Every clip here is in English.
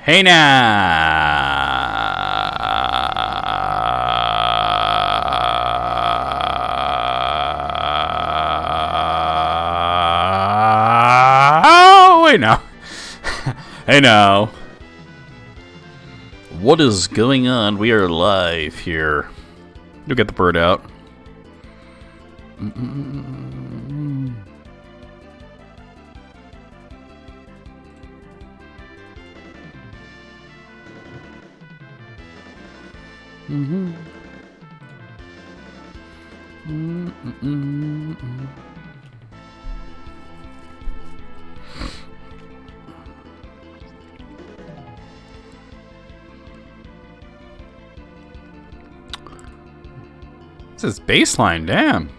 Hey now! Oh, hey now. Hey now. What is going on? We are live here. You'll get the bird out. This is baseline, damn.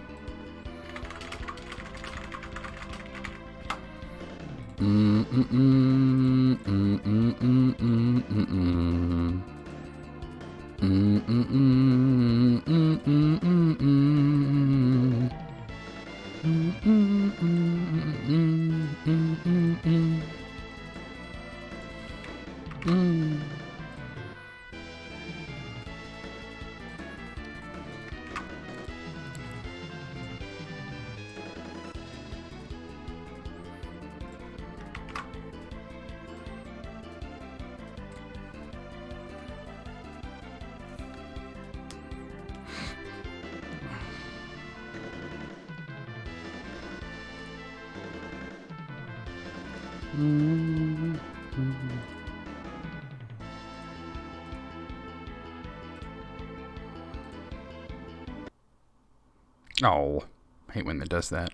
Oh, I hate when it does that.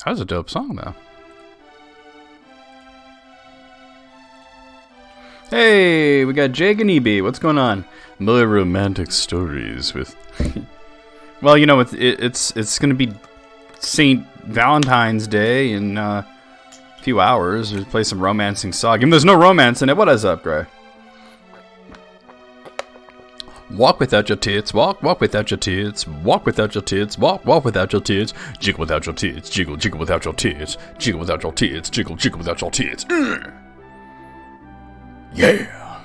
That was a dope song, though. Hey, we got Jake and EB. What's going on? My romantic stories with. Well, you know, it's gonna be St. Valentine's Day in a few hours. We'll play some romancing SaGa. Even there's no romance in it. What is up, Gray? Walk without your tits, walk without your tits, walk without your tits, walk without your tits, jiggle without your tits, jiggle without your tits, jiggle without your tits, jiggle without your tits. Yeah.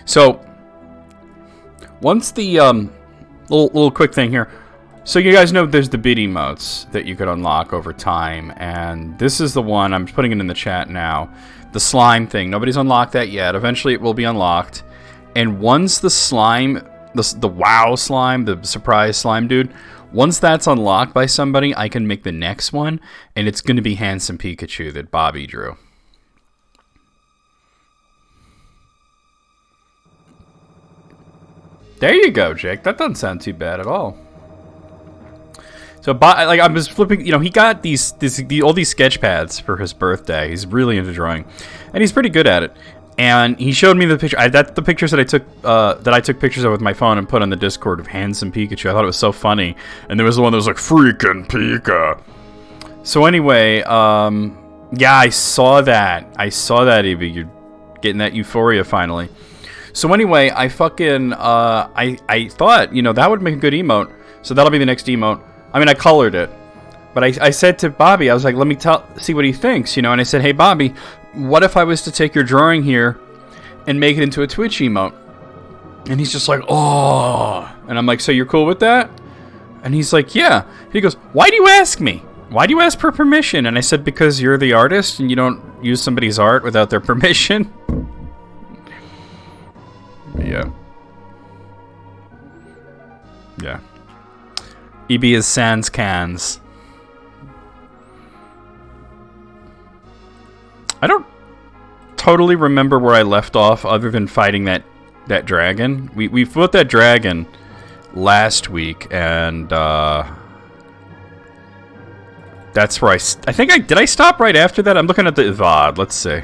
So, once the little quick thing here. So you guys know there's the bid emotes that you could unlock over time, and this is the one, I'm putting it in the chat now. The slime thing. Nobody's unlocked that yet. Eventually it will be unlocked. And once the slime, the wow slime, the surprise slime dude, once that's unlocked by somebody, I can make the next one, and it's going to be Handsome Pikachu that Bobby drew. There you go, Jake. That doesn't sound too bad at all. So, like, I was flipping, you know, he got all these sketch pads for his birthday. He's really into drawing, and he's pretty good at it. And he showed me the picture. The pictures that I took pictures of with my phone and put on the Discord of Handsome Pikachu. I thought it was so funny. And there was the one that was like freaking Pika. So anyway, yeah, I saw that. Evie. You're getting that euphoria finally. So anyway, I fucking I thought, you know, that would make a good emote. So that'll be the next emote. I mean, I colored it, but I said to Bobby, I was like, let me see what he thinks, you know, and I said, hey, Bobby, what if I was to take your drawing here and make it into a Twitch emote? And he's just like, oh, and I'm like, so you're cool with that? And he's like, yeah. He goes, why do you ask me? Why do you ask for permission? And I said, because you're the artist and you don't use somebody's art without their permission. Yeah. Yeah. EB is sans cans. I don't totally remember where I left off other than fighting that dragon. We fought that dragon last week, and that's where I think did I stop right after that? I'm looking at the VOD. Let's see.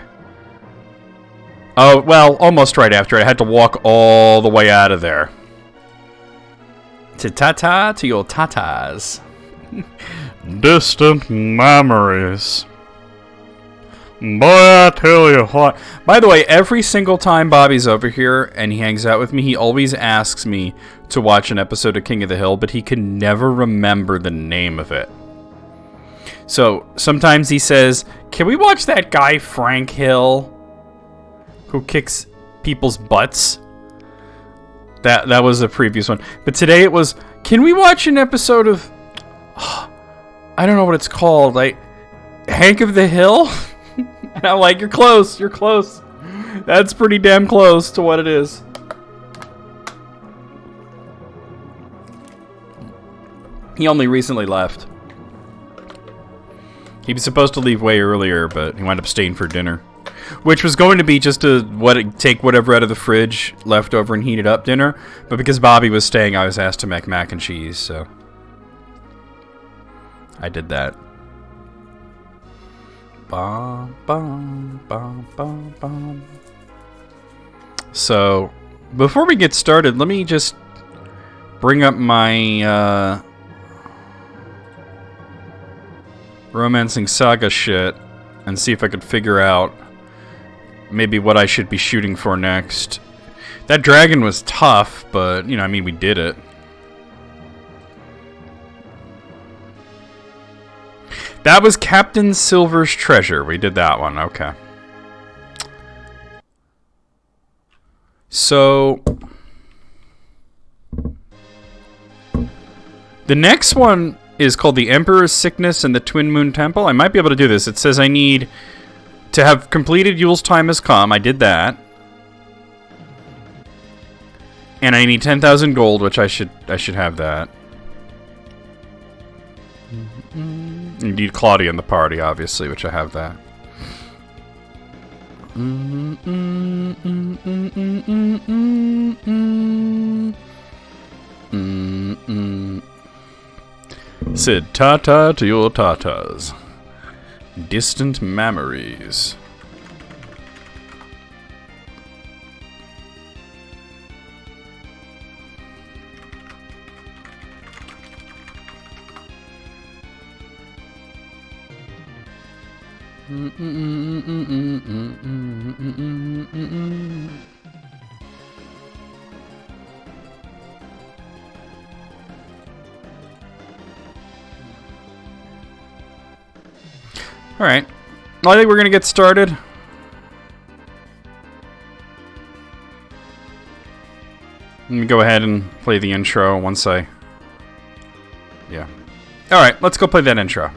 Oh, well, almost right after. I had to walk all the way out of there. To your tatas. Distant memories. Boy, I tell you what. By the way, every single time Bobby's over here and he hangs out with me, he always asks me to watch an episode of King of the Hill, but he can never remember the name of it. So sometimes he says, "Can we watch that guy Frank Hill who kicks people's butts?" That was a previous one. But today it was, "Can we watch an episode of I don't know what it's called, like Hank of the Hill?" And I'm like, "You're close. You're close. That's pretty damn close to what it is." He only recently left. He was supposed to leave way earlier, but he wound up staying for dinner. Which was going to be just take whatever out of the fridge left over and heat it up dinner. But because Bobby was staying, I was asked to make mac and cheese, so I did that. Bum, bum, bum, bum, bum. So, before we get started, let me just bring up my romancing SaGa shit and see if I could figure out maybe what I should be shooting for next. That dragon was tough, but, you know, I mean, we did it. That was Captain Silver's treasure. We did that one. Okay. So the next one is called The Emperor's Sickness and the Twin Moon Temple. I might be able to do this. It says I need to have completed Yule's Time Has Come. I did that. And I need 10,000 gold, which I should have that. You need Claudia in the party, obviously, which I have that. Sid Tata to your tatas. Distant memories. Alright. Well, I think we're going to get started. Let me go ahead and play the intro once I... Yeah. Alright, let's go play that intro.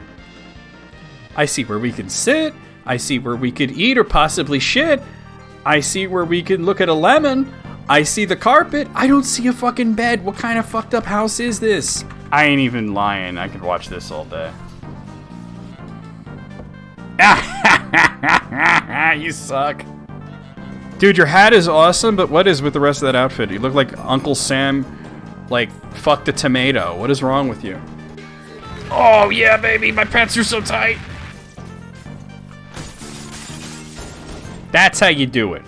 I see where we can sit. I see where we could eat or possibly shit. I see where we could look at a lemon. I see the carpet. I don't see a fucking bed. What kind of fucked up house is this? I ain't even lying. I could watch this all day. You suck. Dude, your hat is awesome, but what is with the rest of that outfit? You look like Uncle Sam, like, fucked a tomato. What is wrong with you? Oh, yeah, baby, my pants are so tight. That's how you do it.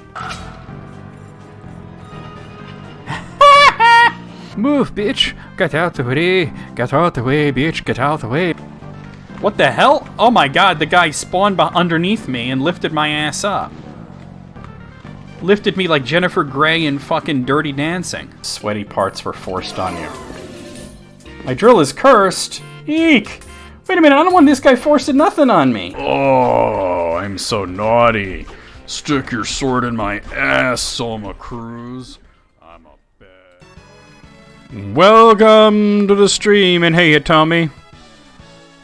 Move, bitch. Get out the way. Get out the way, bitch. Get out the way. What the hell? Oh my god, the guy spawned underneath me and lifted my ass up. Lifted me like Jennifer Grey in fucking Dirty Dancing. Sweaty parts were forced on you. My drill is cursed. Eek! Wait a minute, I don't want this guy forcing nothing on me. Oh, I'm so naughty. Stick your sword in my ass, Soma Cruz. I'm a bad. Welcome to the stream, and hey, Tommy.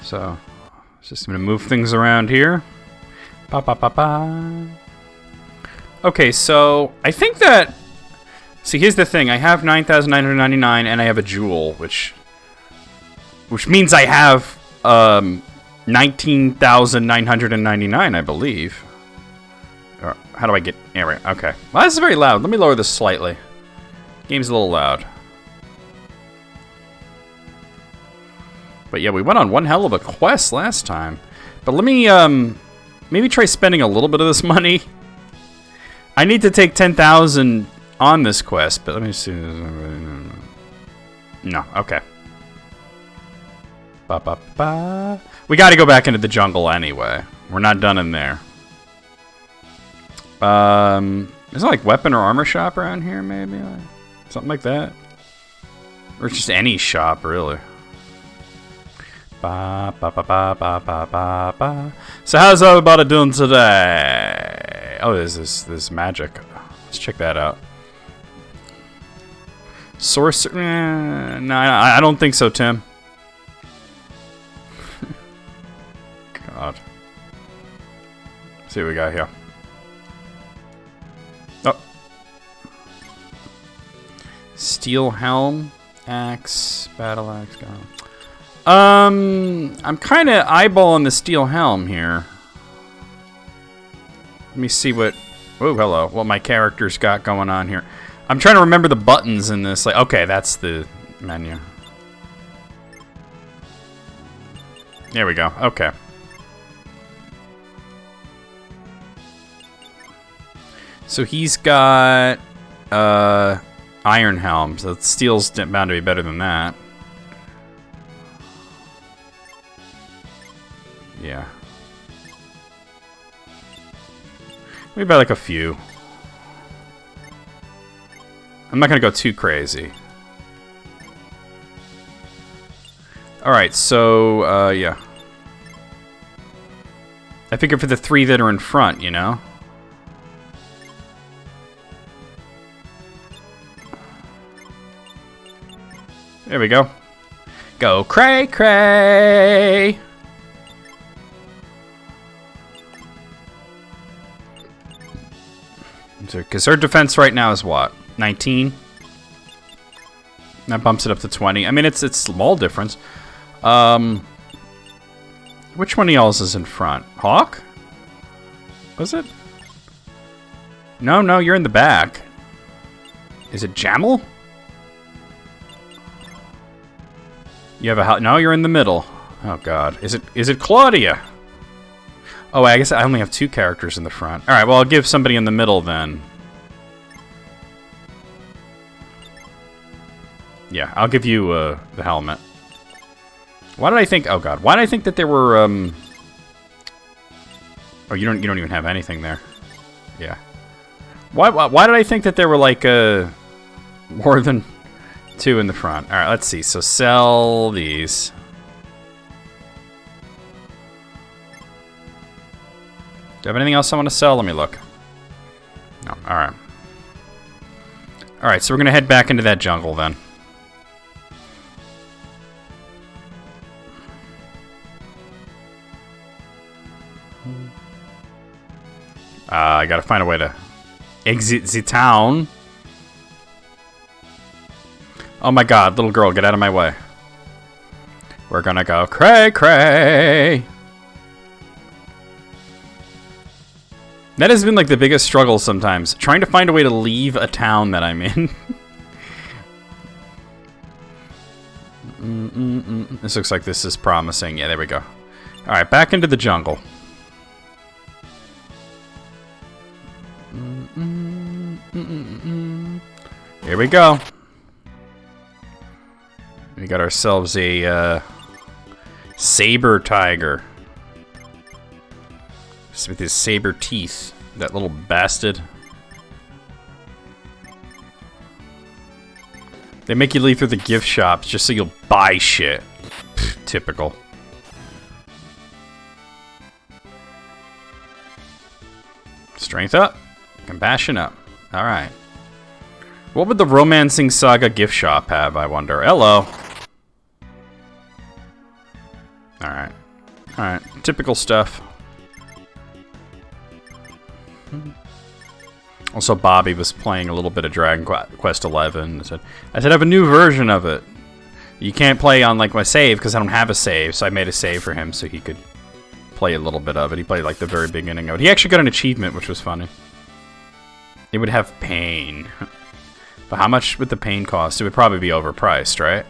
So, just gonna move things around here. Pa pa pa pa. Okay, so I think that. See, here's the thing. I have 9,999, and I have a jewel, which means I have 19,999, I believe. How do I get... Anyway, okay. Well, this is very loud. Let me lower this slightly. Game's a little loud. But yeah, we went on one hell of a quest last time. But let me, maybe try spending a little bit of this money. I need to take 10,000 on this quest, but let me see. No, okay. Ba ba ba. We gotta go back into the jungle anyway. We're not done in there. Is there like weapon or armor shop around here, maybe? Like, something like that? Or just any shop, really. Ba, ba, ba, ba, ba, ba, ba, ba. So how's everybody doing today? Oh, there's magic. Let's check that out. Sorcerer? No, I don't think so, Tim. God. Let's see what we got here. Oh. Steel helm, axe, battle axe, gone. I'm kind of eyeballing the steel helm here. Let me see what... Oh, hello. What my character's got going on here. I'm trying to remember the buttons in this. Like, okay, that's the menu. There we go. Okay. So he's got iron helm. So steel's bound to be better than that. Yeah. Maybe about like a few. I'm not gonna go too crazy. Alright, so, yeah. I figure for the 3 that are in front, you know? There we go. Go cray cray! Because her defense right now is what? 19? That bumps it up to 20. I mean, it's a small difference. Which one of y'all is in front? Hawk? Was it? No, you're in the back. Is it Jamel? You have a... No, you're in the middle. Oh, God. Is it Claudia? Oh, I guess I only have 2 characters in the front. Alright, well, I'll give somebody in the middle then. Yeah, I'll give you the helmet. Why did I think... Oh, God. Why did I think that there were... Oh, you don't even have anything there. Yeah. Why did I think that there were, like, more than 2 in the front? Alright, let's see. So, sell these. Do I have anything else I want to sell? Let me look. No, alright. Alright, so we're going to head back into that jungle then. I gotta find a way to exit the town. Oh my God, little girl, get out of my way. We're gonna go cray cray. That has been like the biggest struggle sometimes, trying to find a way to leave a town that I'm in. This looks like this is promising. Yeah, there we go. Alright, back into the jungle. Here we go. We got ourselves a saber tiger. With his saber teeth. That little bastard. They make you leave through the gift shops just so you'll buy shit. Pfft, typical. Strength up. Compassion up. Alright. What would the Romancing Saga gift shop have, I wonder? Hello. Alright. Alright. Typical stuff. Also, Bobby was playing a little bit of Dragon Quest XI. I said, I have a new version of it. You can't play on like my save because I don't have a save, so I made a save for him so he could play a little bit of it. He played like the very beginning of it. He actually got an achievement, which was funny. It would have pain. But how much would the pain cost? It would probably be overpriced, right?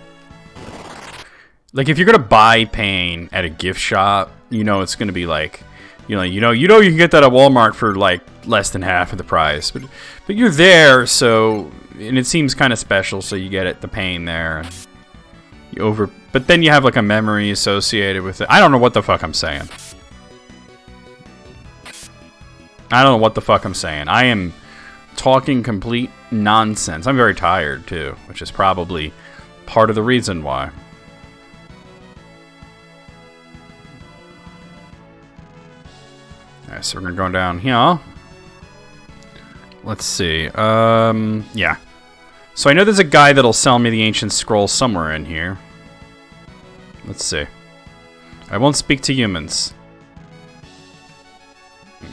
Like if you're gonna buy pain at a gift shop, you know it's gonna be like, you can get that at Walmart for like less than half of the price. But you're there, so and it seems kind of special, so you get it the pain there. But then you have like a memory associated with it. I don't know what the fuck I'm saying. I don't know what the fuck I'm saying. I am talking complete nonsense. I'm very tired too, which is probably part of the reason why. so we're gonna go down here. Let's see. Yeah. So I know there's a guy that'll sell me the ancient scroll somewhere in here. Let's see. I won't speak to humans.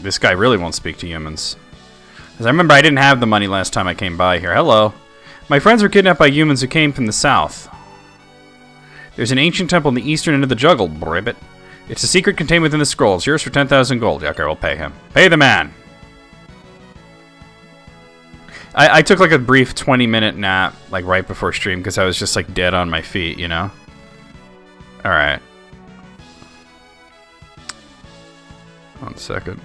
This guy really won't speak to humans. Because I remember I didn't have the money last time I came by here. Hello. My friends were kidnapped by humans who came from the south. There's an ancient temple in the eastern end of the jungle, Bribbit. It's a secret contained within the scrolls. Yours for 10,000 gold. Okay, we'll pay him. Pay the man. I took like a brief 20-minute nap, like right before stream, because I was just like dead on my feet, you know? Alright. 1 second.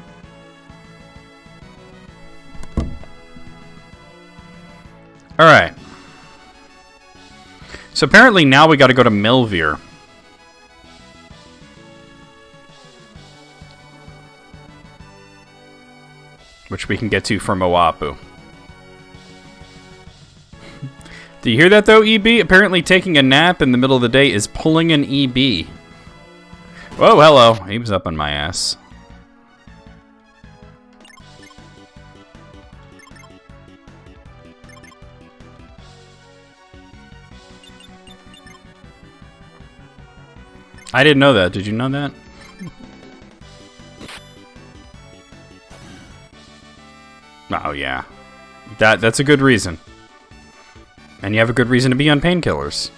Alright. So apparently now we gotta go to Melvir. Which we can get to from Oapu. Do you hear that though, EB? Apparently taking a nap in the middle of the day is pulling an EB. Whoa, hello. He was up on my ass. I didn't know that. Did you know that? Oh, yeah. That's a good reason. And you have a good reason to be on painkillers.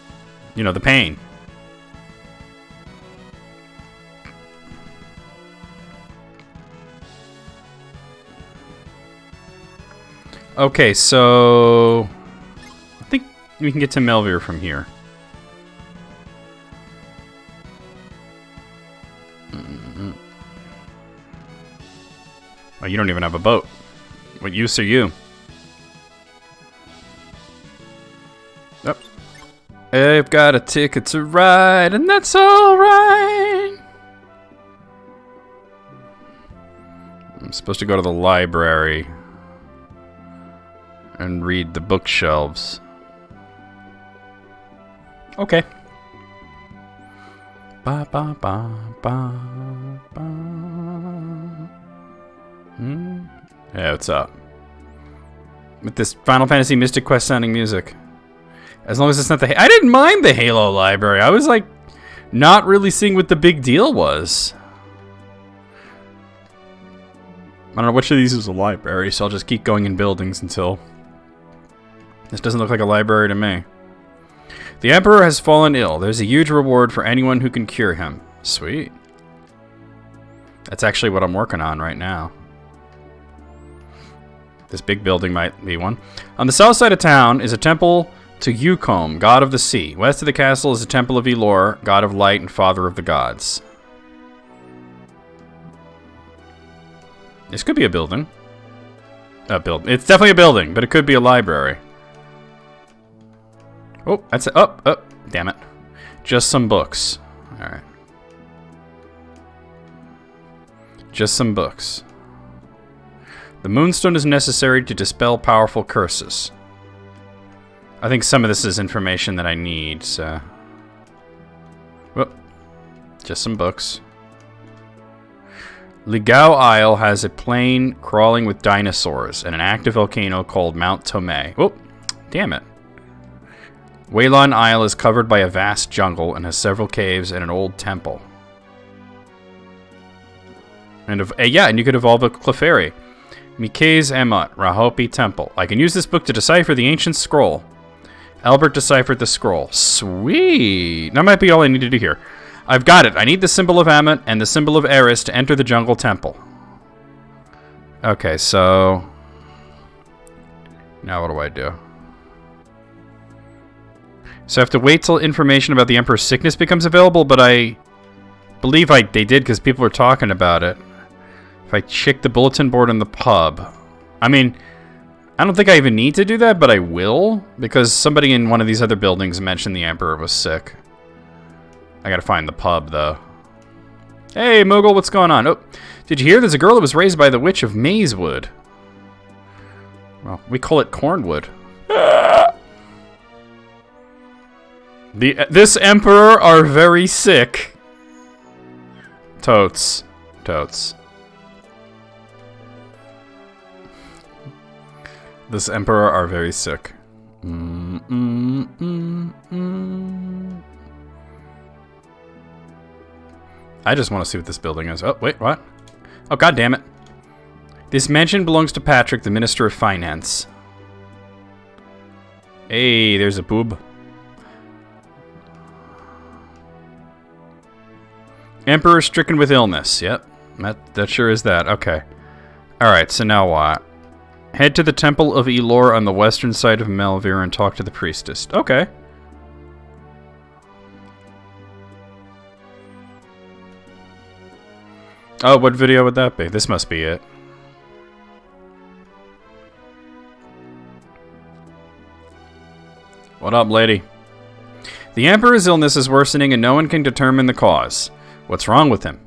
You know, the pain. Okay, so... I think we can get to Melvir from here. Oh, you don't even have a boat. What use are you? Yep. I've got a ticket to ride, and that's alright. I'm supposed to go to the library and read the bookshelves. Okay. Ba ba ba ba ba. Yeah, what's up? With this Final Fantasy Mystic Quest sounding music. As long as it's not the... I didn't mind the Halo library. I was like, not really seeing what the big deal was. I don't know which of these is a library, so I'll just keep going in buildings until... This doesn't look like a library to me. The Emperor has fallen ill. There's a huge reward for anyone who can cure him. Sweet. That's actually what I'm working on right now. This big building might be one. On the south side of town is a temple to Yukom, god of the sea. West of the castle is a temple of Elor, god of light and father of the gods. This could be a building. It's definitely a building, but it could be a library. Oh, that's it. Oh, damn it. Just some books. Alright. Just some books. The moonstone is necessary to dispel powerful curses. I think some of this is information that I need, so... Whoop. Just some books. Ligao Isle has a plain crawling with dinosaurs and an active volcano called Mount Tomei. Whoop. Damn it. Weilon Isle is covered by a vast jungle and has several caves and an old temple. And and you could evolve a Clefairy. Mikay's Emot, Rahopi Temple. I can use this book to decipher the ancient scroll. Albert deciphered the scroll. Sweet! That might be all I need to do here. I've got it. I need the symbol of Ammit and the symbol of Eris to enter the jungle temple. Okay, so... Now what do I do? So I have to wait till information about the Emperor's sickness becomes available, but I believe they did because people were talking about it. If I check the bulletin board in the pub. I mean, I don't think I even need to do that, but I will. Because somebody in one of these other buildings mentioned the Emperor was sick. I gotta find the pub, though. Hey, Moogle, what's going on? Oh, did you hear there's a girl that was raised by the Witch of Mazewood? Well, we call it Cornwood. This Emperor are very sick. Totes. Totes. This emperor are very sick. I just want to see what this building is. Oh, wait, what? Oh, god damn it. This mansion belongs to Patrick, the Minister of Finance. Hey, there's a boob. Emperor stricken with illness. Yep, that sure is that. Okay. Alright, so now what? Head to the Temple of Elor on the western side of Melvir and talk to the priestess. Okay. Oh, what video would that be? This must be it. What up, lady? The Emperor's illness is worsening and no one can determine the cause. What's wrong with him?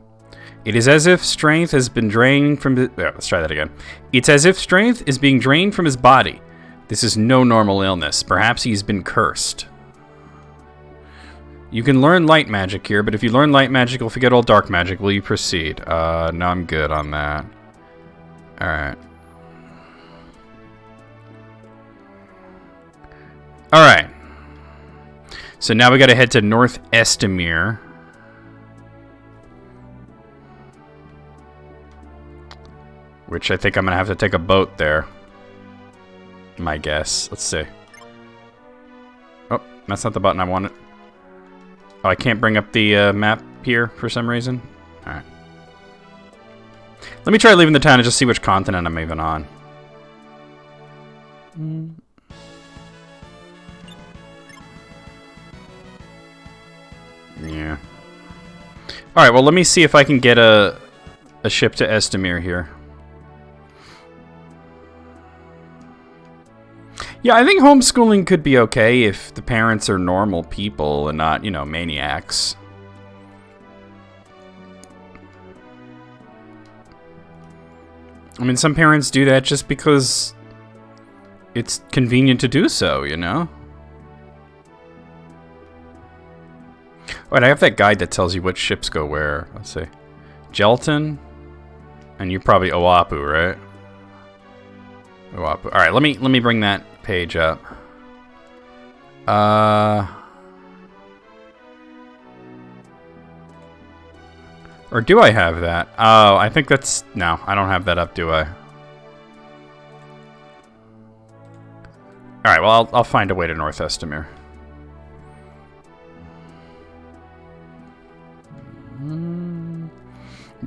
It is as if strength has been drained from the... let's try that again. It's as if strength is being drained from his body. This is no normal illness. Perhaps he's been cursed. You can learn light magic here, but if you learn light magic, you'll forget all dark magic. Will you proceed? No, I'm good on that. Alright. Alright. So now we gotta head to North Estimir. Which I think I'm gonna have to take a boat there. My guess. Let's see. Oh, that's not the button I wanted. Oh, I can't bring up the map here for some reason. Alright. Let me try leaving the town and just see which continent I'm even on. Yeah. Alright, well let me see if I can get a ship to Estimir here. Yeah, I think homeschooling could be okay if the parents are normal people and not, you know, maniacs. I mean, some parents do that just because it's convenient to do so, you know? Alright, I have that guide that tells you what ships go where. Let's see. Gelton. And you're probably Oapu, right? Oapu. Alright, let me bring that page up. Or do I have that? Oh, I think that's... No, I don't have that up, do I? Alright, well, I'll find a way to North Estimir.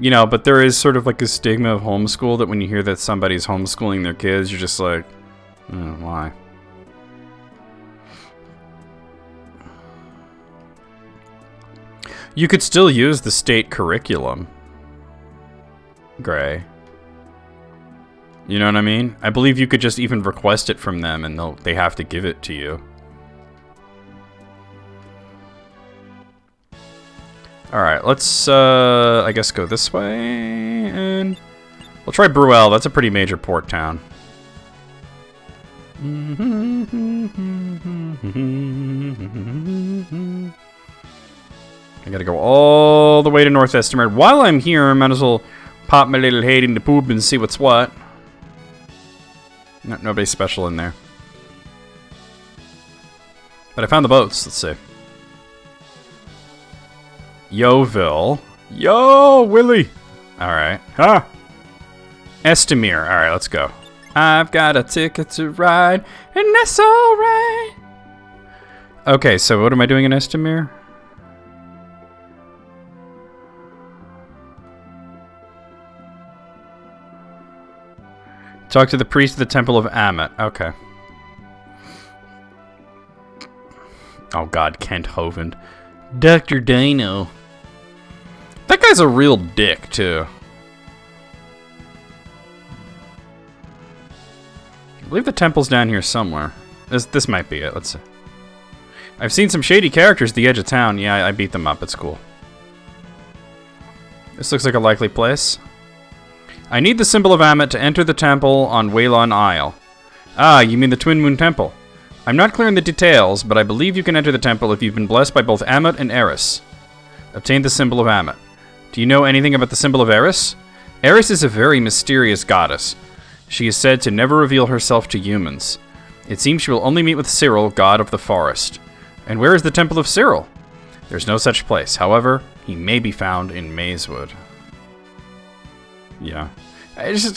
You know, but there is sort of like a stigma of homeschool that when you hear that somebody's homeschooling their kids, you're just like, why? You could still use the state curriculum, Gray. You know what I mean? I believe you could just even request it from them and they have to give it to you. Alright, let's, I guess go this way, and we'll try Bruel. That's a pretty major port town. I gotta go all the way to North Estimir. While I'm here, I might as well pop my little head in the poob and see what's what. No, nobody special in there. But I found the boats, let's see. Yoville. Yo, Willie! Alright. Ah! Estimir. Alright, let's go. I've got a ticket to ride, and that's alright. Okay, so what am I doing in Estimir? Talk to the priest of the Temple of Ammit. Okay. Oh god, Kent Hovind. Dr. Dino. That guy's a real dick, too. I believe the temple's down here somewhere. This might be it. Let's see. I've seen some shady characters at the edge of town. Yeah, I beat them up. It's cool. This looks like a likely place. I need the symbol of Ammit to enter the temple on Waylon Isle. Ah, you mean the Twin Moon Temple. I'm not clear on the details, but I believe you can enter the temple if you've been blessed by both Ammit and Eris. Obtain the symbol of Ammit. Do you know anything about the symbol of Eris? Eris is a very mysterious goddess. She is said to never reveal herself to humans. It seems she will only meet with Cyril, god of the forest. And where is the Temple of Cyril? There's no such place. However, he may be found in Mazewood. Yeah.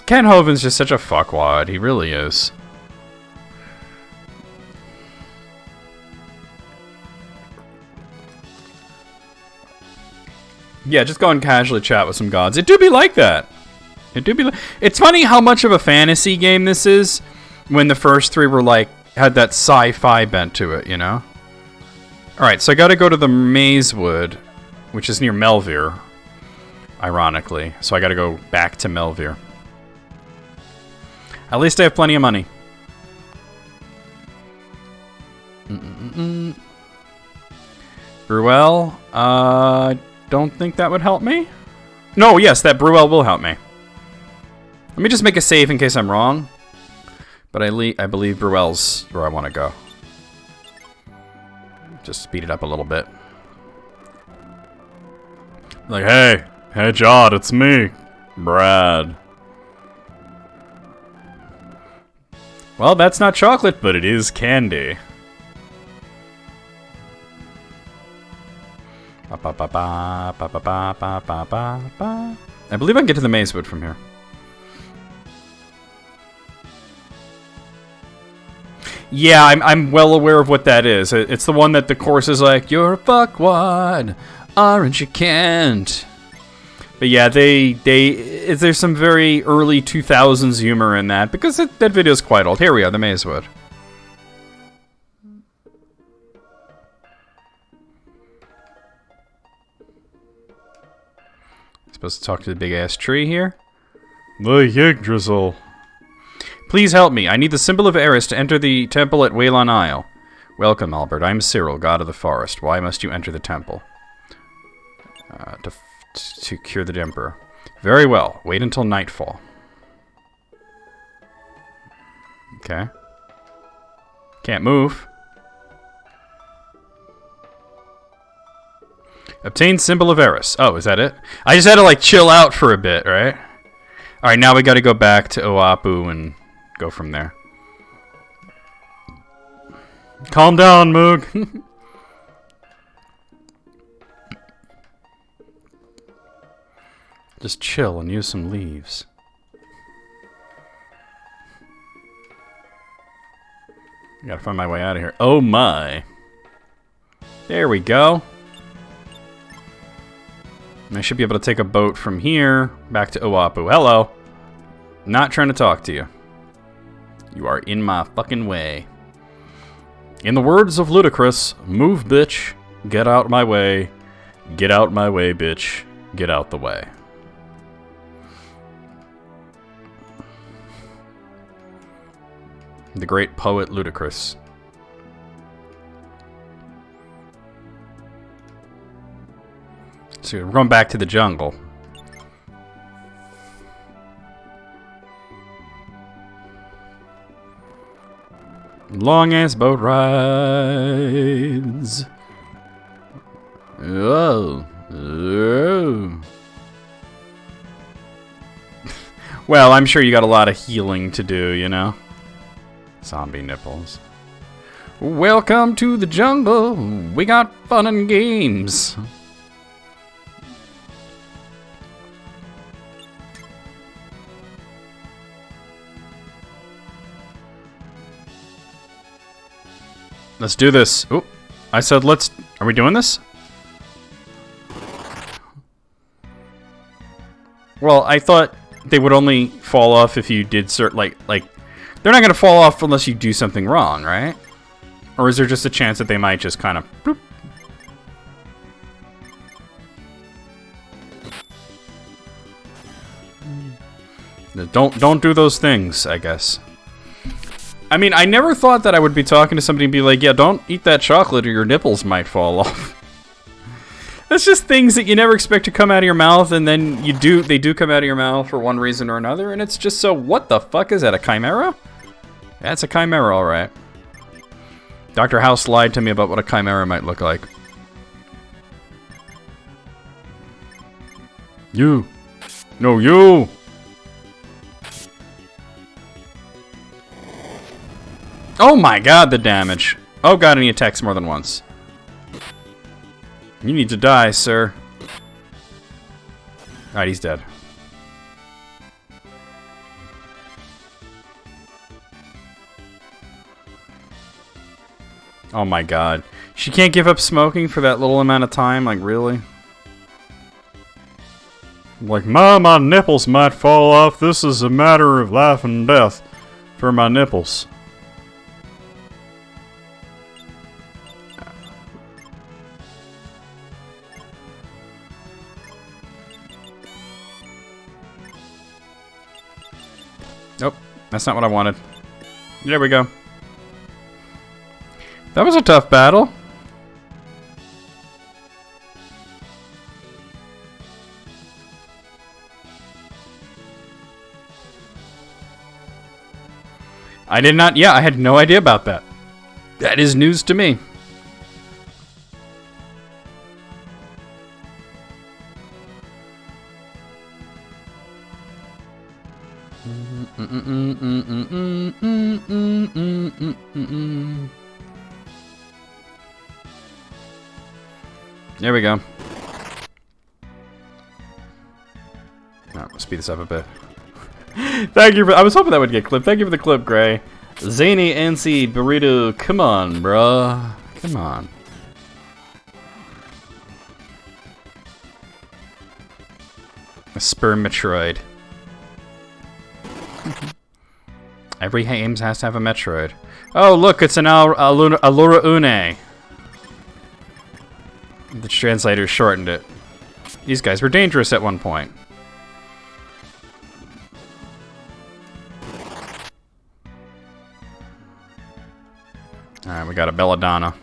Ken Hoven's just such a fuckwad. He really is. Yeah, just go and casually chat with some gods. It do be like that. It do be like... It's funny how much of a fantasy game this is when the first three were like, had that sci-fi bent to it, you know? Alright, so I gotta go to the Mazewood, which is near Melvir, ironically. So I gotta go back to Melvir. At least I have plenty of money. Bruel, don't think that would help me? No, yes, that Bruel will help me. Let me just make a save in case I'm wrong. But I believe Bruel's where I want to go. Just speed it up a little bit. Like, hey Jod, it's me, Brad. Well, that's not chocolate, but it is candy. I believe I can get to the Mazewood from here. Yeah, I'm well aware of what that is. It's the one that the chorus is like, "You're a fuckwad, aren't you, Kent?" But yeah, there's some very early 2000s humor in that, because that video is quite old. Here we are, the Mazewood. Supposed to talk to the big-ass tree here? The Yggdrasil. Please help me. I need the symbol of Eris to enter the temple at Waylon Isle. Welcome, Albert. I am Cyril, god of the forest. Why must you enter the temple? To cure the emperor. Very well. Wait until nightfall. Okay. Can't move. Obtain symbol of Eris. Oh, is that it? I just had to, like, chill out for a bit, right? Alright, now we gotta go back to Oapu and go from there. Calm down, Moog. Just chill and use some leaves. I gotta find my way out of here. Oh my. There we go. I should be able to take a boat from here back to Oapu. Hello. Not trying to talk to you. You are in my fucking way. In the words of Ludacris, move, bitch. Get out my way. Get out my way, bitch. Get out the way. The great poet Ludacris. So we're going back to the jungle. Long ass boat rides. Oh. Oh. Well, I'm sure you got a lot of healing to do, you know? Zombie nipples. Welcome to the jungle. We got fun and games. Let's do this. Oop. I said let's... Are we doing this? Well, I thought they would only fall off if you did certain... Like... They're not going to fall off unless you do something wrong, right? Or is there just a chance that they might just kind of... Bloop. Don't do those things, I guess. I mean, I never thought that I would be talking to somebody and be like, yeah, don't eat that chocolate or your nipples might fall off. That's just things that you never expect to come out of your mouth, and then they do come out of your mouth for one reason or another, and it's just so, what the fuck is that, a chimera? That's a chimera, alright. Dr. House lied to me about what a chimera might look like. You! No, you! Oh my god, the damage. Oh god, and he attacks more than once. You need to die, sir. Alright, he's dead. Oh my god. She can't give up smoking for that little amount of time? Like, really? Like, my nipples might fall off. This is a matter of life and death for my nipples. Nope, that's not what I wanted. There we go. That was a tough battle. I did not, yeah, I had no idea about that. That is news to me. There we go. Alright, we'll speed this up a bit. Thank you for, I was hoping that would get clipped. Thank you for the clip, Gray. Zany NC Burrito, come on, bruh. Come on. A sperm-metroid. Every Hames has to have a Metroid. Oh, look, it's an Allura Une. The translators shortened it. These guys were dangerous at one point. Alright, we got a Belladonna.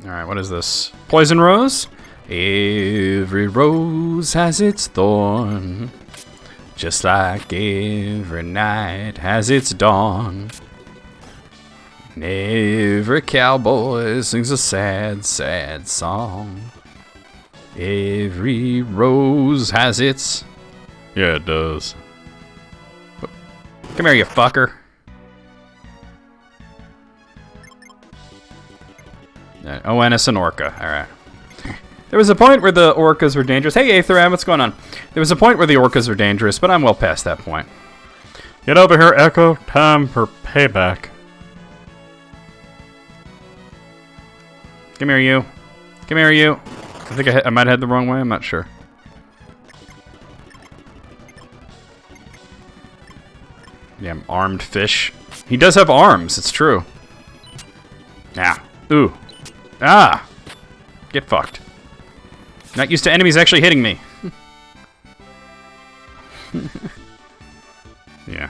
Alright, what is this? Poison Rose? Every rose has its thorn, just like every night has its dawn. And every cowboy sings a sad, sad song. Every rose has its... Yeah, it does. Come here, you fucker. Oh, and it's an orca. Alright. There was a point where the orcas were dangerous. Hey, Aetheram, what's going on? There was a point where the orcas were dangerous, but I'm well past that point. Get over here, Echo. Time for payback. Come here, you. Come here, you. I think I might head the wrong way. I'm not sure. Yeah, armed fish. He does have arms. It's true. Yeah. Ooh. Ah! Get fucked. Not used to enemies actually hitting me. Yeah.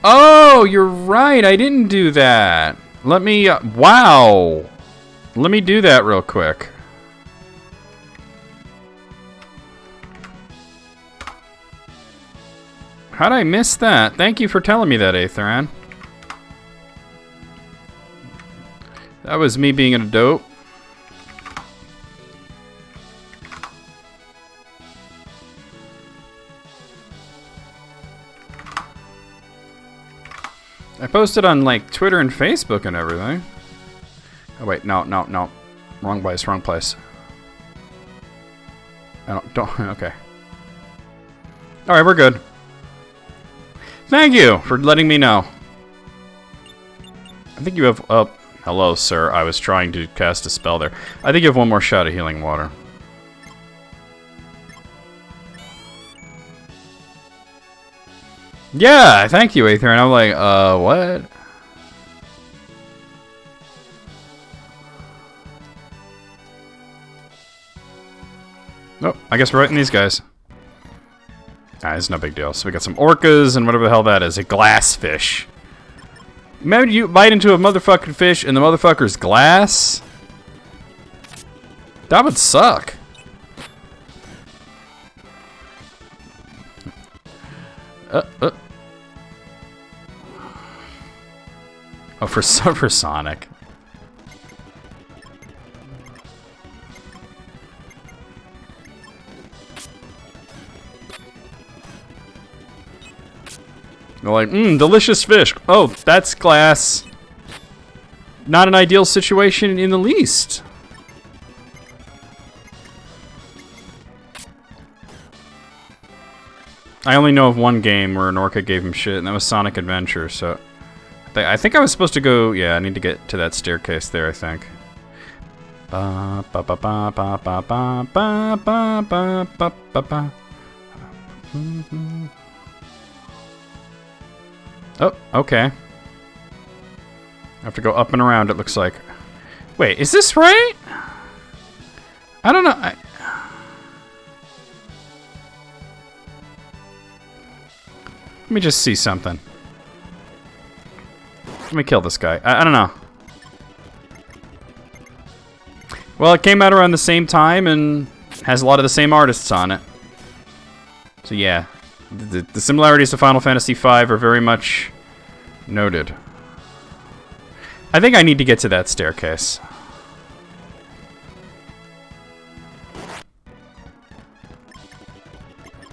Oh, you're right. I didn't do that. Let me... wow. Let me do that real quick. How'd I miss that? Thank you for telling me that, Aetheran. That was me being a dope. I posted on, like, Twitter and Facebook and everything. Oh, wait, no. Wrong place, wrong place. I don't, okay. Alright, we're good. Thank you for letting me know. I think you have, hello, sir. I was trying to cast a spell there. I think you have one more shot of healing water. Yeah, thank you, Aether. And I'm like, what? Nope, I guess we're right in these guys. Ah, it's no big deal. So we got some orcas and whatever the hell that is. A glass fish. Imagine you bite into a motherfucking fish and the motherfucker's glass? That would suck. for Sonic. They're like, delicious fish. Oh, that's glass. Not an ideal situation in the least. I only know of one game where an orca gave him shit, and that was Sonic Adventure, so... I think I was supposed to go... Yeah, I need to get to that staircase there, I think. Oh, okay. I have to go up and around, it looks like. Wait, is this right? I don't know. Let me just see something. Let me kill this guy. I don't know. Well, it came out around the same time and has a lot of the same artists on it. So yeah, the similarities to Final Fantasy V are very much noted. I think I need to get to that staircase.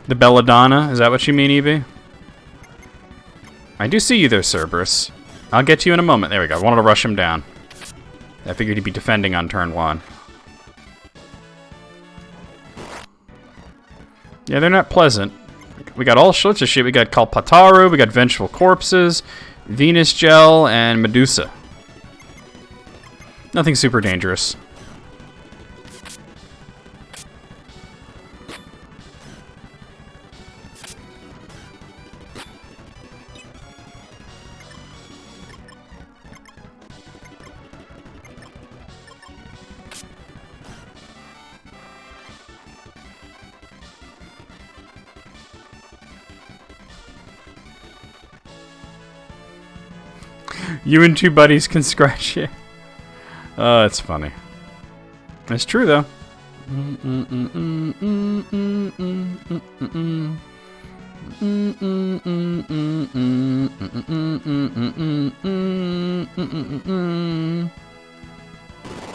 The Belladonna, is that what you mean, Evie? I do see you there, Cerberus. I'll get to you in a moment. There we go. I wanted to rush him down. I figured he'd be defending on turn 1. Yeah, they're not pleasant. We got all sorts of shit. We got Kalpataru, we got Vengeful Corpses, Venus Gel, and Medusa. Nothing super dangerous. You and 2 buddies can scratch it. Oh, it's funny. It's true, though.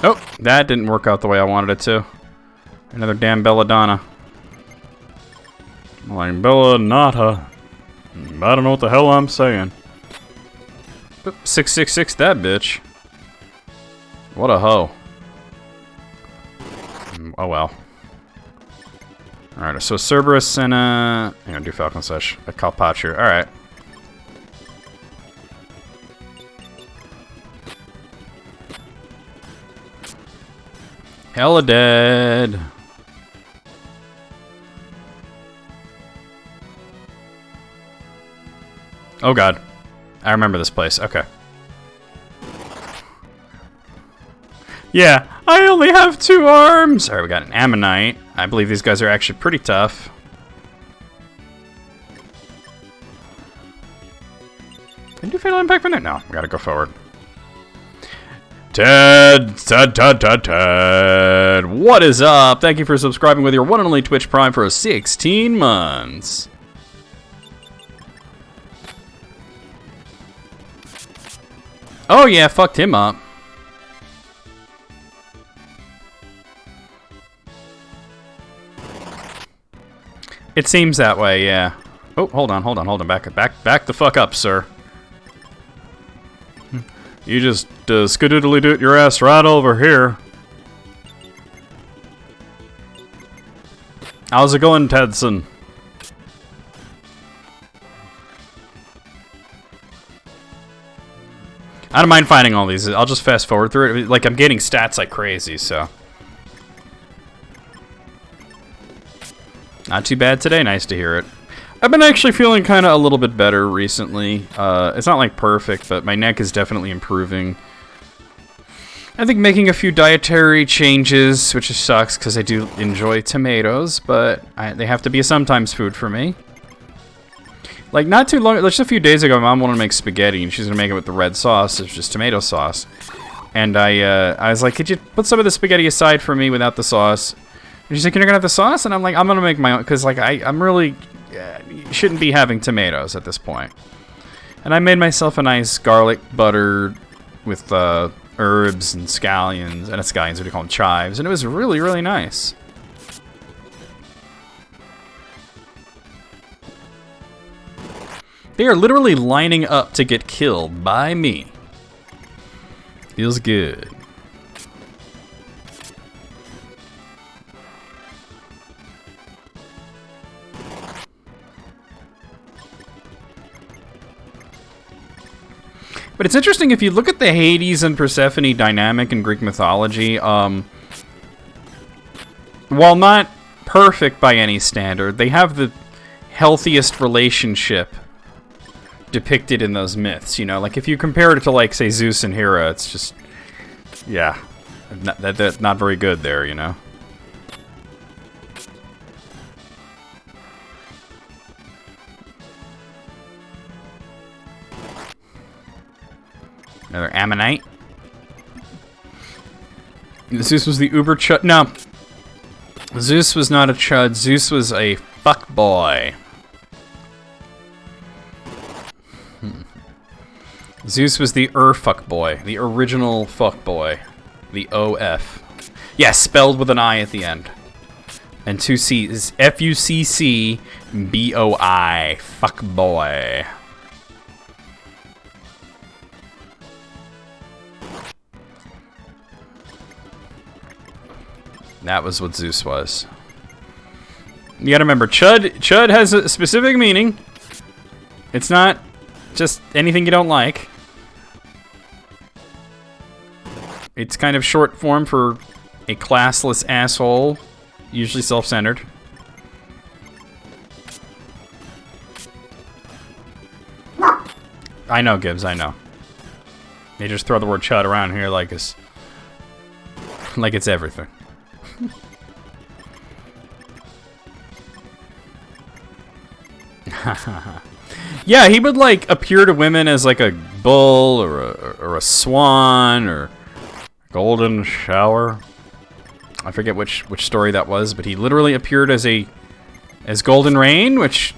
Oh, that didn't work out the way I wanted it to. Another damn Belladonna. Like, Bellanata. I don't know what the hell I'm saying. 666 that bitch. What a hoe. Oh well. Alright, so Cerberus and I'm gonna do Falcon Slash a Kalpatru. Alright. Hella dead. Oh god. I remember this place. Okay. Yeah, I only have 2 arms! Alright, we got an Ammonite. I believe these guys are actually pretty tough. Can I do Fatal Impact from there? No, we gotta go forward. Ted! What is up? Thank you for subscribing with your one and only Twitch Prime for 16 months. Oh yeah, fucked him up. It seems that way, yeah. Oh, hold on. Back the fuck up, sir. You just skadoodly-doot your ass right over here. How's it going, Tedson? I don't mind finding all these. I'll just fast forward through it. Like, I'm getting stats like crazy, so. Not too bad today. Nice to hear it. I've been actually feeling kind of a little bit better recently. It's not like perfect, but my neck is definitely improving. I think making a few dietary changes, which sucks because I do enjoy tomatoes, but they have to be a sometimes food for me. Like, not too long, just a few days ago, my mom wanted to make spaghetti, and she's going to make it with the red sauce. It's just tomato sauce. And I was like, could you put some of the spaghetti aside for me without the sauce? And she's like, you're going to have the sauce? And I'm like, I'm going to make my own, because, like, I'm really shouldn't be having tomatoes at this point. And I made myself a nice garlic butter with herbs and scallions, and scallions, what do you call them, chives, and it was really, really nice. They are literally lining up to get killed by me. Feels good. But it's interesting, if you look at the Hades and Persephone dynamic in Greek mythology, while not perfect by any standard, they have the healthiest relationship depicted in those myths. You know, like if you compare it to, like, say, Zeus and Hera, it's just, yeah, that's not very good there, you know? Another Ammonite. Zeus was the uber chud. No. Zeus was not a chud. Zeus was a fuckboy. Zeus was the fuckboy. The original fuckboy. The OF. Yes, spelled with an I at the end. And 2 C's. Fuccboi. Fuckboy. That was what Zeus was. You gotta remember, chud has a specific meaning. It's not just anything you don't like. It's kind of short form for a classless asshole, usually self-centered. I know, Gibbs, I know. They just throw the word chud around here like it's everything. Yeah, he would like appear to women as like a bull or a swan or golden shower. I forget which story that was, but he literally appeared as Golden Rain, which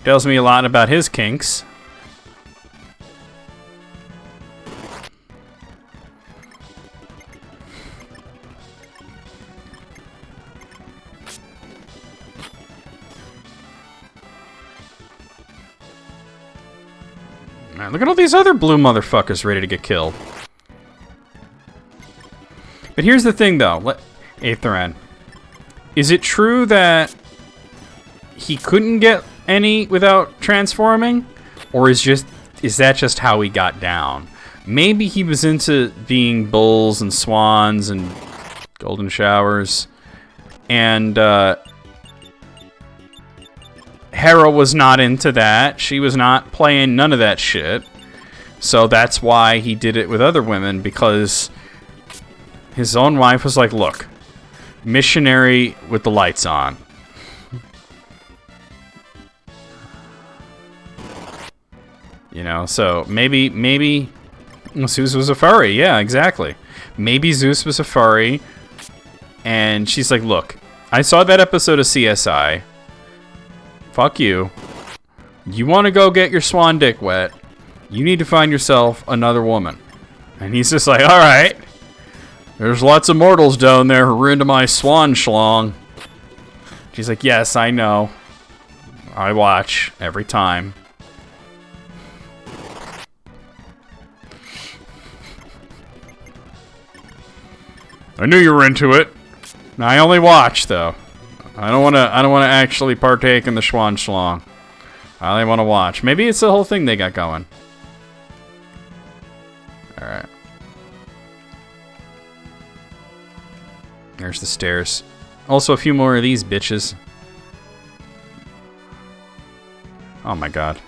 tells me a lot about his kinks. Man, look at all these other blue motherfuckers ready to get killed. But here's the thing, though. Aetheran. Is it true that he couldn't get any without transforming? Or is that just how he got down? Maybe he was into being bulls and swans and golden showers. And, Hera was not into that. She was not playing none of that shit. So that's why he did it with other women, because his own wife was like, look, missionary with the lights on. You know, so maybe Zeus was a furry. Yeah, exactly. Maybe Zeus was a furry, and she's like, look, I saw that episode of CSI. Fuck you. You want to go get your swan dick wet, you need to find yourself another woman. And he's just like, alright. There's lots of mortals down there who are into my swan schlong. She's like, yes, I know. I watch every time. I knew you were into it. I only watch, though. I don't want to actually partake in the swan schlong. I only want to watch. Maybe it's the whole thing they got going. All right. There's the stairs. Also, a few more of these bitches. Oh my god.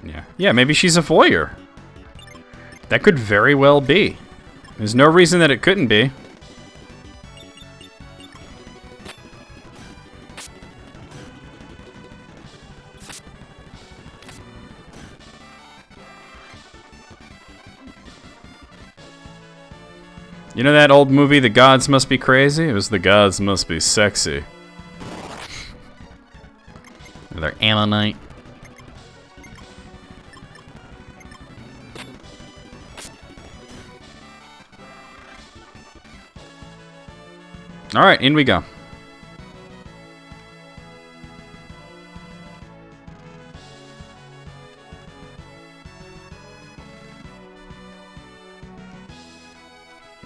Yeah. Yeah, maybe she's a voyeur. That could very well be. There's no reason that it couldn't be. You know that old movie, The Gods Must Be Crazy? It was The Gods Must Be Sexy. Another Ammonite. All right, in we go.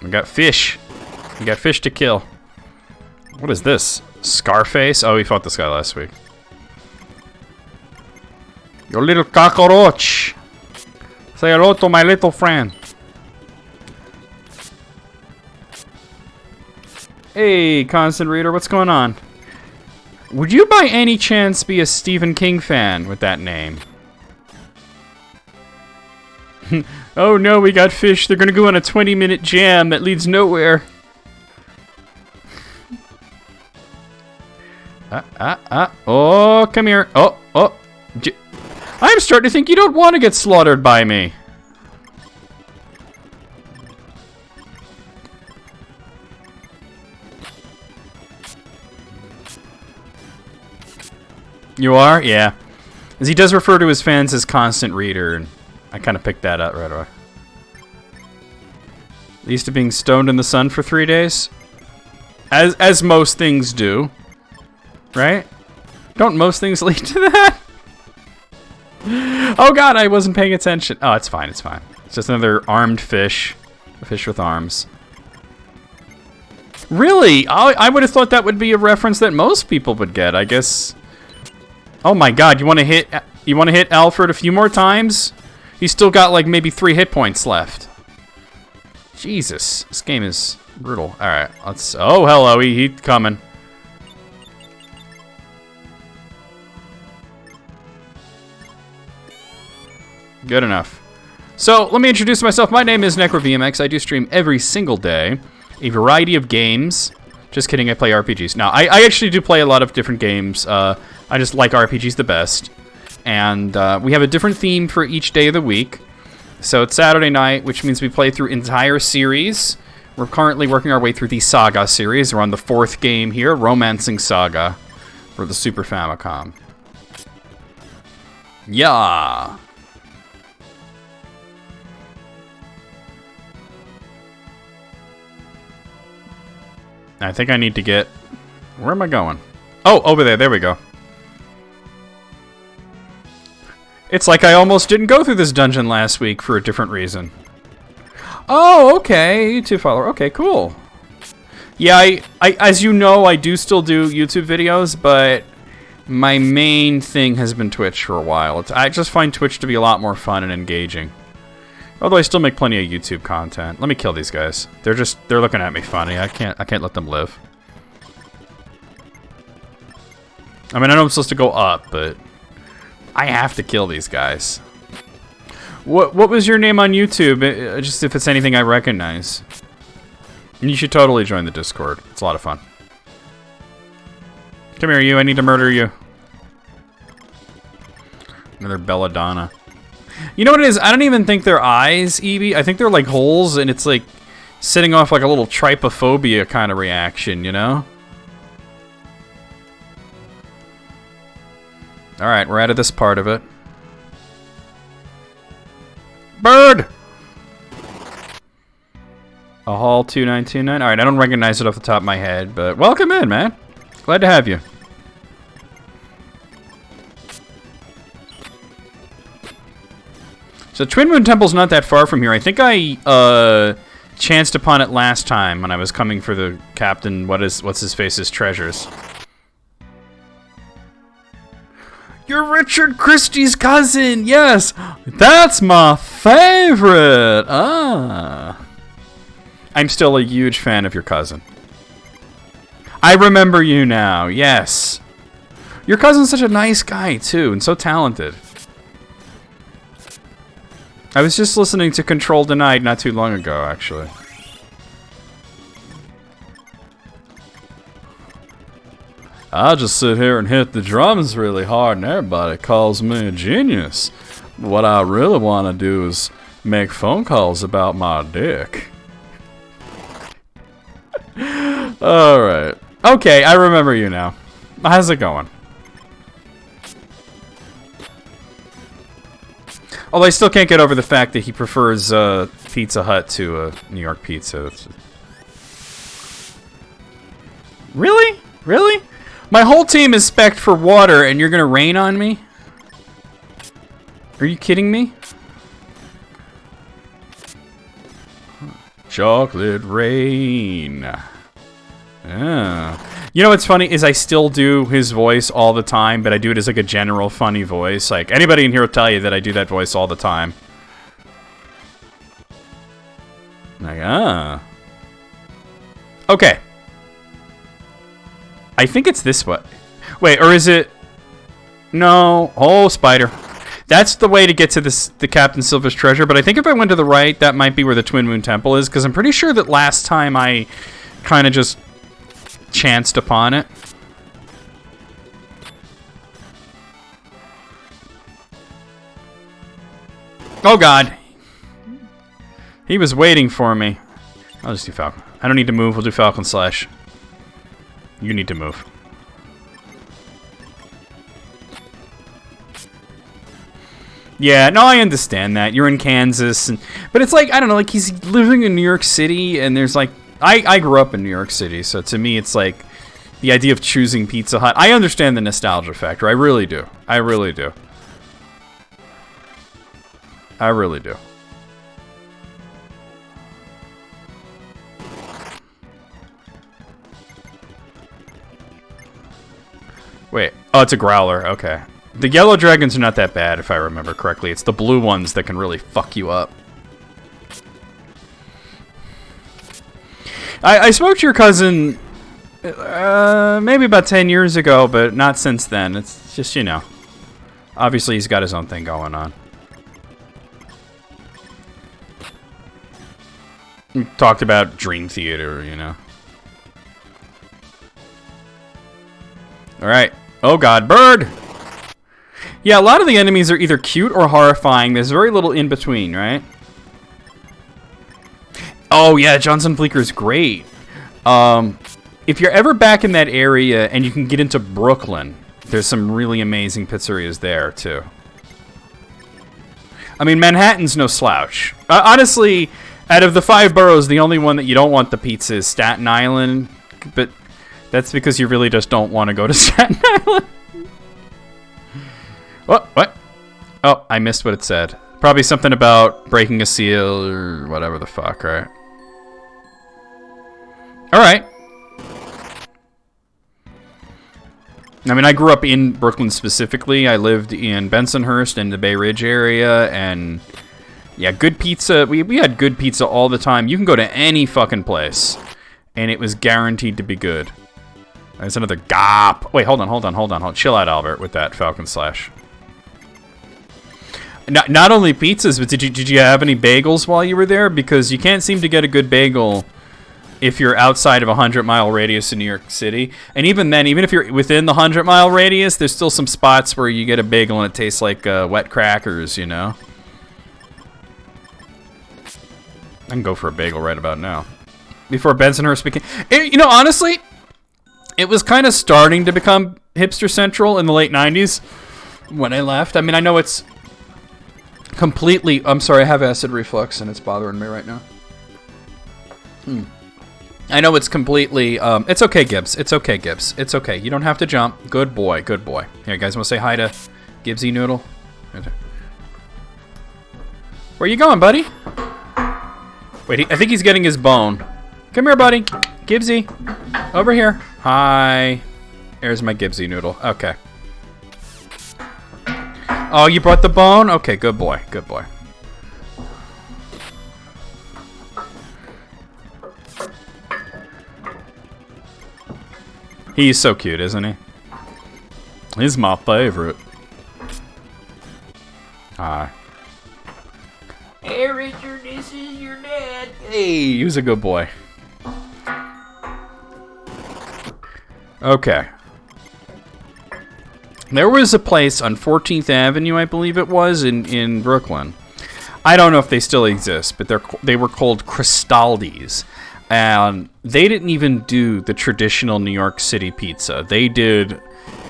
We got fish. We got fish to kill. What is this? Scarface? Oh, we fought this guy last week. Your little cockroach. Say hello to my little friend. Hey, Constant Reader, what's going on? Would you by any chance be a Stephen King fan with that name? Oh no, we got fish. They're gonna go on a 20-minute jam that leads nowhere. Oh, come here. Oh. I'm starting to think you don't want to get slaughtered by me. You are? Yeah. As he does refer to his fans as Constant Reader, and I kind of picked that up right away. Used to being stoned in the sun for 3 days? As most things do. Right? Don't most things lead to that? Oh god, I wasn't paying attention. Oh, it's fine, it's fine. It's just another armed fish. A fish with arms. Really? I would have thought that would be a reference that most people would get, I guess. Oh my god, you want to hit Alfred a few more times? He's still got like maybe 3 hit points left. Jesus, this game is brutal. All right, let's. Oh, hello, he's coming. Good enough. So let me introduce myself. My name is NecroVMX. I do stream every single day, a variety of games. Just kidding, I play RPGs. Now, I actually do play a lot of different games. I just like RPGs the best. And we have a different theme for each day of the week. So it's Saturday night, which means we play through entire series. We're currently working our way through the SaGa series. We're on the 4th game here, Romancing SaGa, for the Super Famicom. Yeah. I think I need to get... Where am I going? Oh, over there. There we go. It's like I almost didn't go through this dungeon last week for a different reason. Oh, okay. YouTube follower. Okay, cool. Yeah, I as you know, I do still do YouTube videos, but my main thing has been Twitch for a while. I just find Twitch to be a lot more fun and engaging. Although I still make plenty of YouTube content. Let me kill these guys. They're looking at me funny. I can't let them live. I mean, I know I'm supposed to go up, but I have to kill these guys. What was your name on YouTube? Just if it's anything I recognize. And you should totally join the Discord. It's a lot of fun. Come here, you. I need to murder you. Another belladonna. You know what it is? I don't even think they're eyes, Evie. I think they're like holes, and it's like setting off like a little trypophobia kind of reaction, you know? Alright, we're out of this part of it. Bird! A Hall 2929. Alright, I don't recognize it off the top of my head, but welcome in, man. Glad to have you. So Twin Moon Temple's not that far from here. I think I chanced upon it last time when I was coming for the Captain what's his face's treasures. You're Richard Christie's cousin. Yes, that's my favorite. Ah, I'm still a huge fan of your cousin. I remember you now. Yes, your cousin's such a nice guy too, and so talented. I was just listening to Control Denied not too long ago, actually. I just sit here and hit the drums really hard and everybody calls me a genius. What I really want to do is make phone calls about my dick. Alright. Okay, I remember you now. How's it going? Although I still can't get over the fact that he prefers Pizza Hut to New York pizza. Really? My whole team is spec'd for water, and you're gonna rain on me? Are you kidding me? Chocolate rain. Oh. You know what's funny is I still do his voice all the time, but I do it as like a general funny voice. Like, anybody in here will tell you that I do that voice all the time. Like, ah. Okay. I think it's this way. Wait, or is it... No. Oh, spider. That's the way to get to the Captain Silver's treasure, but I think if I went to the right, that might be where the Twin Moon Temple is, because I'm pretty sure that last time I kind of just chanced upon it. Oh, God. He was waiting for me. I'll just do Falcon. I don't need to move. We'll do Falcon Slash. You need to move. Yeah, no, I understand that. You're in Kansas. But it's like, I don't know, like he's living in New York City, and there's like... I grew up in New York City, so to me it's like the idea of choosing Pizza Hut. I understand the nostalgia factor. I really do. I really do. I really do. Wait. Oh, it's a growler. Okay. The yellow dragons are not that bad, if I remember correctly. It's the blue ones that can really fuck you up. I spoke to your cousin maybe about 10 years ago, but not since then. It's just, you know. Obviously, he's got his own thing going on. We talked about Dream Theater, you know. Alright. Oh god, bird! Yeah, a lot of the enemies are either cute or horrifying. There's very little in between, right? Oh yeah, Johnson Bleecker is great. If you're ever back in that area and you can get into Brooklyn, there's some really amazing pizzerias there, too. I mean, Manhattan's no slouch. Honestly, out of the 5 boroughs, the only one that you don't want the pizza is Staten Island, but that's because you really just don't want to go to Staten Island. What? Oh, I missed what it said. Probably something about breaking a seal or whatever the fuck, right? Alright. I mean, I grew up in Brooklyn specifically. I lived in Bensonhurst and the Bay Ridge area, and yeah, good pizza. We had good pizza all the time. You can go to any fucking place, and it was guaranteed to be good. There's another gop. Wait, hold on. Chill out, Albert, with that Falcon Slash. Not only pizzas, but did you have any bagels while you were there? Because you can't seem to get a good bagel if you're outside of a 100-mile radius in New York City. And even then, even if you're within the 100-mile radius, there's still some spots where you get a bagel and it tastes like wet crackers, you know? I can go for a bagel right about now. Before Bensonhurst became... You know, honestly, it was kind of starting to become hipster central in the late 90s when I left. I mean, I know it's completely... I'm sorry, I have acid reflux and it's bothering me right now. I know it's completely... it's okay, Gibbs. It's okay, Gibbs. It's okay. You don't have to jump. Good boy. Good boy. Here, you guys want to say hi to Gibbsy Noodle? Where you going, buddy? Wait, I think he's getting his bone. Come here, buddy. Gibbsy. Over here. Hi. There's my Gibbsy Noodle. Okay. Oh, you brought the bone? Okay, good boy. Good boy. He's so cute, isn't he? He's my favorite. Hi. Hey, Richard, this is your dad. Hey, he was a good boy. Okay. There was a place on 14th Avenue, I believe it was, in Brooklyn. I don't know if they still exist, but they were called Cristaldi's. And they didn't even do the traditional New York City pizza. They did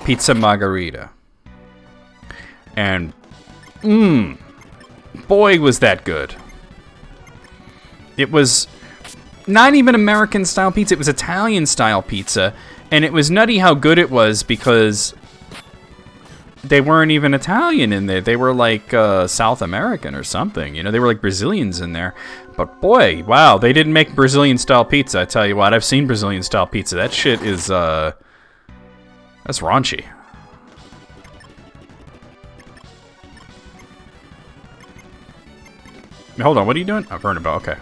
pizza margherita. And, boy, was that good. It was not even American-style pizza. It was Italian-style pizza. And it was nutty how good it was because they weren't even Italian in there. They were like South American or something. You know, they were like Brazilians in there. But boy, wow, they didn't make Brazilian-style pizza. I tell you what, I've seen Brazilian-style pizza. That shit is, that's raunchy. Hold on, what are you doing? Oh, Bernabelle, okay.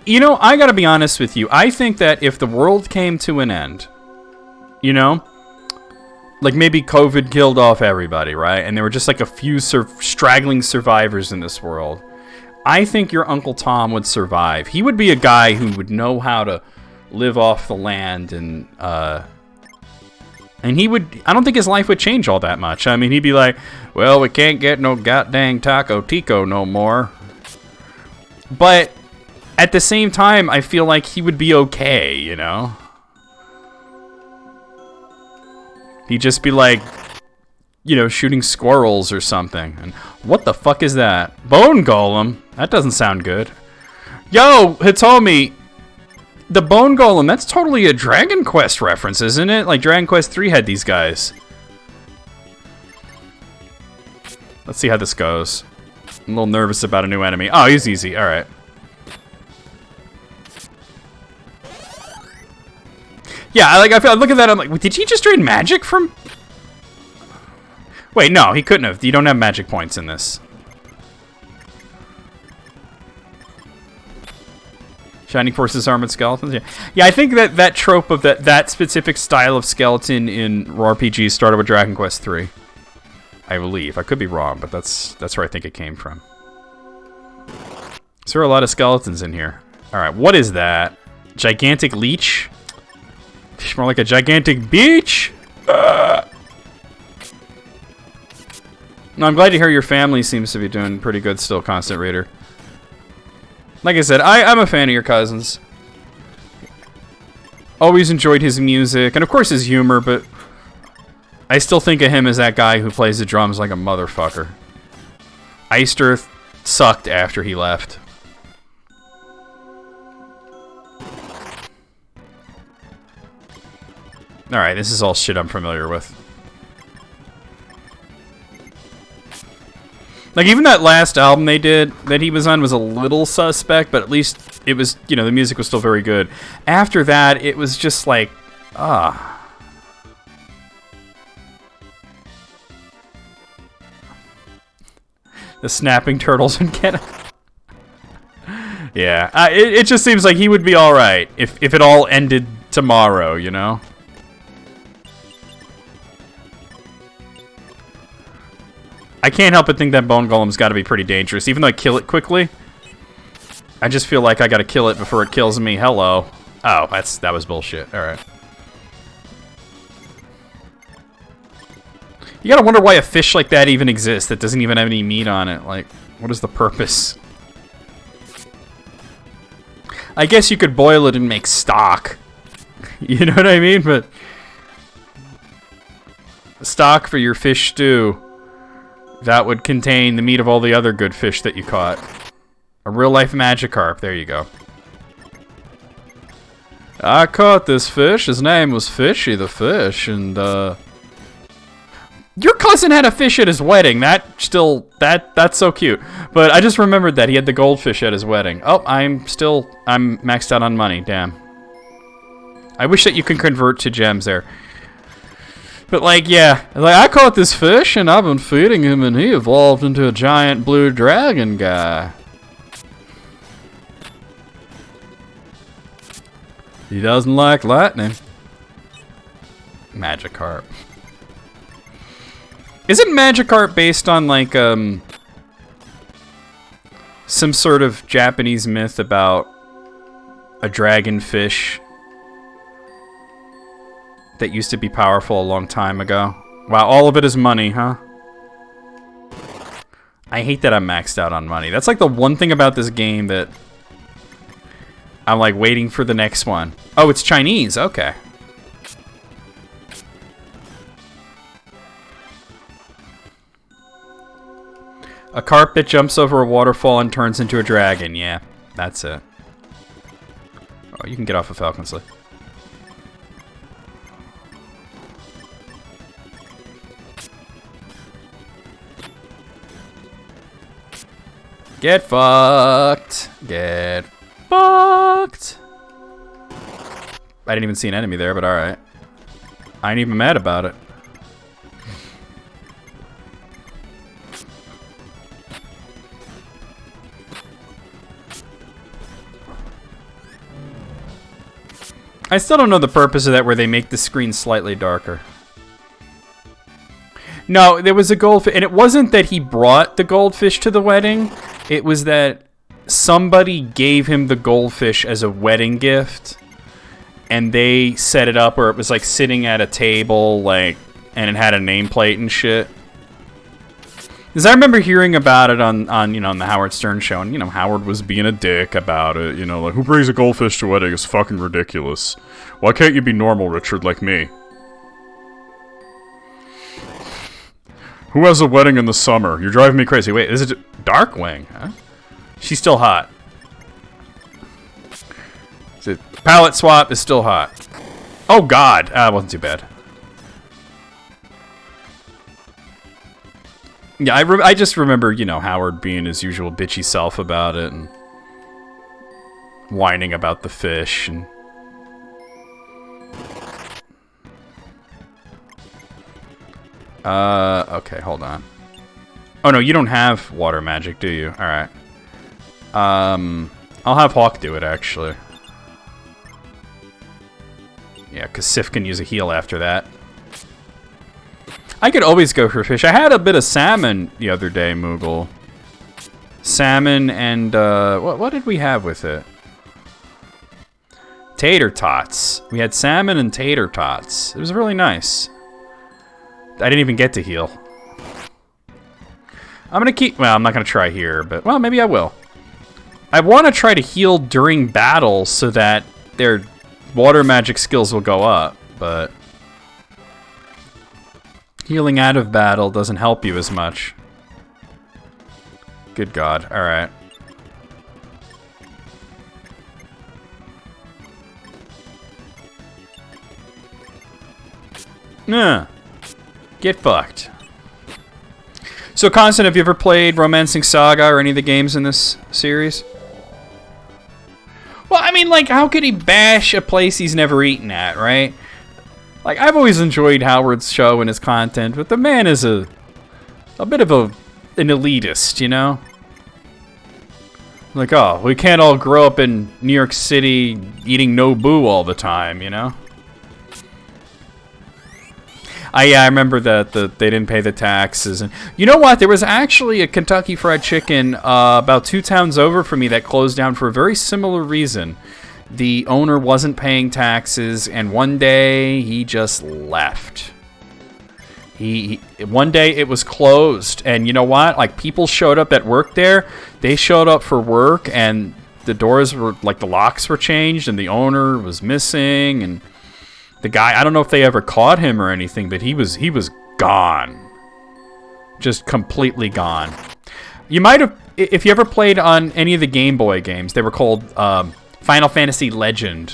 You know, I gotta be honest with you. I think that if the world came to an end, you know, like maybe COVID killed off everybody, right? And there were just like a few straggling survivors in this world. I think your Uncle Tom would survive. He would be a guy who would know how to live off the land and he would, I don't think his life would change all that much. I mean, he'd be like, well, we can't get no goddamn Taco Tico no more. But at the same time, I feel like he would be okay, you know? He'd just be like, you know, shooting squirrels or something. And what the fuck is that? Bone Golem? That doesn't sound good. Yo, Hitomi, the Bone Golem, that's totally a Dragon Quest reference, isn't it? Like, Dragon Quest 3 had these guys. Let's see how this goes. I'm a little nervous about a new enemy. Oh, he's easy. All right. Yeah, I look at that, I'm like, did he just drain magic from... Wait, no, he couldn't have. You don't have magic points in this. Shining Forces Armored Skeletons? Yeah, I think that trope of that specific style of skeleton in RPGs started with Dragon Quest 3. I believe. I could be wrong, but that's where I think it came from. So there are a lot of skeletons in here. Alright, what is that? Gigantic leech? It's more like a gigantic beach. No, I'm glad to hear your family seems to be doing pretty good still, Constant Reader. Like I said, I'm a fan of your cousins. Always enjoyed his music, and of course his humor, but I still think of him as that guy who plays the drums like a motherfucker. Iced Earth sucked after he left. Alright, this is all shit I'm familiar with. Like, even that last album they did, that he was on, was a little suspect, but at least it was, you know, the music was still very good. After that, it was just like, The snapping turtles and Ken. Yeah, it just seems like he would be alright if it all ended tomorrow, you know? I can't help but think that Bone Golem's got to be pretty dangerous. Even though I kill it quickly, I just feel like I got to kill it before it kills me. Hello. Oh, that was bullshit. All right. You gotta wonder why a fish like that even exists that doesn't even have any meat on it. Like, what is the purpose? I guess you could boil it and make stock. You know what I mean? But stock for your fish stew. That would contain the meat of all the other good fish that you caught. A real-life Magikarp. There you go. I caught this fish. His name was Fishy the Fish, and, Your cousin had a fish at his wedding. That's so cute. But I just remembered that. He had the goldfish at his wedding. Oh, I'm maxed out on money. Damn. I wish that you could convert to gems there. But, like, yeah. Like, I caught this fish, and I've been feeding him, and he evolved into a giant blue dragon guy. He doesn't like lightning. Magikarp. Isn't Magikarp based on, like, some sort of Japanese myth about a dragonfish that used to be powerful a long time ago? Wow, all of it is money, huh? I hate that I'm maxed out on money. That's like the one thing about this game that I'm like waiting for the next one. Oh, it's Chinese. Okay. A carpet jumps over a waterfall and turns into a dragon. Yeah, that's it. Oh, you can get off of Falcon Slave. Get fucked. Get fucked. I didn't even see an enemy there, but alright. I ain't even mad about it. I still don't know the purpose of that where they make the screen slightly darker. No, there was a goldfish, and it wasn't that he brought the goldfish to the wedding. It was that somebody gave him the goldfish as a wedding gift, and they set it up where it was like sitting at a table, like, and it had a nameplate and shit. Because I remember hearing about it on you know, on the Howard Stern show, and, you know, Howard was being a dick about it, you know, like, who brings a goldfish to a wedding? It's fucking ridiculous. Why can't you be normal, Richard, like me? Who has a wedding in the summer? You're driving me crazy. Wait, is it Darkwing? Huh? She's still hot. Is it palette swap is still hot. Oh god, it wasn't too bad. Yeah, I just remember, you know, Howard being his usual bitchy self about it and whining about the fish and okay, hold on. Oh no, you don't have water magic, do you? Alright. I'll have Hawk do it, actually. Yeah, because Sif can use a heal after that. I could always go for fish. I had a bit of salmon the other day, Moogle. Salmon and, what did we have with it? Tater tots. We had salmon and tater tots. It was really nice. I didn't even get to heal. I'm gonna keep... Well, I'm not gonna try here, but... Well, maybe I will. I want to try to heal during battle so that their water magic skills will go up, but... Healing out of battle doesn't help you as much. Good God. Alright. Nah. Get fucked. So, Constant, have you ever played Romancing Saga or any of the games in this series? Well, I mean, like, how could he bash a place he's never eaten at, right? Like, I've always enjoyed Howard's show and his content, but the man is a bit of an elitist, you know? Like, oh, we can't all grow up in New York City eating Nobu all the time, you know? Yeah, I remember that they didn't pay the taxes. And you know what? There was actually a Kentucky Fried Chicken about 2 towns over from me that closed down for a very similar reason. The owner wasn't paying taxes, and one day he just left. One day it was closed, and you know what? Like, people showed up that worked there. They showed up for work, and the doors were, like, the locks were changed, and the owner was missing, and the guy, I don't know if they ever caught him or anything, but he was gone. Just completely gone. You might have, if you ever played on any of the Game Boy games, they were called Final Fantasy Legend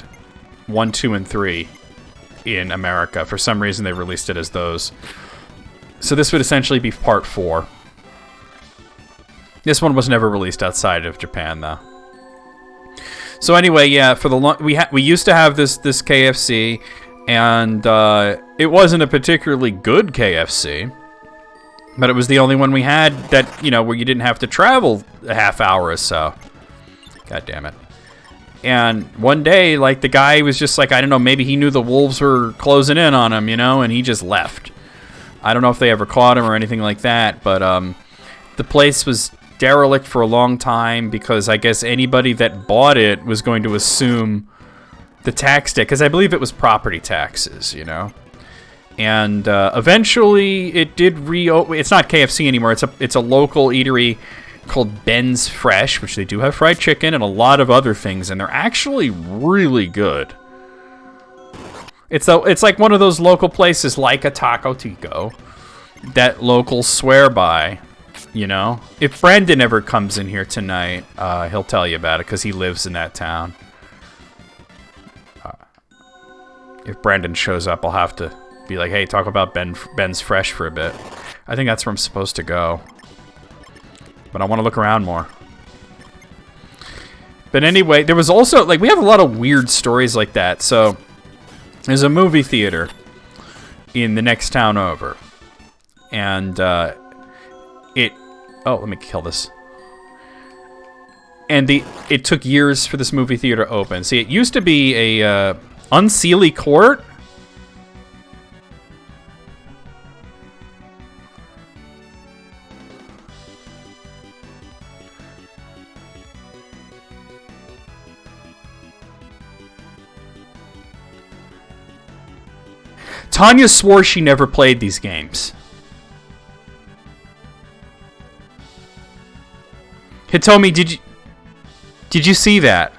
1, 2, and 3 in America. For some reason, they released it as those. So this would essentially be part 4. This one was never released outside of Japan, though. So anyway, yeah, for the we used to have this KFC. And it wasn't a particularly good KFC, but it was the only one we had that, you know, where you didn't have to travel a half hour or so. God damn it. And one day, like, the guy was just like, I don't know, maybe he knew the wolves were closing in on him, you know, and he just left. I don't know if they ever caught him or anything like that, but the place was derelict for a long time because I guess anybody that bought it was going to assume the tax debt, because I believe it was property taxes, you know. And eventually it did reopen. It's not KFC anymore. It's a local eatery called Ben's Fresh, which they do have fried chicken and a lot of other things, and they're actually really good. It's like one of those local places like a Taco Tico that locals swear by. You know? If Brandon ever comes in here tonight, he'll tell you about it, because he lives in that town. If Brandon shows up, I'll have to be like, hey, talk about Ben's Fresh for a bit. I think that's where I'm supposed to go. But I want to look around more. But anyway, there was also, like, we have a lot of weird stories like that. So, there's a movie theater in the next town over. And, oh, let me kill this. And it took years for this movie theater to open. See, it used to be a, Unseelie Court. Tanya swore she never played these games. Hitomi, did you see that?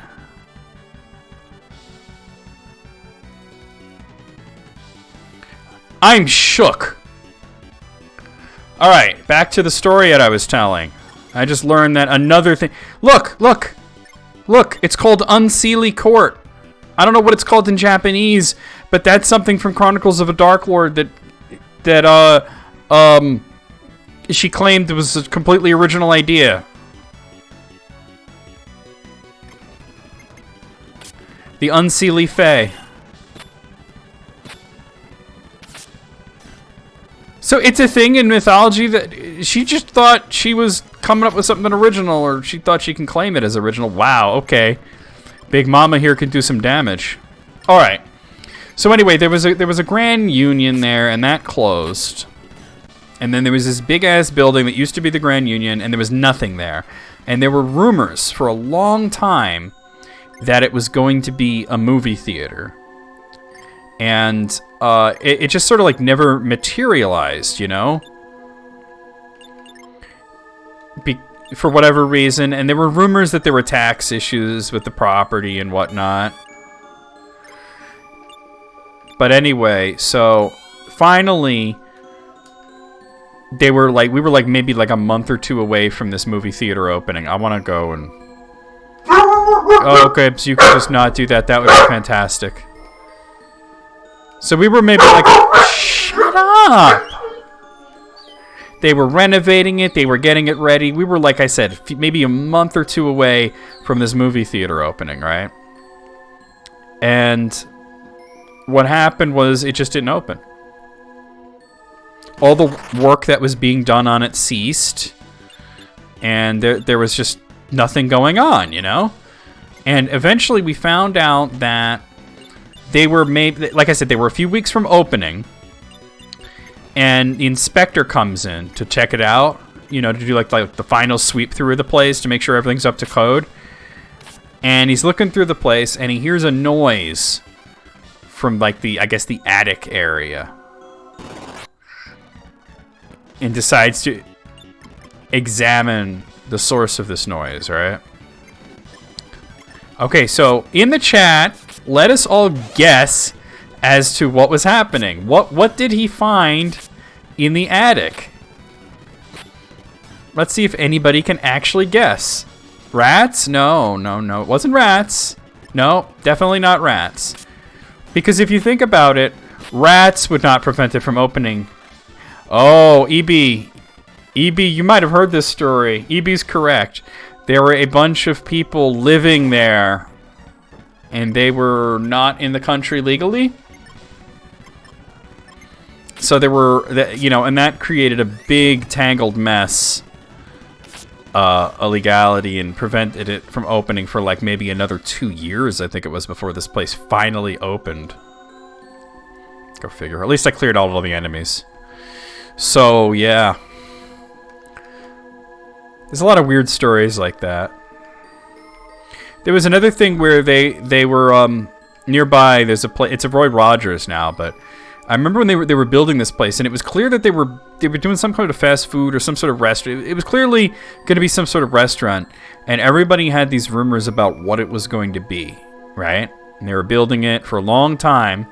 I'm shook. Alright, back to the story that I was telling. I just learned that another thing... Look! It's called Unseelie Court. I don't know what it's called in Japanese, but that's something from Chronicles of a Dark Lord that she claimed was a completely original idea. The Unseelie Fae. So it's a thing in mythology that she just thought she was coming up with something original, or she thought she can claim it as original. Wow, okay. Big Mama here can do some damage. All right. So anyway, there was a Grand Union there, and that closed. And then there was this big-ass building that used to be the Grand Union, and there was nothing there. And there were rumors for a long time that it was going to be a movie theater. And it just sort of like never materialized, you know? For whatever reason. And there were rumors that there were tax issues with the property and whatnot. But anyway, so finally we were like maybe like a month or two away from this movie theater opening. I want to go and... Oh, okay, so you could just not do that. That would be fantastic. So we were maybe like... Shut up! They were renovating it. They were getting it ready. We were, like I said, maybe a month or two away from this movie theater opening, right? And what happened was it just didn't open. All the work that was being done on it ceased. And there was just nothing going on, you know? And eventually we found out that they were like I said, they were a few weeks from opening. And the inspector comes in to check it out, you know, to do like the final sweep through of the place to make sure everything's up to code. And he's looking through the place and he hears a noise from like I guess the attic area. And decides to examine the source of this noise, right? Okay, so in the chat, let us all guess as to what was happening. What did he find in the attic? Let's see if anybody can actually guess. Rats? No. It wasn't rats. No, definitely not rats. Because if you think about it, rats would not prevent it from opening. Oh, EB, you might have heard this story. EB's correct. There were a bunch of people living there, and they were not in the country legally. So there were, you know, and that created a big tangled mess, illegality, and prevented it from opening for like maybe another 2 years, I think it was, before this place finally opened. Go figure. At least I cleared all of the enemies. So, yeah. There's a lot of weird stories like that. There was another thing where they were nearby. There's a place. It's a Roy Rogers now, but I remember when they were building this place, and it was clear that they were doing some kind of fast food or some sort of restaurant. It was clearly going to be some sort of restaurant, and everybody had these rumors about what it was going to be, right? And they were building it for a long time,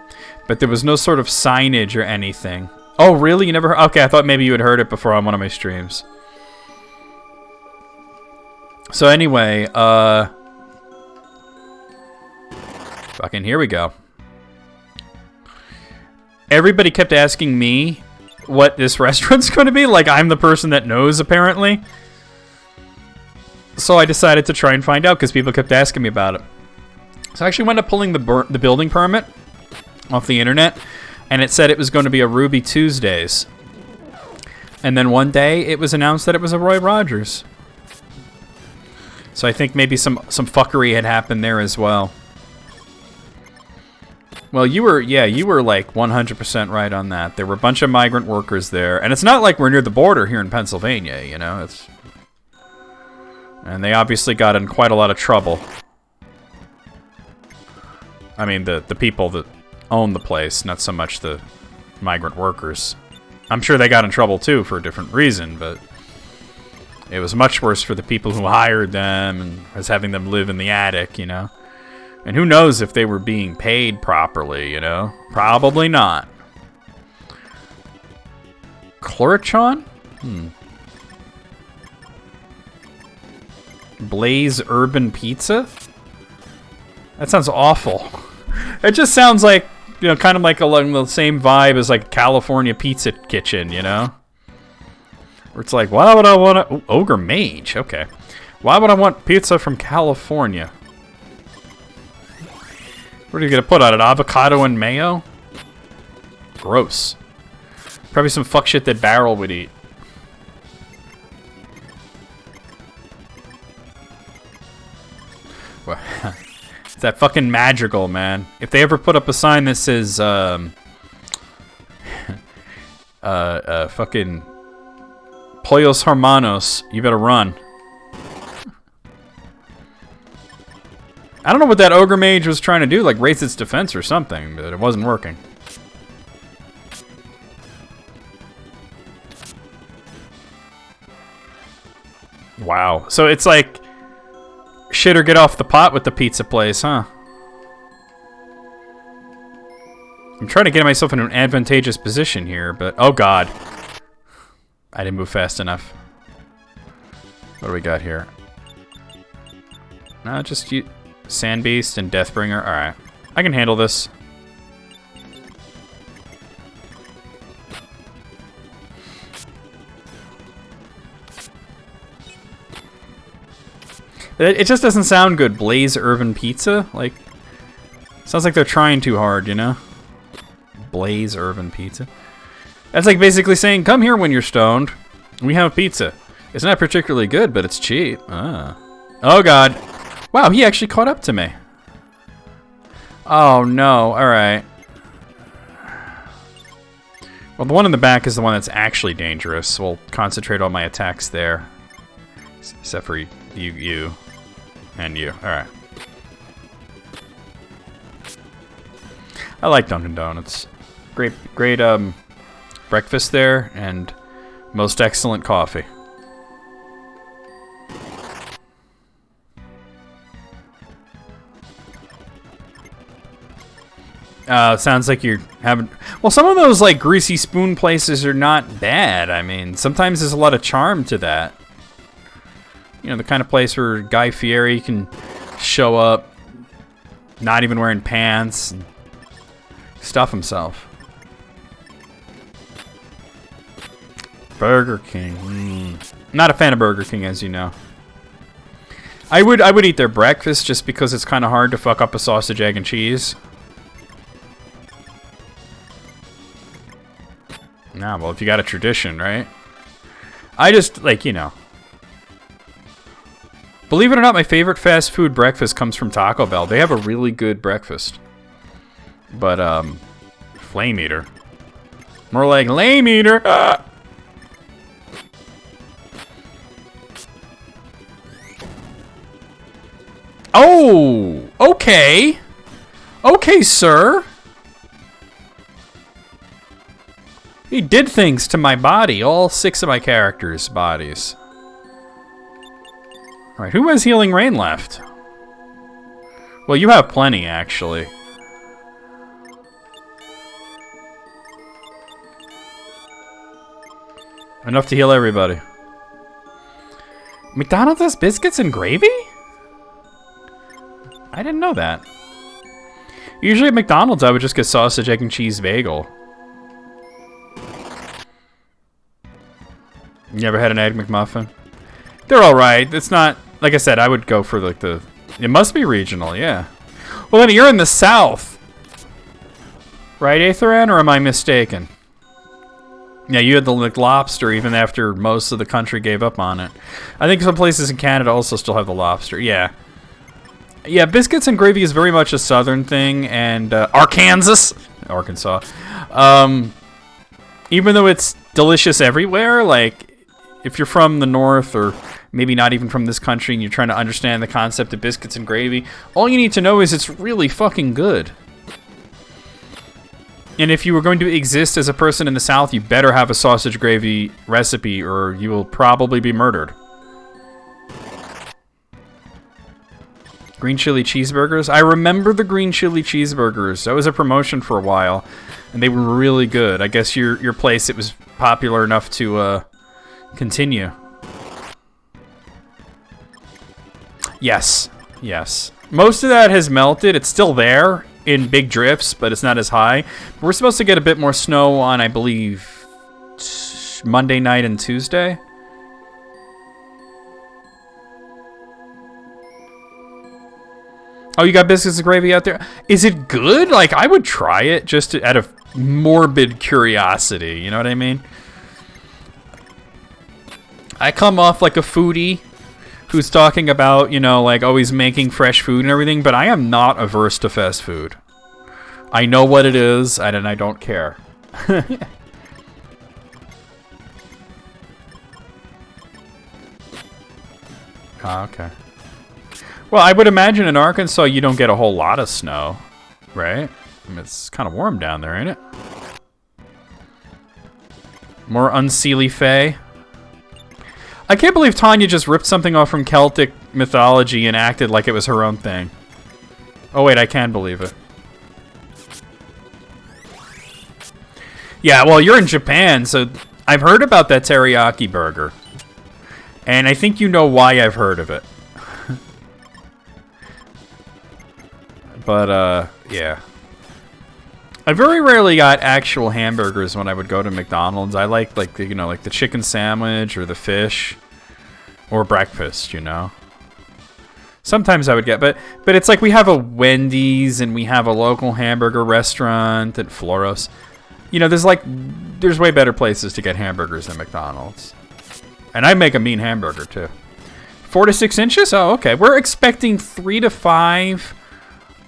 but there was no sort of signage or anything. Oh, really? You never heard? Okay, I thought maybe you had heard it before on one of my streams. So anyway, fucking here we go. Everybody kept asking me what this restaurant's going to be. Like, I'm the person that knows, apparently. So I decided to try and find out because people kept asking me about it. So I actually wound up pulling the building permit off the internet, and it said it was going to be a Ruby Tuesdays. And then one day, it was announced that it was a Roy Rogers. So I think maybe some fuckery had happened there as well. Well, you were like 100% right on that. There were a bunch of migrant workers there, and it's not like we're near the border here in Pennsylvania, you know. And they obviously got in quite a lot of trouble. I mean, the people that own the place, not so much the migrant workers. I'm sure they got in trouble too for a different reason, but it was much worse for the people who hired them and was having them live in the attic, you know. And who knows if they were being paid properly, you know? Probably not. Chlorochon? Blaze Urban Pizza? That sounds awful. It just sounds like, you know, kind of like along the same vibe as like California Pizza Kitchen, you know? Where it's like, why would I want to... Ogre Mage, okay. Why would I want pizza from California? What are you going to put on it? Avocado and mayo? Gross. Probably some fuck shit that Barrel would eat. Well, it's that fucking Madrigal, man. If they ever put up a sign that says, fucking Pollos Hermanos, you better run. I don't know what that Ogre Mage was trying to do, like raise its defense or something, but it wasn't working. Wow. So it's like shit or get off the pot with the pizza place, huh? I'm trying to get myself in an advantageous position here, but oh god. I didn't move fast enough. What do we got here? No, just you. Sandbeast and Deathbringer. Alright. I can handle this. It just doesn't sound good. Blaze Urban Pizza? Like, sounds like they're trying too hard, you know? Blaze Urban Pizza. That's like basically saying, come here when you're stoned. We have pizza. It's not particularly good, but it's cheap. Ah. Oh god. Wow, he actually caught up to me. Oh, no. Alright. Well, the one in the back is the one that's actually dangerous. We'll concentrate on my attacks there. Except for you, and you. Alright. I like Dunkin' Donuts. Great breakfast there, and most excellent coffee. Sounds like you're having... Well, some of those, like, greasy spoon places are not bad. I mean, sometimes there's a lot of charm to that. You know, the kind of place where Guy Fieri can show up, not even wearing pants, and stuff himself. Burger King. Not a fan of Burger King, as you know. I would eat their breakfast just because it's kind of hard to fuck up a sausage, egg, and cheese. Nah, well, if you got a tradition, right? I just, like, you know. Believe it or not, my favorite fast food breakfast comes from Taco Bell. They have a really good breakfast. But, Flame Eater. More like Lame Eater. Ah! Oh! Okay! Okay, sir! He did things to my body, all 6 of my characters' bodies. Alright, who has Healing Rain left? Well, you have plenty, actually. Enough to heal everybody. McDonald's has biscuits and gravy? I didn't know that. Usually at McDonald's, I would just get sausage, egg, and cheese bagel. You ever had an Egg McMuffin? They're alright. It's not... Like I said, I would go for like the... It must be regional, yeah. Well, then you're in the South. Right, Aetheran, or am I mistaken? Yeah, you had the like, lobster even after most of the country gave up on it. I think some places in Canada also still have the lobster, yeah. Yeah, biscuits and gravy is very much a southern thing, and Arkansas. Even though it's delicious everywhere, like, if you're from the north, or maybe not even from this country, and you're trying to understand the concept of biscuits and gravy, all you need to know is it's really fucking good. And if you were going to exist as a person in the South, you better have a sausage gravy recipe, or you will probably be murdered. Green chili cheeseburgers? I remember the green chili cheeseburgers. That was a promotion for a while, and they were really good. I guess your place, it was popular enough to continue. Yes, yes. Most of that has melted. It's still there in big drifts, but it's not as high. We're supposed to get a bit more snow on, I believe, Monday night and Tuesday. Oh, you got biscuits and gravy out there? Is it good? Like, I would try it just out of morbid curiosity. You know what I mean? I come off like a foodie who's talking about, you know, like always making fresh food and everything, but I am not averse to fast food. I know what it is, and I don't care. Okay. Well, I would imagine in Arkansas you don't get a whole lot of snow, right? I mean, it's kind of warm down there, ain't it? More unseelie fae. I can't believe Tanya just ripped something off from Celtic mythology and acted like it was her own thing. Oh wait, I can believe it. Yeah, well, you're in Japan, so I've heard about that teriyaki burger. And I think you know why I've heard of it. But, yeah. I very rarely got actual hamburgers when I would go to McDonald's. I like you know, like the chicken sandwich or the fish or breakfast, you know. Sometimes I would get, but it's like we have a Wendy's and we have a local hamburger restaurant at Floros. You know, there's way better places to get hamburgers than McDonald's. And I make a mean hamburger too. 4 to 6 inches? Oh, okay. We're expecting 3 to 5.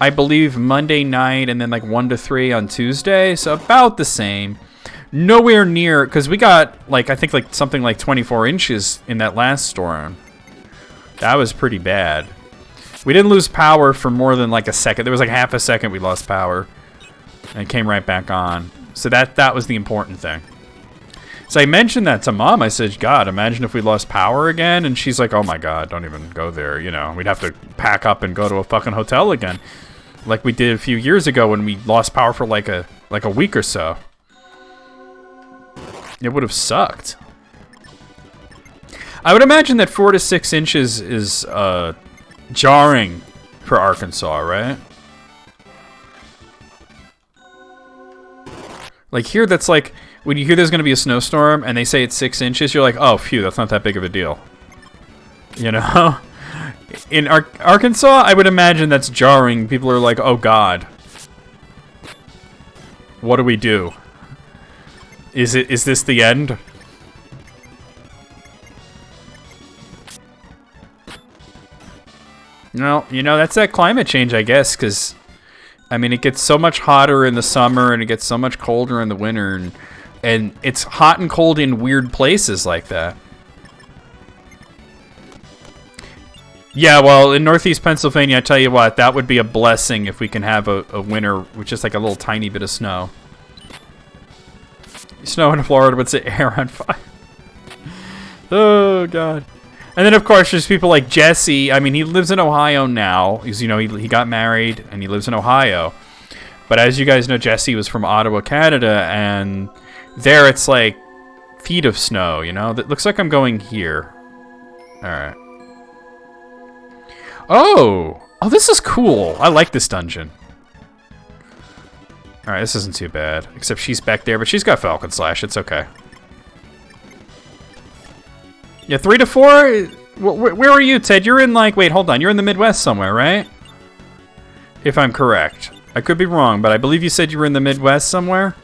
I believe Monday night, and then like 1 to 3 on Tuesday, so about the same. Nowhere near, because we got like I think like something like 24 inches in that last storm. That was pretty bad. We didn't lose power for more than like a second. There was like half a second we lost power, and it came right back on. So that was the important thing. So I mentioned that to Mom. I said, God, imagine if we lost power again. And she's like, oh my God, don't even go there. You know, we'd have to pack up and go to a fucking hotel again. Like we did a few years ago when we lost power for like a week or so. It would have sucked. I would imagine that 4 to 6 inches is jarring for Arkansas, right? Like here, that's like, when you hear there's going to be a snowstorm and they say it's 6 inches, you're like, oh, phew, that's not that big of a deal. You know? In Arkansas, I would imagine that's jarring. People are like, oh, God. What do we do? Is this the end? No, you know, that's that climate change, I guess, because, I mean, it gets so much hotter in the summer and it gets so much colder in the winter, and it's hot and cold in weird places like that. Yeah, well, in Northeast Pennsylvania, I tell you what, that would be a blessing if we can have a winter with just like a little tiny bit of snow. Snow in Florida would set air on fire. Oh, God. And then, of course, there's people like Jesse. I mean, he lives in Ohio now. He's, you know, he got married, and he lives in Ohio. But as you guys know, Jesse was from Ottawa, Canada, and there it's like feet of snow, you know? That looks like I'm going here. Alright. Oh! Oh, this is cool. I like this dungeon. Alright, this isn't too bad. Except she's back there, but she's got Falcon Slash. It's okay. Yeah, 3 to 4? Where are you, Ted? You're in, like... Wait, hold on. You're in the Midwest somewhere, right? If I'm correct. I could be wrong, but I believe you said you were in the Midwest somewhere?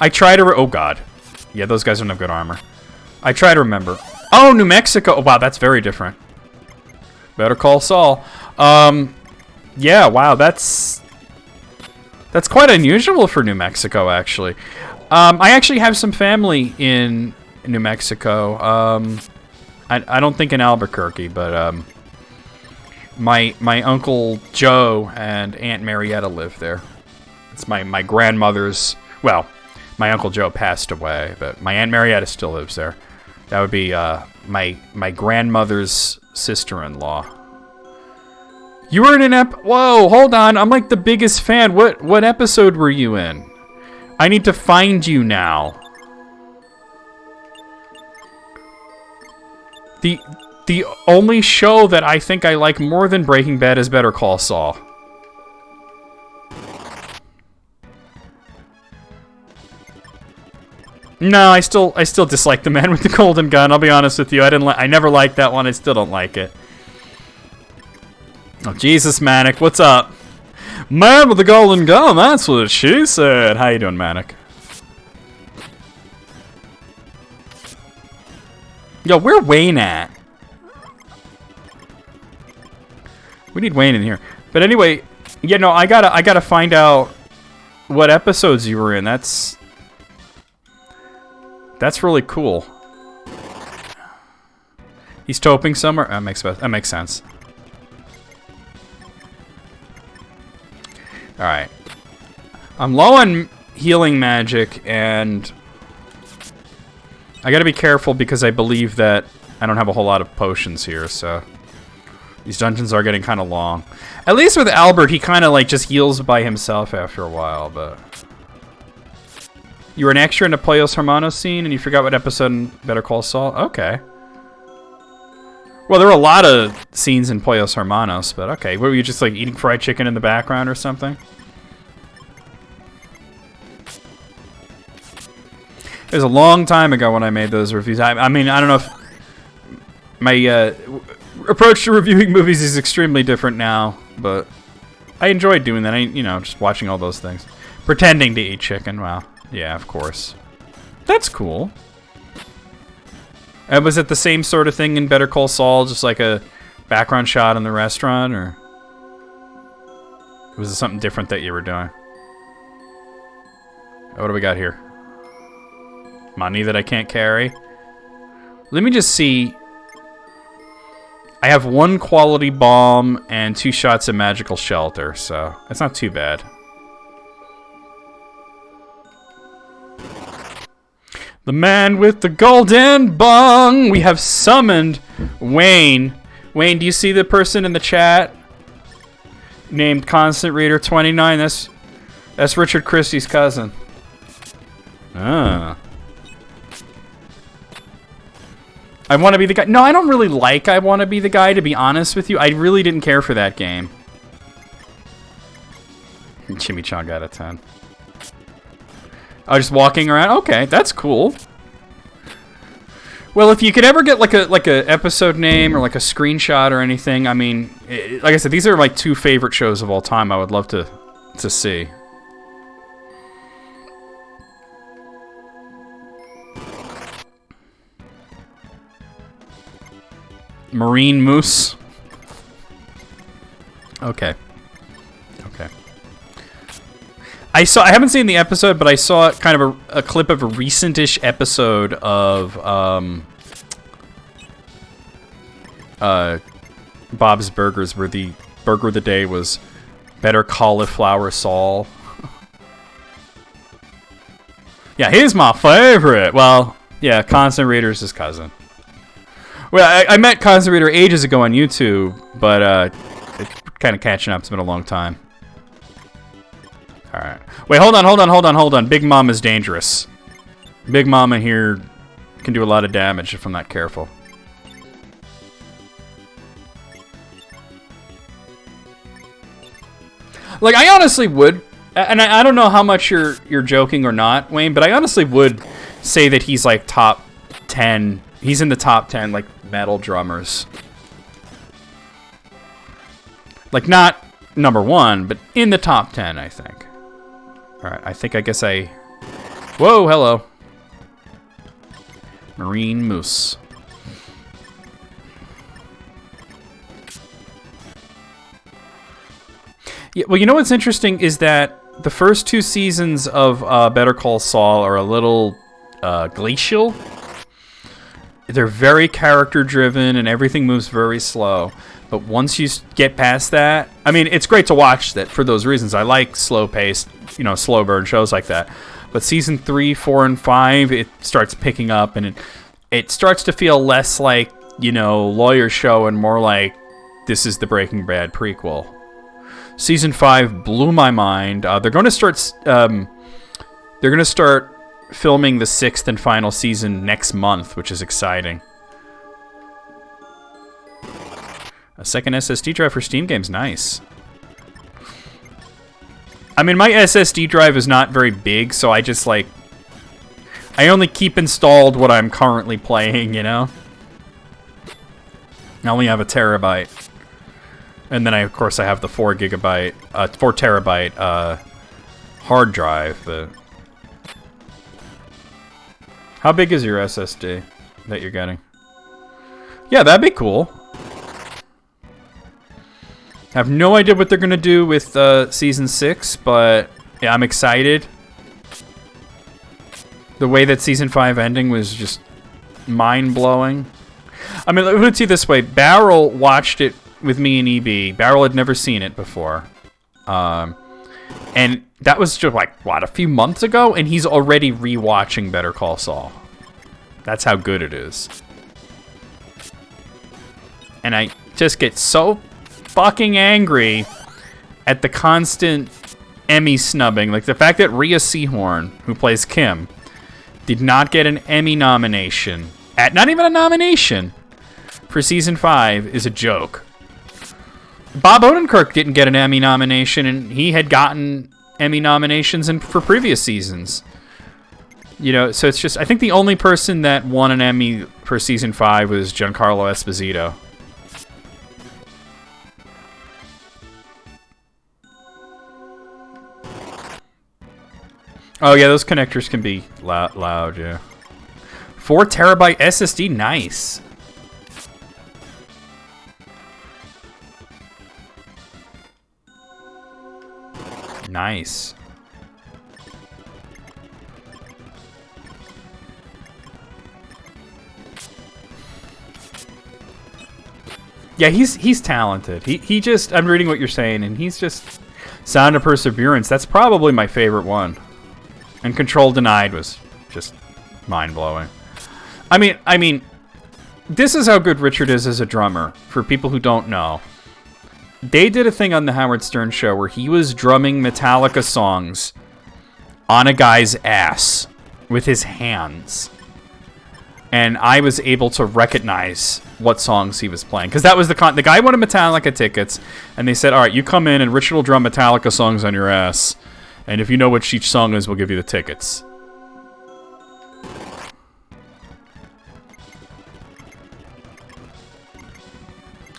I try to... Oh, God. Yeah, those guys don't have good armor. I try to remember. Oh, New Mexico. Oh, wow, that's very different. Better Call Saul. Yeah, wow, that's quite unusual for New Mexico, actually. I actually have some family in New Mexico. I don't think in Albuquerque, but my Uncle Joe and Aunt Marietta live there. It's my grandmother's... Well, my Uncle Joe passed away, but my Aunt Marietta still lives there. That would be my grandmother's sister-in-law. You were in an Whoa, hold on. I'm like the biggest fan. What episode were you in? I need to find you now. The only show that I think I like more than Breaking Bad is Better Call Saul. No, I still dislike the man with the golden gun. I'll be honest with you. I never liked that one. I still don't like it. Oh, Jesus, Manic, what's up? Man with the golden gun, that's what she said. How you doing, Manic? Yo, where Wayne at? We need Wayne in here. But anyway, yeah, no, I gotta find out what episodes you were in. That's really cool. He's toping somewhere. That makes sense. Alright. I'm low on healing magic, and I gotta be careful because I believe that I don't have a whole lot of potions here, so these dungeons are getting kind of long. At least with Albert, he kind of like just heals by himself after a while, but... You were an extra in the Pollos Hermanos scene, and you forgot what episode in Better Call Saul? Okay. Well, there were a lot of scenes in Pollos Hermanos, but okay. What, were you just like eating fried chicken in the background or something? It was a long time ago when I made those reviews. I mean, I don't know if my approach to reviewing movies is extremely different now, but I enjoyed doing that. You know, just watching all those things. Pretending to eat chicken, wow. Yeah, of course. That's cool. And was it the same sort of thing in Better Call Saul, just like a background shot in the restaurant, or was it something different that you were doing? What do we got here? Money that I can't carry. Let me just see. I have 1 quality bomb and 2 shots of magical shelter, so that's not too bad. The man with the golden bong. We have summoned Wayne. Wayne, do you see the person in the chat named Constant Reader 29? That's Richard Christie's cousin. Ah. I Want to Be the Guy. No, I don't really like I Want to Be the Guy, to be honest with you. I really didn't care for that game. Chimichanga out of 10. Oh, just walking around? Okay, that's cool. Well, if you could ever get like a episode name or like a screenshot or anything, I mean, like I said, these are my 2 favorite shows of all time. I would love to see. Marine Moose. Okay. Okay. I haven't seen the episode, but I saw kind of a clip of a recent-ish episode of Bob's Burgers, where the burger of the day was Better Cauliflower Saul. Yeah, he's my favorite. Well, yeah, Constant Reader's his cousin. Well, I met Constant Reader ages ago on YouTube, but it's kind of catching up. It's been a long time. Alright. Wait, hold on. Big Mama's dangerous. Big Mama here can do a lot of damage if I'm not careful. Like, I honestly would, and I don't know how much you're joking or not, Wayne, but I honestly would say that he's like top 10. He's in the top 10 like metal drummers. Like, not number 1, but in the top 10, I think. All right, I guess I... Whoa, hello. Marine moose. Yeah, well, you know what's interesting is that the first 2 seasons of Better Call Saul are a little glacial. They're very character-driven, and everything moves very slow. But once you get past that, I mean, it's great to watch that for those reasons. I like slow-paced, slow burn shows like that. But season 3, 4, and 5, it starts picking up, and it starts to feel less like, lawyer show and more like this is the Breaking Bad prequel. Season 5 blew my mind. They're going to start filming the 6th and final season next month, which is exciting. A second SSD drive for Steam games, nice. I mean, my SSD drive is not very big, so I just I only keep installed what I'm currently playing, I only have a terabyte. And then of course I have the 4 terabyte hard drive. But how big is your SSD that you're getting? Yeah, that'd be cool. I have no idea what they're gonna do with season 6, but yeah, I'm excited. The way that season 5 ending was just mind-blowing. I mean, let me put it this way: Barrel watched it with me and EB. Barrel had never seen it before, and that was just a few months ago, and he's already rewatching Better Call Saul. That's how good it is. And I just get so fucking angry at the constant Emmy snubbing. Like the fact that Rhea Seehorn, who plays Kim, did not get an Emmy nomination. Not even a nomination for season 5 is a joke. Bob Odenkirk didn't get an Emmy nomination, and he had gotten Emmy nominations for previous seasons. So it's just, I think the only person that won an Emmy for season 5 was Giancarlo Esposito. Oh yeah, those connectors can be loud, yeah. 4 terabyte SSD, nice. Nice. Yeah, he's talented. He just, I'm reading what you're saying, and he's just Sound of Perseverance. That's probably my favorite one. And Control Denied was just mind-blowing. I mean, this is how good Richard is as a drummer, for people who don't know. They did a thing on the Howard Stern show where he was drumming Metallica songs on a guy's ass with his hands. And I was able to recognize what songs he was playing. Because that was the guy wanted Metallica tickets, and they said, all right, you come in and Richard will drum Metallica songs on your ass. And if you know what each song is, we'll give you the tickets.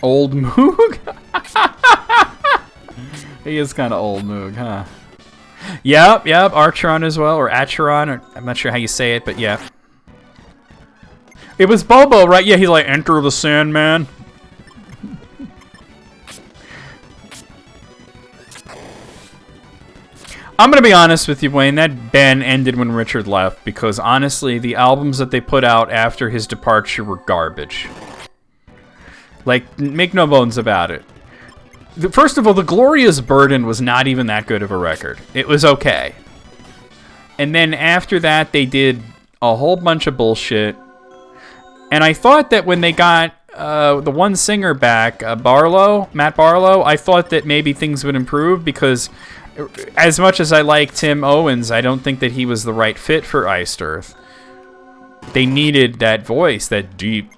Old Moog? He is kind of old Moog, huh? Yep, Archeron as well, or Acheron, or I'm not sure how you say it, but yeah. It was Bobo, right? Yeah, he's like, Enter the Sandman. I'm going to be honest with you, Wayne. That band ended when Richard left because, honestly, the albums that they put out after his departure were garbage. Like, make no bones about it. First of all, The Glorious Burden was not even that good of a record. It was okay. And then after that, they did a whole bunch of bullshit. And I thought that when they got the one singer back, Matt Barlow, I thought that maybe things would improve because as much as I like Tim Owens, I don't think that he was the right fit for Iced Earth. they needed that voice, that deep,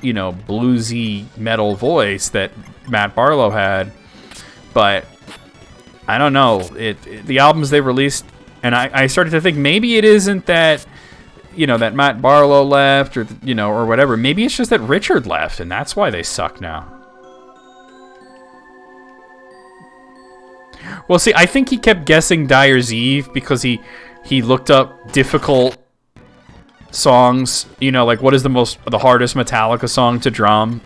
you know, bluesy metal voice that Matt Barlow had. But I don't know. The albums they released, and I started to think maybe it isn't that, you know, that Matt Barlow left or, you know, or whatever. Maybe it's just that Richard left and that's why they suck now. Well, see, I think he kept guessing Dyer's Eve because he looked up difficult songs, you know, like what is the hardest Metallica song to drum,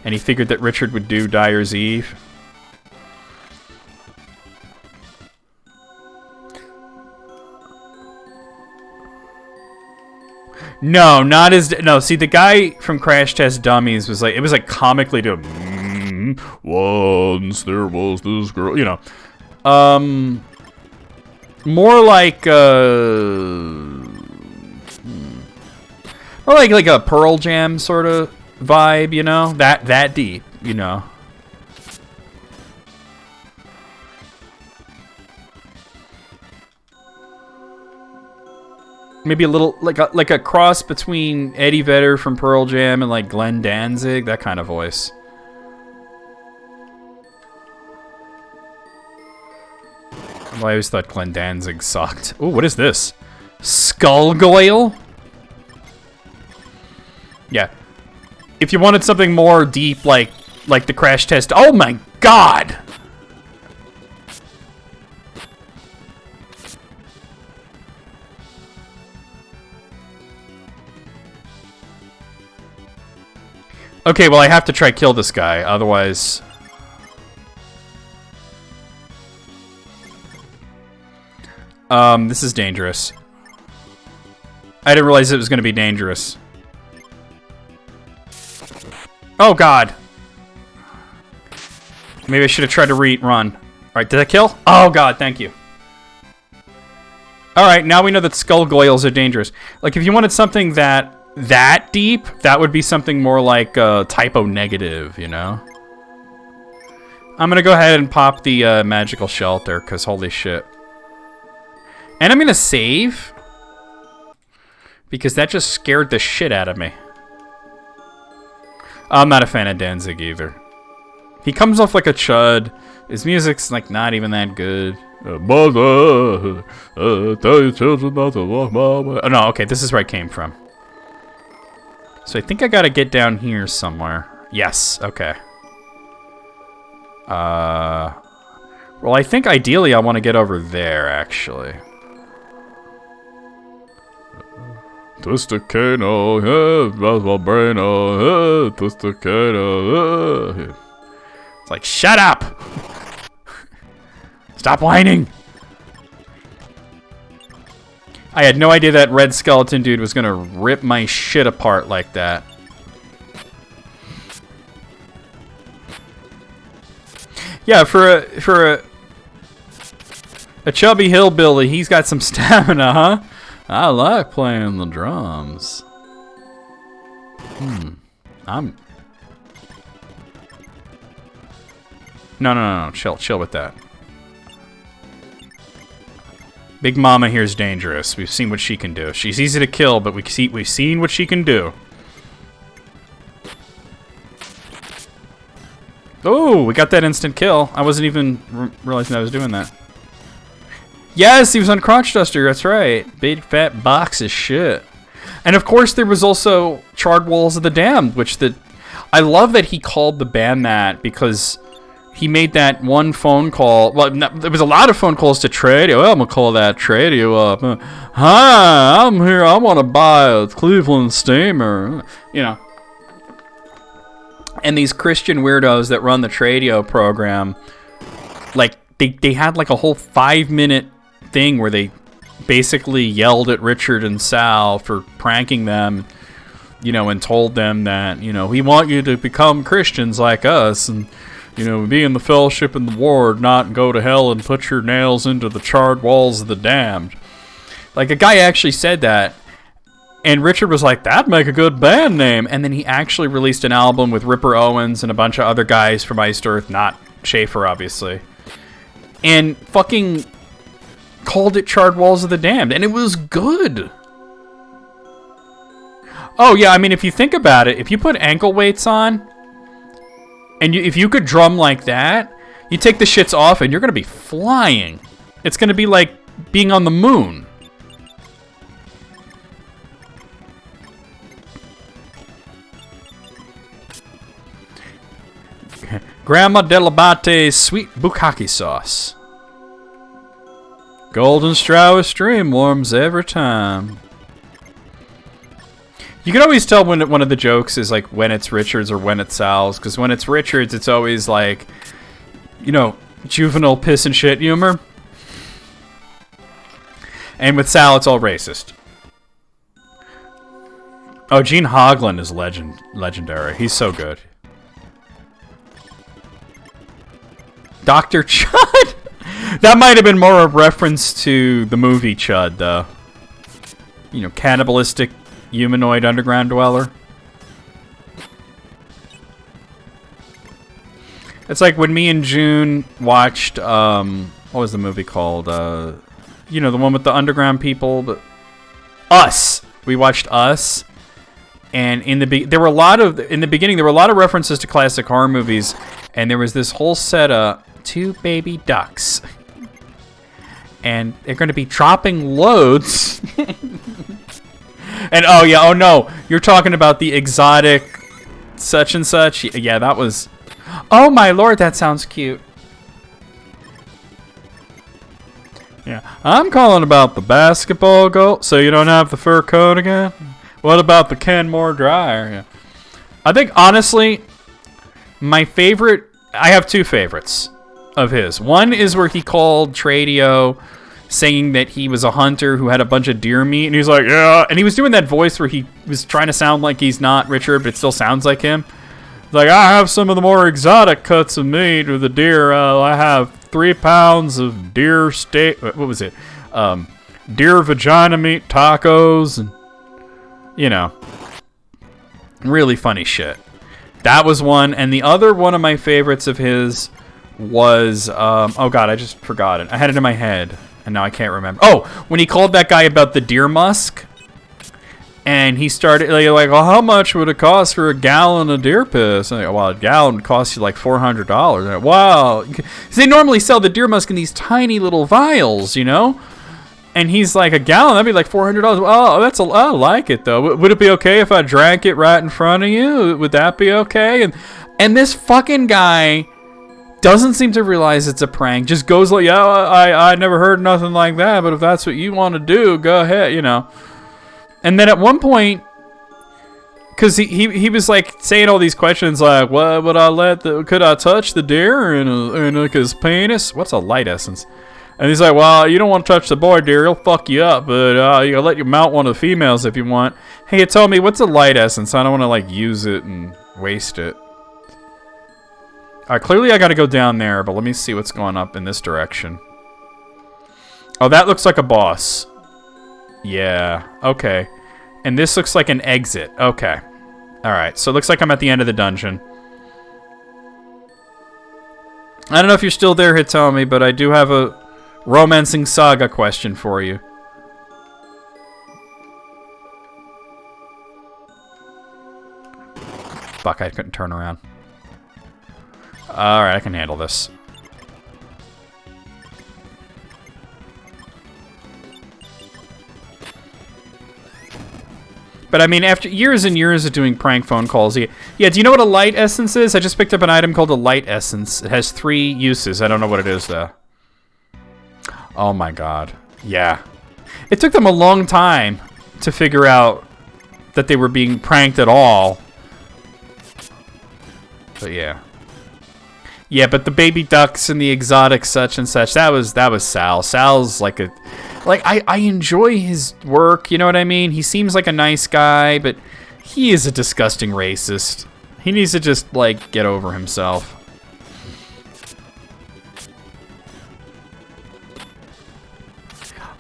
and he figured that Richard would do Dyer's Eve. No, not as no. See, the guy from Crash Test Dummies was like, it was like comically doing. Once there was this girl, you know, more like or like a Pearl Jam sort of vibe, you know, that deep, you know. Maybe a little like a cross between Eddie Vedder from Pearl Jam and like Glenn Danzig, that kind of voice. Well, I always thought Glenn Danzig sucked. Ooh, what is this? Skullgoyle? Yeah. If you wanted something more deep, like the Crash Test... Oh my god! Okay, well, I have to try kill this guy, otherwise... this is dangerous. I didn't realize it was going to be dangerous. Oh, God. Maybe I should have tried to run. All right, did I kill? Oh, God, thank you. All right, now we know that skullgoyles are dangerous. Like, if you wanted something that deep, that would be something more like typo negative, you know? I'm going to go ahead and pop the magical shelter, because holy shit. And I'm going to save, because that just scared the shit out of me. I'm not a fan of Danzig either. He comes off like a chud. His music's like not even that good. Mother, tell your children not to walk my way. Oh, no, okay, this is where I came from. So I think I gotta get down here somewhere. Yes, okay. Well, I think ideally I want to get over there, actually. Twisticano, yeah, that's my brain, oh, yeah, Twisticano, yeah. It's like, shut up! Stop whining! I had no idea that red skeleton dude was gonna rip my shit apart like that. Yeah, for a chubby hillbilly, he's got some stamina, huh? I like playing the drums. No, chill with that. Big Mama here's dangerous. We've seen what she can do. She's easy to kill, but we've seen what she can do. Oh, we got that instant kill. I wasn't even realizing I was doing that. Yes, he was on Crotch Duster, that's right. Big fat box of shit. And of course there was also Charred Walls of the Damned, which I love that he called the band that because he made that one phone call. Well, there was a lot of phone calls to Tradio. Well, I'm going to call that Tradio up. Hi, I'm here. I want to buy a Cleveland steamer. You know. And these Christian weirdos that run the Tradio program, like, they had like a whole 5-minute thing where they basically yelled at Richard and Sal for pranking them, you know, and told them that, you know, we want you to become Christians like us and, you know, be in the fellowship in the ward, not go to hell and put your nails into the charred walls of the damned. Like, a guy actually said that, and Richard was like, that'd make a good band name. And then he actually released an album with Ripper Owens and a bunch of other guys from Iced Earth, not Schaefer, obviously, and fucking called it Charred Walls of the Damned, and it was good. Oh, yeah, I mean, if you think about it, if you put ankle weights on, and if you could drum like that, you take the shits off and you're going to be flying. It's going to be like being on the moon. Grandma Delabate's sweet bukkake sauce. Golden straw with stream warms every time. You can always tell when one of the jokes is like when it's Richards or when it's Sal's, because when it's Richards, it's always like, you know, juvenile piss and shit humor. And with Sal, it's all racist. Oh, Gene Hoglan is legendary. He's so good. Dr. Chud? That might have been more a reference to the movie Chud, though. You know, cannibalistic humanoid underground dweller. It's like when me and June watched, what was the movie called? You know, the one with the underground people. Us. We watched Us. And in the beginning, there were a lot of references to classic horror movies. And there was this whole set of 2 baby ducks. And they're going to be dropping loads. And oh yeah, oh no, you're talking about the exotic such and such. Yeah, that was... Oh my lord, that sounds cute. Yeah, I'm calling about the basketball goal. So you don't have the fur coat again? What about the Kenmore dryer? Yeah. I think, honestly, my favorite... I have 2 favorites of his. One is where he called Tradio, saying that he was a hunter who had a bunch of deer meat, and he's like, yeah, and he was doing that voice where he was trying to sound like he's not Richard, but it still sounds like him. Like, I have some of the more exotic cuts of meat with the deer. I have 3 pounds of deer steak. What was it? Deer vagina meat tacos, and you know, really funny shit. That was one, and the other one of my favorites of his was oh god, I just forgot it. I had it in my head. And now I can't remember. Oh, when he called that guy about the deer musk. And he started, like, well, how much would it cost for a gallon of deer piss? And well, a gallon costs you like $400. Like, wow. Because they normally sell the deer musk in these tiny little vials, you know? And he's like, a gallon? That'd be like $400. Oh, I like it, though. Would it be okay if I drank it right in front of you? Would that be okay? And this fucking guy... doesn't seem to realize it's a prank. Just goes like, yeah, I never heard nothing like that, but if that's what you want to do, go ahead, you know. And then at one point, because he was like saying all these questions like, what would I could I touch the deer in like his penis? What's a light essence? And he's like, well, you don't want to touch the boy deer, he'll fuck you up, but you gotta let you mount one of the females if you want. Hey, tell me, what's a light essence? I don't want to like use it and waste it. Alright, clearly I gotta go down there, but let me see what's going up in this direction. Oh, that looks like a boss. Yeah, okay. And this looks like an exit. Okay. Alright, so it looks like I'm at the end of the dungeon. I don't know if you're still there, Hitomi, but I do have a romancing SaGa question for you. Fuck, I couldn't turn around. Alright, I can handle this. But I mean, after years and years of doing prank phone calls, yeah, do you know what a light essence is? I just picked up an item called a light essence. It has 3 uses. I don't know what it is, though. Oh my god. Yeah. It took them a long time to figure out that they were being pranked at all. But yeah. Yeah, but the baby ducks and the exotic such and such, that was Sal. Sal's like a... Like, I enjoy his work, you know what I mean? He seems like a nice guy, but he is a disgusting racist. He needs to just, like, get over himself.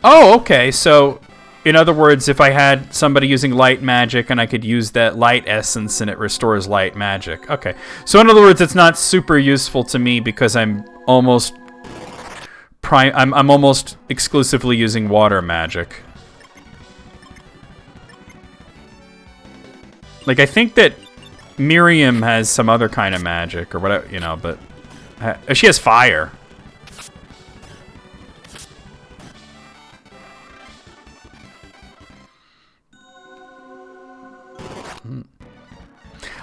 Oh, okay, so... In other words, if I had somebody using light magic and I could use that light essence and it restores light magic. Okay. So in other words, it's not super useful to me because I'm almost I'm almost exclusively using water magic. Like, I think that Miriam has some other kind of magic or whatever, you know, but she has fire.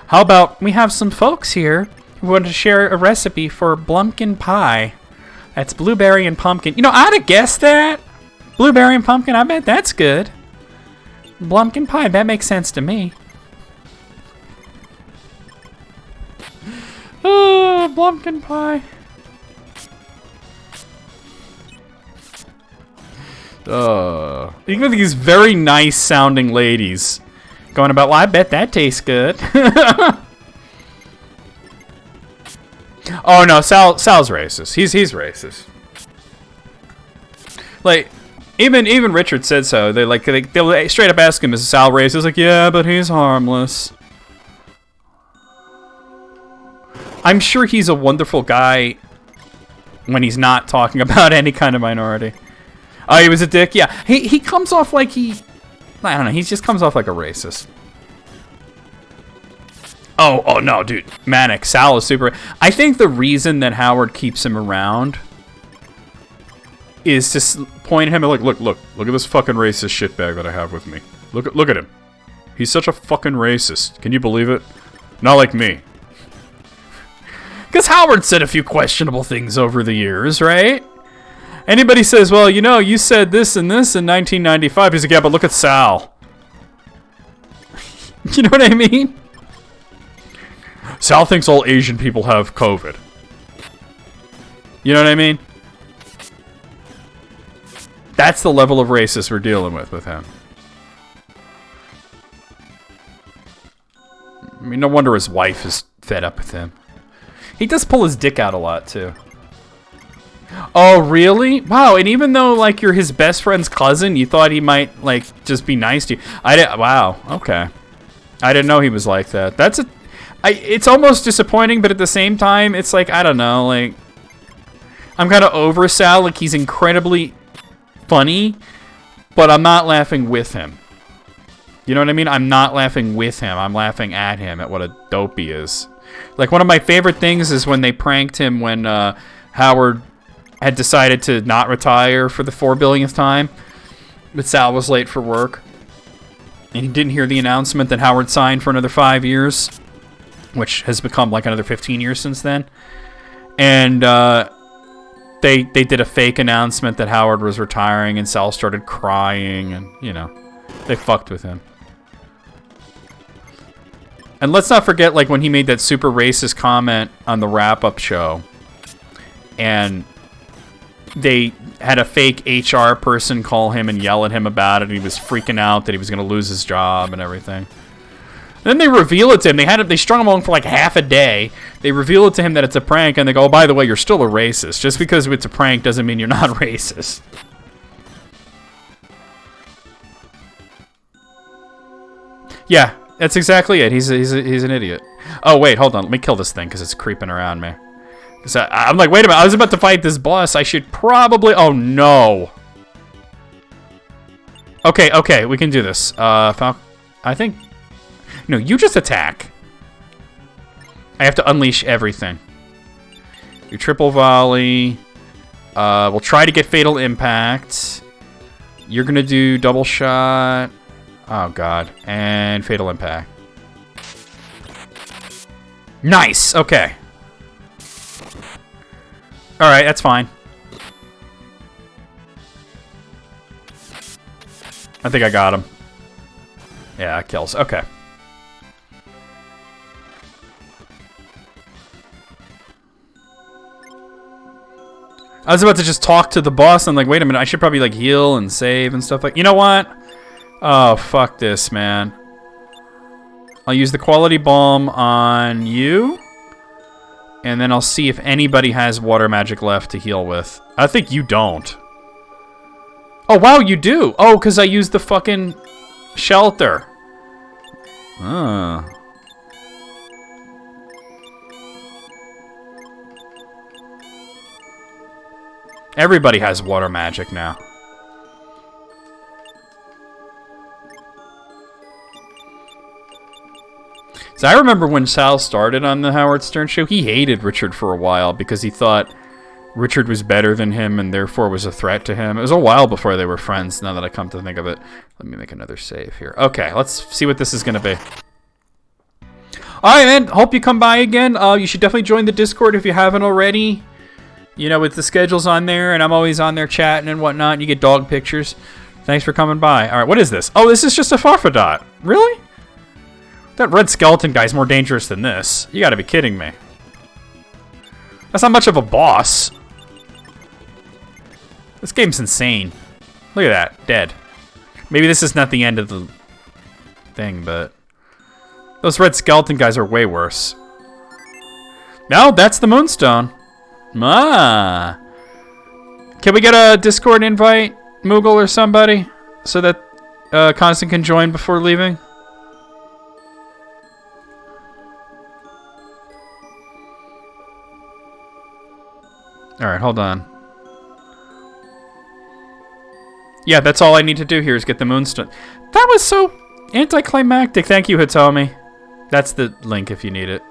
How about we have some folks here who want to share a recipe for blumpkin pie. That's blueberry and pumpkin. You know, I'd have guessed that. Blueberry and pumpkin, I bet that's good. Blumpkin pie, that makes sense to me. Oh, blumpkin pie. You got these very nice sounding ladies going about, well, I bet that tastes good. Oh no, Sal's racist. He's racist. Like, even Richard said so. They'll straight up ask him, is Sal racist? He's like, yeah, but he's harmless. I'm sure he's a wonderful guy when he's not talking about any kind of minority. Oh, he was a dick? Yeah. He comes off like I don't know, he just comes off like a racist. Oh no, dude. Manic. Sal is super... I think the reason that Howard keeps him around is to point at him and like, look at this fucking racist shitbag that I have with me. Look at him. He's such a fucking racist. Can you believe it? Not like me. Because Howard said a few questionable things over the years, right? Anybody says, well, you know, you said this and this in 1995. He's like, yeah, but look at Sal. You know what I mean? Sal thinks all Asian people have COVID. You know what I mean? That's the level of racist we're dealing with him. I mean, no wonder his wife is fed up with him. He does pull his dick out a lot, too. Oh, really? Wow, and even though, like, you're his best friend's cousin, you thought he might, like, just be nice to you. Wow, okay. I didn't know he was like that. It's almost disappointing, but at the same time, it's like, I don't know, like... I'm kind of over Sal, like, he's incredibly funny, but I'm not laughing with him. You know what I mean? I'm not laughing with him. I'm laughing at him, at what a dope he is. Like, one of my favorite things is when they pranked him when Howard had decided to not retire for the 4 billionth time, but Sal was late for work. And he didn't hear the announcement that Howard signed for another 5 years, which has become like another 15 years since then. And they did a fake announcement that Howard was retiring, and Sal started crying, and, you know, they fucked with him. And let's not forget, like, when he made that super racist comment on the wrap-up show, and they had a fake HR person call him and yell at him about it, and he was freaking out that he was going to lose his job and everything. Then they reveal it to him. They strung him along for like half a day. They reveal it to him that it's a prank, and they go, oh, by the way, you're still a racist. Just because it's a prank doesn't mean you're not racist. Yeah, that's exactly it. He's an idiot. Oh, wait, hold on. Let me kill this thing, because it's creeping around me. I'm like, wait a minute. I was about to fight this boss. I should probably... Oh, no. Okay, we can do this. I think... No, you just attack. I have to unleash everything. Your triple volley. We'll try to get fatal impact. You're going to do double shot. Oh, God. And fatal impact. Nice. Okay. Alright, that's fine. I think I got him. Yeah, it kills. Okay. I was about to just talk to the boss, and I'm like, wait a minute, I should probably, like, heal and save and stuff like... You know what? Oh, fuck this, man. I'll use the quality bomb on you. And then I'll see if anybody has water magic left to heal with. I think you don't. Oh, wow, you do. Oh, because I used the fucking shelter. Ah. Everybody has water magic now. So I remember when Sal started on the Howard Stern show, he hated Richard for a while because he thought Richard was better than him and therefore was a threat to him. It was a while before they were friends, now that I come to think of it. Let me make another save here. Okay, let's see what this is going to be. Alright, man. Hope you come by again. You should definitely join the Discord if you haven't already. You know, with the schedules on there, and I'm always on there chatting and whatnot. You get dog pictures. Thanks for coming by. Alright, what is this? Oh, this is just a Farfadot. Really? That red skeleton guy's more dangerous than this. You gotta be kidding me. That's not much of a boss. This game's insane. Look at that. Dead. Maybe this is not the end of the thing, but... those red skeleton guys are way worse. No, that's the Moonstone. Ah. Can we get a Discord invite, Moogle or somebody? So that Constant can join before leaving? Alright, hold on. Yeah, that's all I need to do here is get the Moonstone. That was so anticlimactic. Thank you, Hitomi. That's the link if you need it.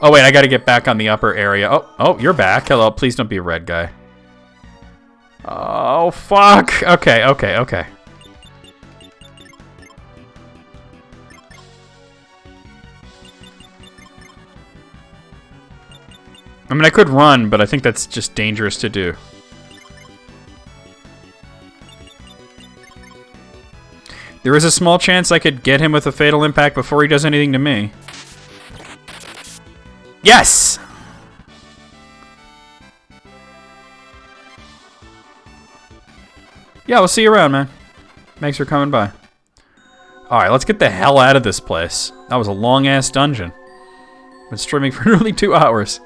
Oh, wait, I gotta get back on the upper area. Oh, you're back. Hello, please don't be a red guy. Oh, fuck. Okay. I mean, I could run, but I think that's just dangerous to do. There is a small chance I could get him with a fatal impact before he does anything to me. Yes! Yeah, we'll see you around, man. Thanks for coming by. Alright, let's get the hell out of this place. That was a long-ass dungeon. Been streaming for nearly 2 hours.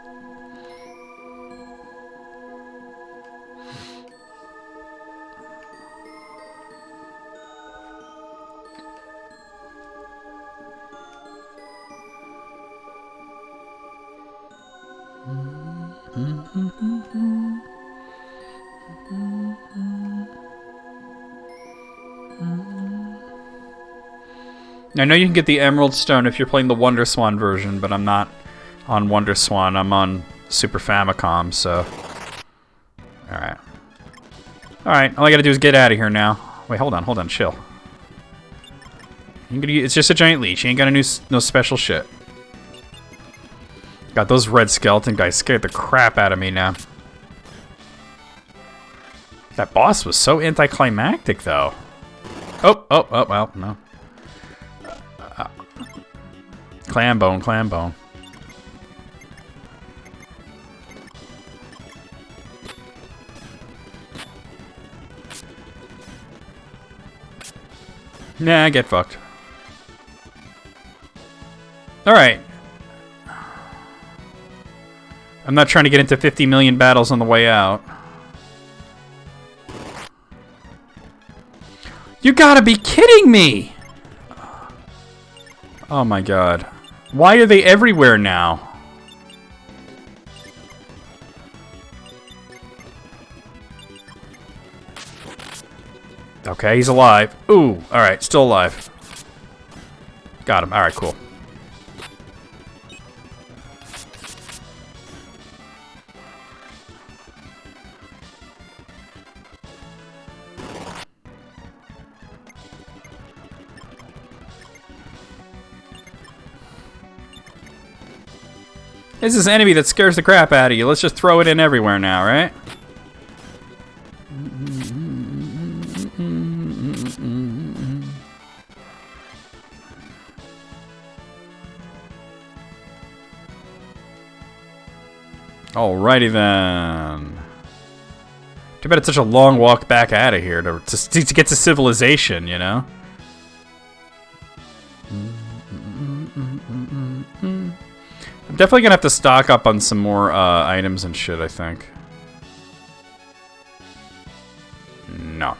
I know you can get the Emerald Stone if you're playing the Wonder Swan version, but I'm not on Wonder Swan. I'm on Super Famicom, so... Alright. Alright, all I gotta do is get out of here now. Wait, hold on, chill. It's just a giant leech. You ain't got no special shit. God, those red skeleton guys scared the crap out of me now. That boss was so anticlimactic, though. Oh, well, no. Clam bone. Nah, get fucked. Alright. I'm not trying to get into 50 million battles on the way out. You gotta be kidding me! Oh my god. Why are they everywhere now? Okay, he's alive. Ooh, alright, still alive. Got him. Alright, cool. This is an enemy that scares the crap out of you. Let's just throw it in everywhere now, right? Alrighty then. Too bad it's such a long walk back out of here to get to civilization, you know? I'm definitely gonna have to stock up on some more items and shit, I think. No.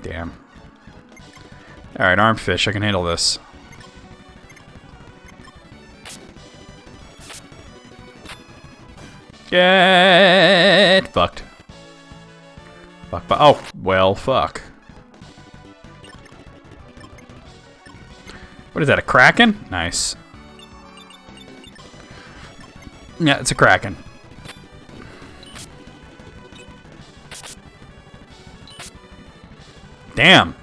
Damn. Alright, armed fish, I can handle this. Get fucked. Fuck. Oh, well, fuck. What is that, a Kraken? Nice. Yeah, it's a Kraken. Damn.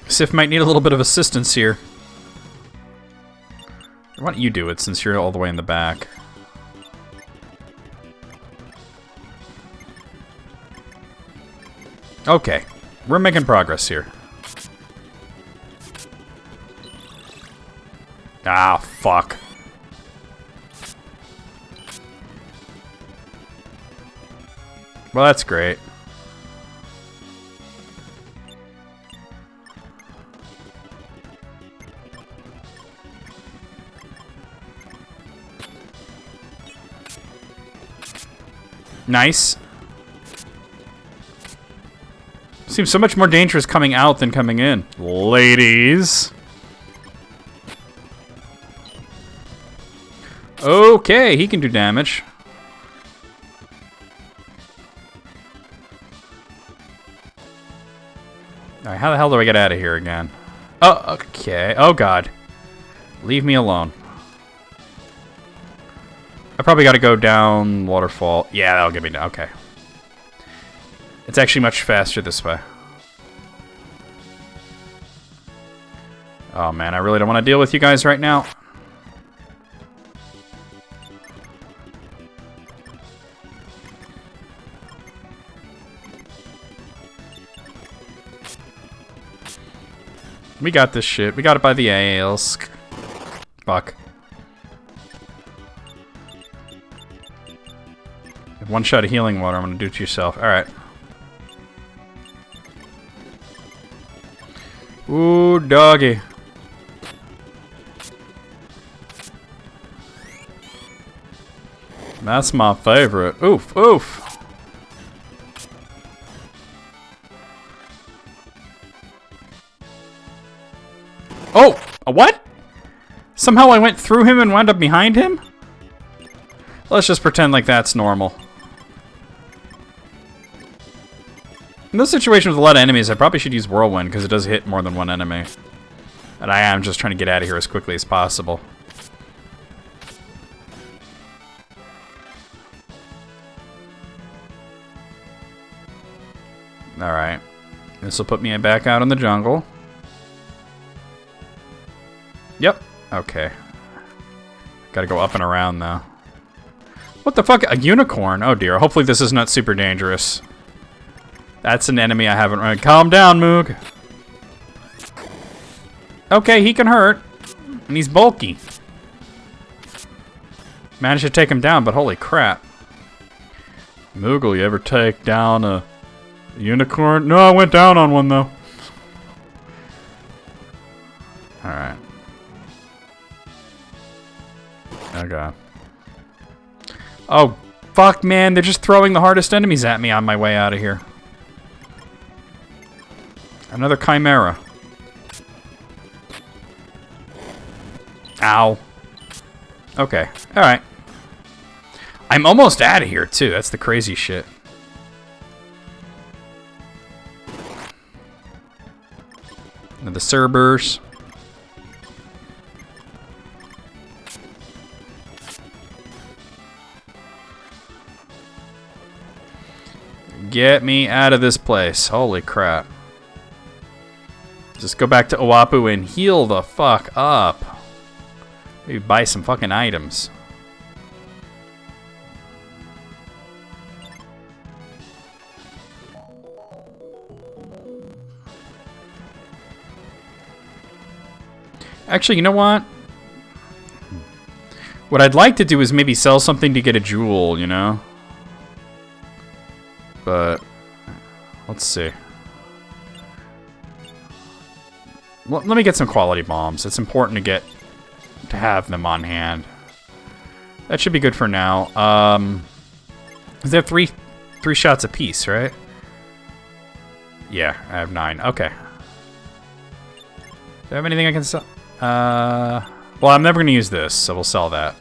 Sif might need a little bit of assistance here. Why don't you do it since you're all the way in the back? Okay. We're making progress here. Ah, fuck. Well, that's great. Nice. Seems so much more dangerous coming out than coming in. Ladies. Okay, he can do damage. Alright, how the hell do I get out of here again? Oh, okay. Oh, God. Leave me alone. I probably got to go down waterfall. Yeah, that'll get me down. Okay. It's actually much faster this way. Oh, man, I really don't want to deal with you guys right now. We got this shit. We got it by the ails. Fuck. One shot of healing water. I'm gonna do it to yourself. Alright. Ooh, doggy. That's my favorite. Oof, oof. Oh! A what? Somehow I went through him and wound up behind him? Let's just pretend like that's normal. In this situation with a lot of enemies, I probably should use Whirlwind because it does hit more than one enemy. And I am just trying to get out of here as quickly as possible. Alright. This will put me back out in the jungle. Yep. Okay. Gotta go up and around, though. What the fuck? A unicorn? Oh, dear. Hopefully this is not super dangerous. That's an enemy I haven't run. Calm down, Moog. Okay, he can hurt. And he's bulky. Managed to take him down, but holy crap. Moogle, you ever take down a unicorn? No, I went down on one, though. Alright. Okay. Oh, fuck, man. They're just throwing the hardest enemies at me on my way out of here. Another Chimera. Ow. Okay. Alright. I'm almost out of here, too. That's the crazy shit. The Cerberus. Get me out of this place. Holy crap. Just go back to Oapu and heal the fuck up. Maybe buy some fucking items. Actually, you know what? What I'd like to do is maybe sell something to get a jewel, you know? But let's see. Let me get some quality bombs. It's important to have them on hand. That should be good for now. Is there three shots apiece, right? Yeah, I have 9. Okay. Do I have anything I can sell? Well, I'm never gonna use this, so we'll sell that.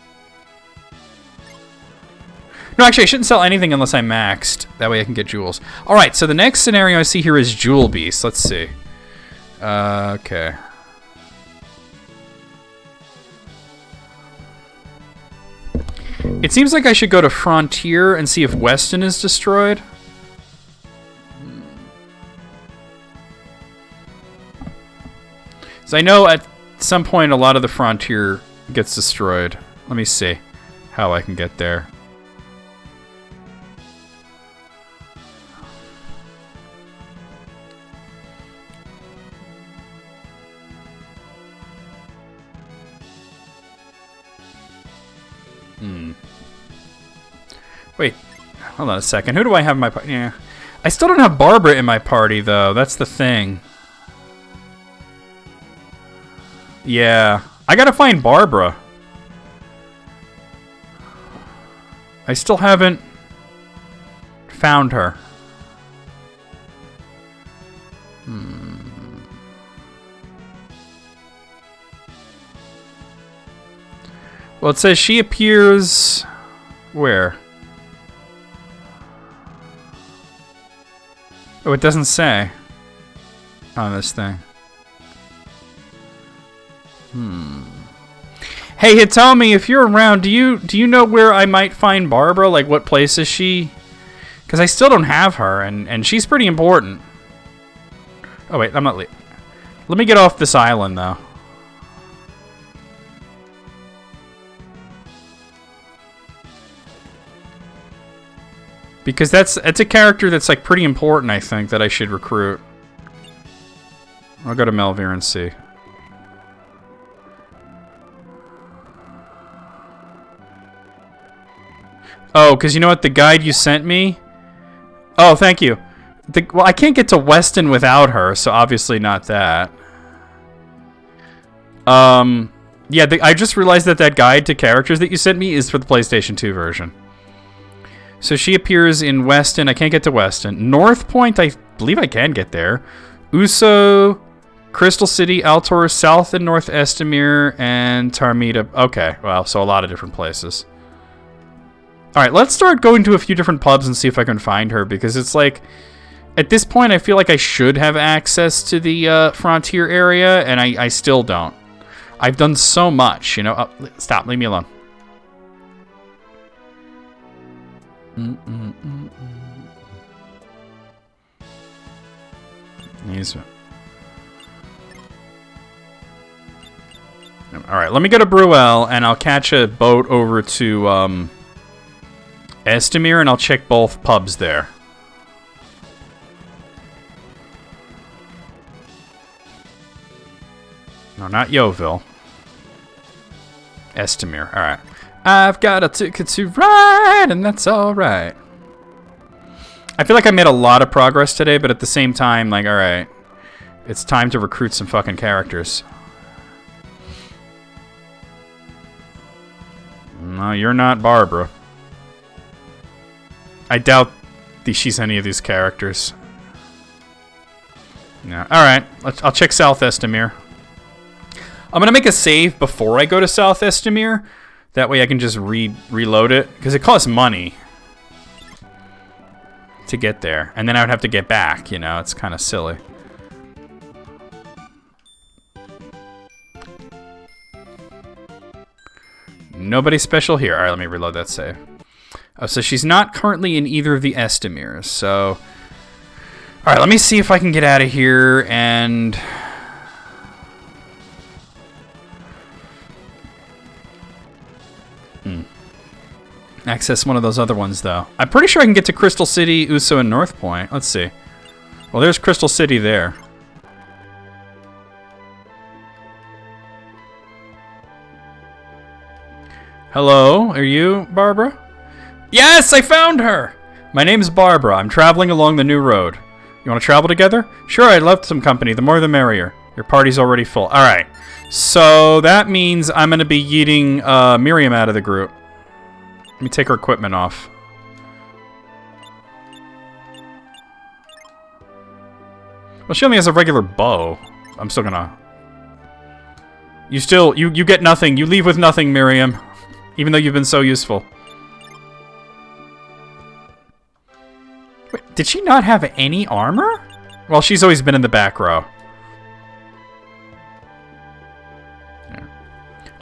No, actually, I shouldn't sell anything unless I'm maxed. That way I can get jewels. Alright, so the next scenario I see here is Jewel Beast. Let's see. Okay. It seems like I should go to Frontier and see if Weston is destroyed. So I know at some point a lot of the Frontier gets destroyed. Let me see how I can get there. Wait, hold on a second. Who do I have in my party? Yeah. I still don't have Barbara in my party, though. That's the thing. Yeah. I gotta find Barbara. I still haven't found her. Well, it says she appears... Where? Oh, it doesn't say on this thing. Hey, Hitomi, if you're around, do you know where I might find Barbara? Like, what place is she? Because I still don't have her, and she's pretty important. Oh, wait, I'm not leaving. Let me get off this island, though. Because that's a character that's like pretty important, I think, that I should recruit. I'll go to Melvir and see. Oh, because you know what? The guide you sent me... Oh, thank you. Well, I can't get to Weston without her, so obviously not that. Yeah, I just realized that guide to characters that you sent me is for the PlayStation 2 version. So she appears in Weston. I can't get to Weston. North Point, I believe I can get there. Uso, Crystal City, Altor, South and North Estamir, and Tarmida. Okay, well, so a lot of different places. Alright, let's start going to a few different pubs and see if I can find her, because it's like... At this point, I feel like I should have access to the Frontier area, and I still don't. I've done so much, you know? Oh, stop, leave me alone. Alright, let me go to Bruel, and I'll catch a boat over to Estamir, and I'll check both pubs there. No, not Yeovil. Estamir, alright. I've got a ticket to ride, and that's alright. I feel like I made a lot of progress today, but at the same time, like, alright. It's time to recruit some fucking characters. No, you're not Barbara. I doubt she's any of these characters. No. Alright, I'll check South Estamir. I'm going to make a save before I go to South Estamir. That way I can just reload it. Because it costs money to get there. And then I would have to get back, you know. It's kind of silly. Nobody special here. Alright, let me reload that save. Oh, so she's not currently in either of the Estamirs. So... Alright, let me see if I can get out of here and... access one of those other ones, though. I'm pretty sure I can get to Crystal City, Uso, and North Point. Let's see. Well, there's Crystal City there. Hello, are you Barbara? Yes, I found her! My name's Barbara. I'm traveling along the new road. You want to travel together? Sure, I'd love some company. The more the merrier. Your party's already full. Alright. So that means I'm going to be yeeting Miriam out of the group. Let me take her equipment off. Well, she only has a regular bow. I'm still gonna... You get nothing. You leave with nothing, Miriam. Even though you've been so useful. Wait, did she not have any armor? Well, she's always been in the back row.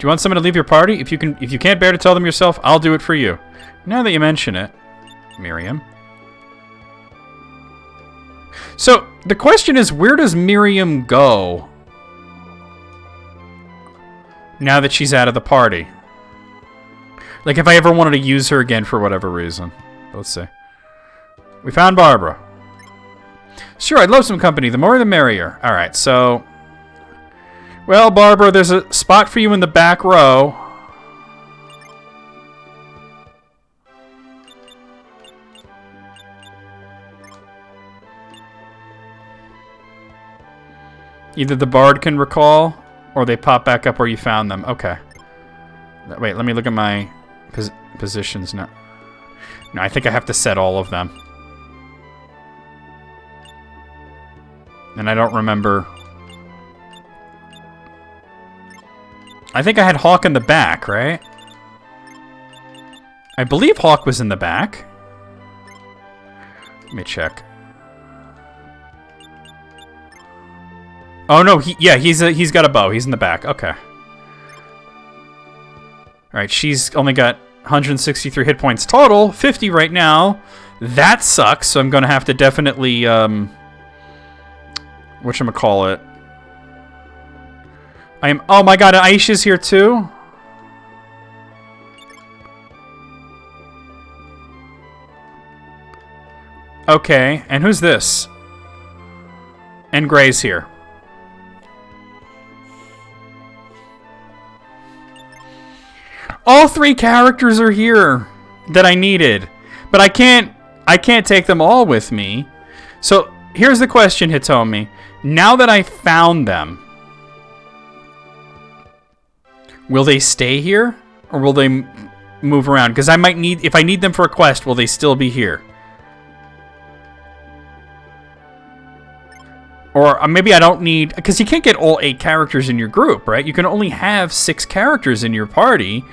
Do you want someone to leave your party? If you can't bear to tell them yourself, I'll do it for you. Now that you mention it, Miriam. So, the question is, where does Miriam go now that she's out of the party? Like, if I ever wanted to use her again for whatever reason. Let's see. We found Barbara. Sure, I'd love some company. The more the merrier. Alright, so... Well, Barbara, there's a spot for you in the back row. Either the bard can recall, or they pop back up where you found them. Okay. Wait, let me look at my positions now. No, I think I have to set all of them. And I don't remember... I think I had Hawk in the back, right? I believe Hawk was in the back. Let me check. Oh no, he's got a bow. He's in the back. Okay. Alright, she's only got 163 hit points total, 50 right now. That sucks, so I'm gonna have to definitely whatchamacallit. Oh my god, Aisha's here too? Okay, and who's this? And Gray's here. All three characters are here that I needed. But I can't take them all with me. So, here's the question, Hitomi. Now that I found them, will they stay here? Or will they move around? Because I might need... If I need them for a quest, will they still be here? Or maybe I don't need... Because you can't get all 8 characters in your group, right? You can only have 6 characters in your party.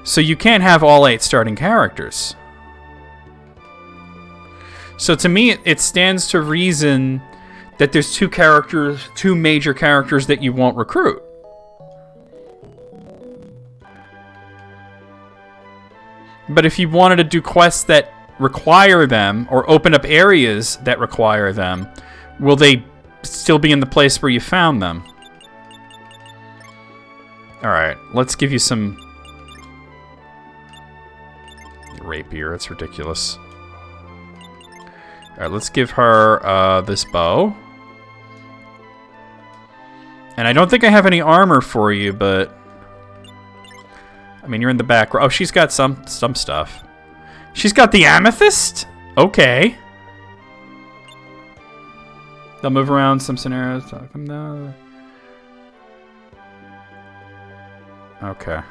So you can't have all 8 starting characters. So to me, it stands to reason that there's 2 major characters that you won't recruit. But if you wanted to do quests that require them, or open up areas that require them, will they still be in the place where you found them? Alright, let's give you some... rapier, it's ridiculous. Alright, let's give her this bow. And I don't think I have any armor for you, but... I mean, you're in the back row. Oh, she's got some stuff. She's got the amethyst? Okay. They'll move around some scenarios. Come down. Okay.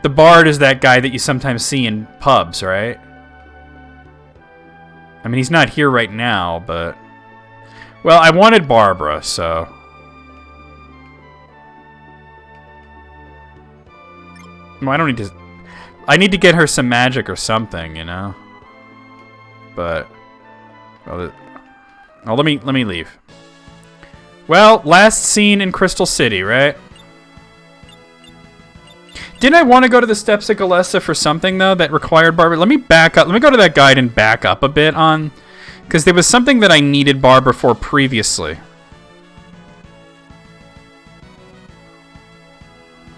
The bard is that guy that you sometimes see in pubs, right? I mean, he's not here right now, but... Well, I wanted Barbara, so... Well, I don't need to... I need to get her some magic or something, you know? But... Well, let me leave. Well, last scene in Crystal City, right? Didn't I want to go to the Steps of Galessa for something, though, that required Barbara? Let me back up. Let me go to that guide and back up a bit on... Because there was something that I needed Barbara for previously.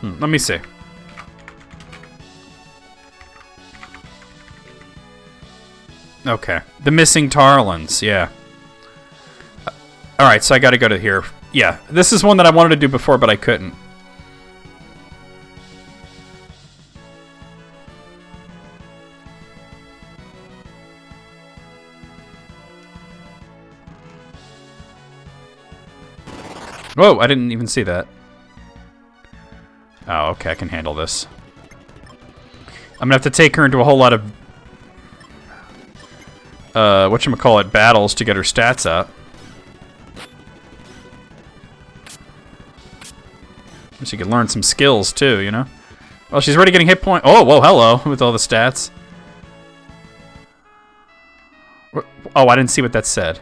Let me see. Okay. The missing Tarlins, yeah. Alright, so I gotta go to here. Yeah, this is one that I wanted to do before, but I couldn't. Whoa, I didn't even see that. Oh, okay, I can handle this. I'm gonna have to take her into a whole lot of... whatchamacallit, battles to get her stats up. She could learn some skills, too, you know? Well, she's already getting hit point. Oh, whoa, hello, with all the stats. Oh, I didn't see what that said.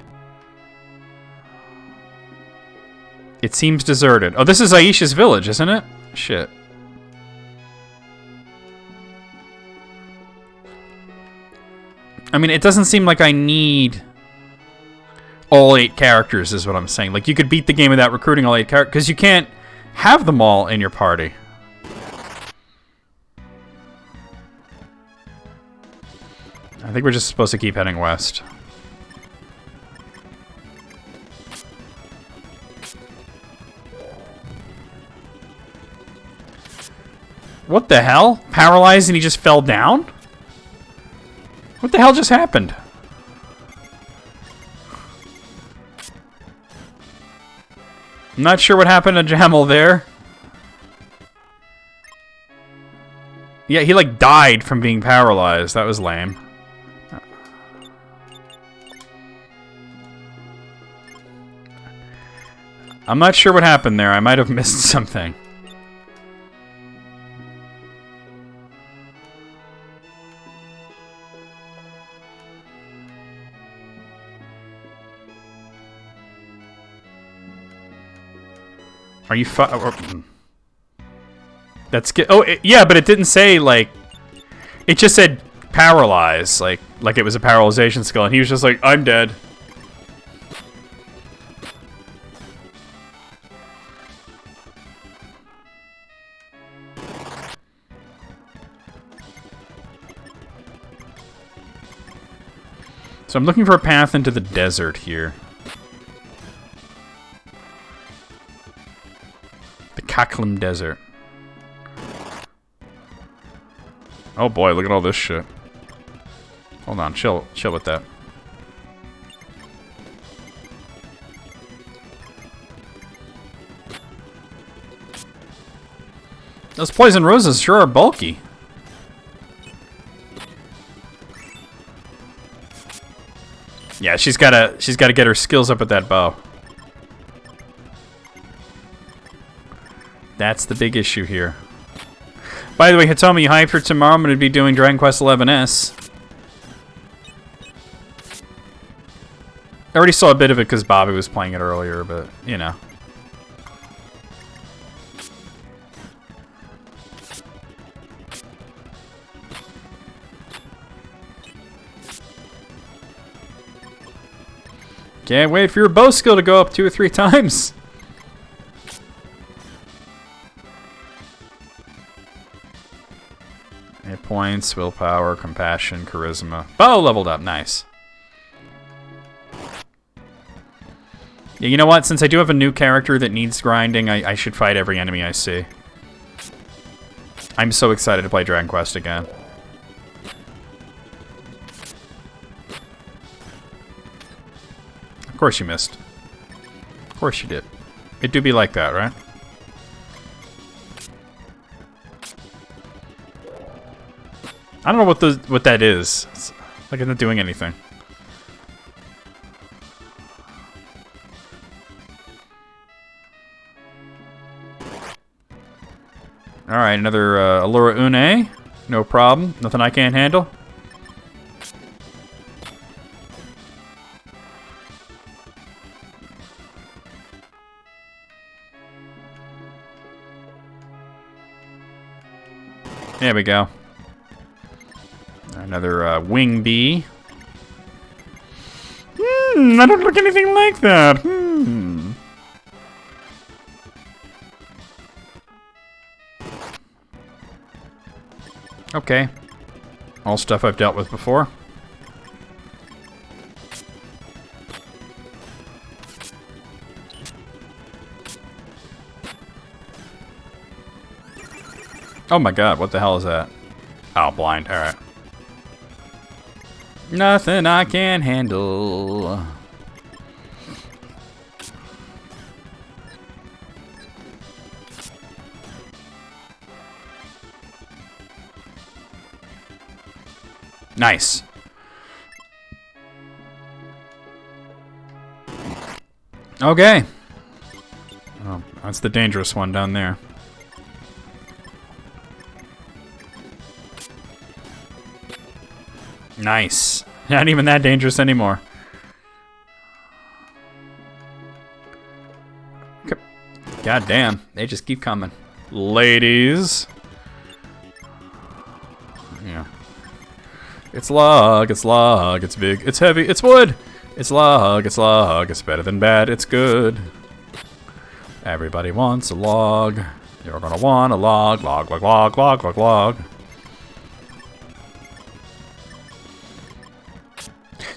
It seems deserted. Oh, this is Aisha's village, isn't it? Shit. I mean, it doesn't seem like I need all 8 characters, is what I'm saying. Like, you could beat the game without recruiting all 8 characters, because you can't have them all in your party. I think we're just supposed to keep heading west. What the hell? Paralyzed and he just fell down? What the hell just happened? I'm not sure what happened to Jamal there. Yeah, he like died from being paralyzed. That was lame. I'm not sure what happened there. I might have missed something. Are you That's good. Oh, yeah, but it didn't say, like... It just said paralyze, like it was a paralyzation skill, and he was just like, I'm dead. So I'm looking for a path into the desert here. The Kaklam Desert. Oh boy, look at all this shit. Hold on, chill with that. Those poison roses sure are bulky. Yeah, she's gotta get her skills up with that bow. That's the big issue here. By the way, Hitomi, you hyped for tomorrow? I'm gonna be doing Dragon Quest XI's. I already saw a bit of it because Bobby was playing it earlier, but you know. Can't wait for your bow skill to go up 2 or 3 times. Hit points, willpower, compassion, charisma. Bow leveled up, nice. Yeah, you know what? Since I do have a new character that needs grinding, I should fight every enemy I see. I'm so excited to play Dragon Quest again. Of course you missed. Of course you did. It do be like that, right? I don't know what that is. It's like it's not doing anything. All right, another Allura Une. No problem. Nothing I can't handle. There we go. Another wing bee. I don't look anything like that. Okay. All stuff I've dealt with before. Oh my god, what the hell is that? Oh, blind. Alright. Nothing I can handle. Nice. Okay. Oh, that's the dangerous one down there. Nice. Not even that dangerous anymore. God damn, they just keep coming. Ladies. Yeah. It's log, it's big, it's heavy, it's wood. It's log, it's better than bad, it's good. Everybody wants a log. You're gonna want a log, log, log, log, log, log, log.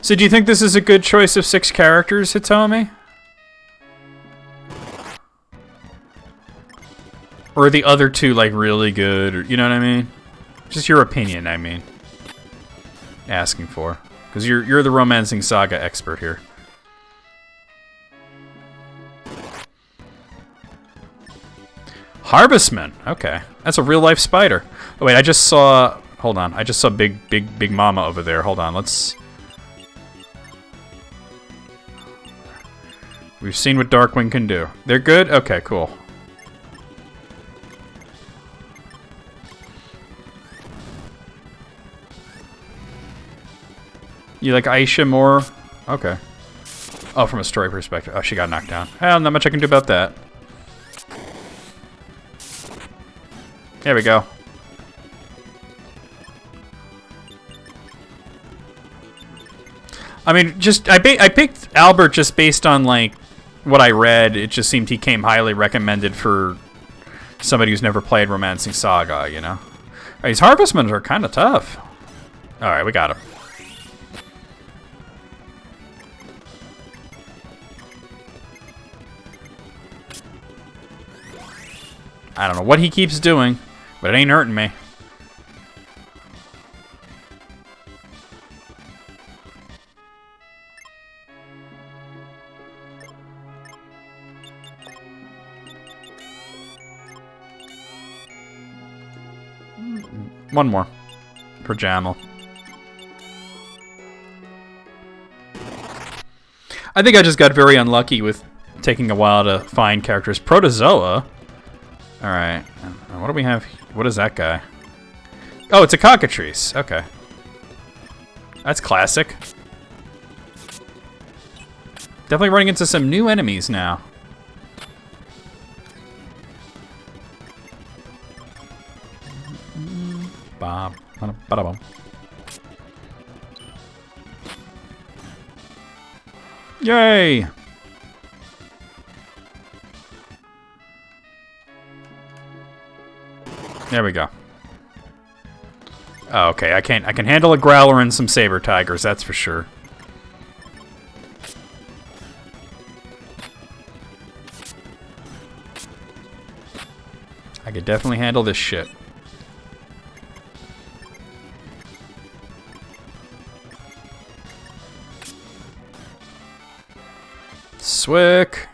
So do you think this is a good choice of 6 characters, Hitomi? Or are the other 2 like really good? Or, you know what I mean? Just your opinion, I mean. Asking for. Because you're the romancing saga expert here. Harvestman. Okay. That's a real life spider. Oh wait, I just saw... Hold on. I just saw Big Mama over there. Hold on, let's... We've seen what Darkwing can do. They're good? Okay, cool. You like Aisha more? Okay. Oh, from a story perspective. Oh, she got knocked down. Well, not much I can do about that. There we go. I mean, just I picked Albert just based on like what I read. It just seemed he came highly recommended for somebody who's never played Romancing Saga, you know. These Harvestmen are kind of tough. All right, we got him. I don't know what he keeps doing, but it ain't hurting me. One more for Jamal. I think I just got very unlucky with taking a while to find characters. Protozoa. Alright. What do we have? What is that guy? Oh, it's a cockatrice. Okay. That's classic. Definitely running into some new enemies now. Yay! There we go. Oh, okay, I can handle a growler and some saber tigers, that's for sure. I could definitely handle this shit. Swick.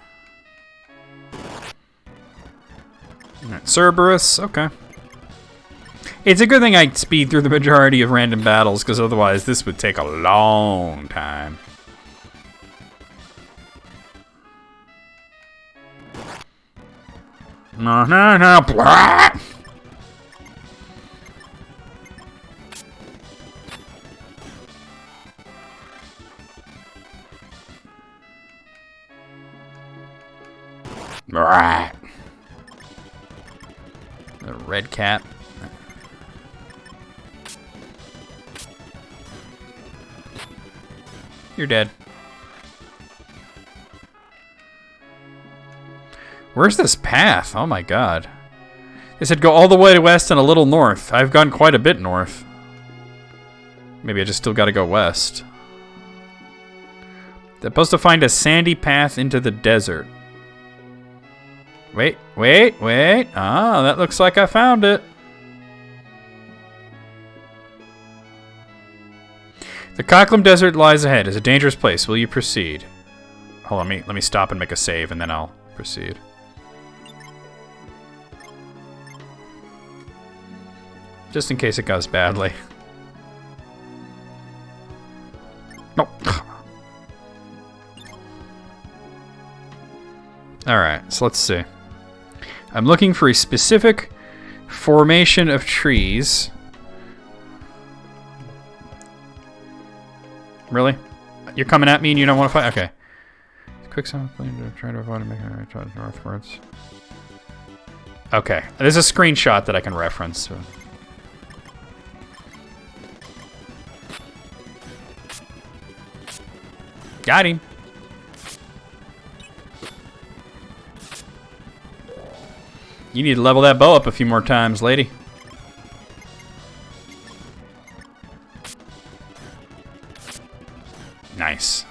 Cerberus, okay. It's a good thing I speed through the majority of random battles, because otherwise this would take a long time. No, no, no, blah! Blah! The red cap. You're dead. Where's this path? Oh my god. They said go all the way to west and a little north. I've gone quite a bit north. Maybe I just still gotta go west. They're supposed to find a sandy path into the desert. Wait, wait, wait. Ah, that looks like I found it. The Cocklam Desert lies ahead. It's a dangerous place. Will you proceed? Hold on, let me stop and make a save, and then I'll proceed. Just in case it goes badly. Nope. Alright, so let's see. I'm looking for a specific formation of trees. Really? You're coming at me and you don't want to fight? Okay. Quick sound, try to avoid making a right northwards. Okay, there's a screenshot that I can reference. Got him. You need to level that bow up a few more times, lady. Nice.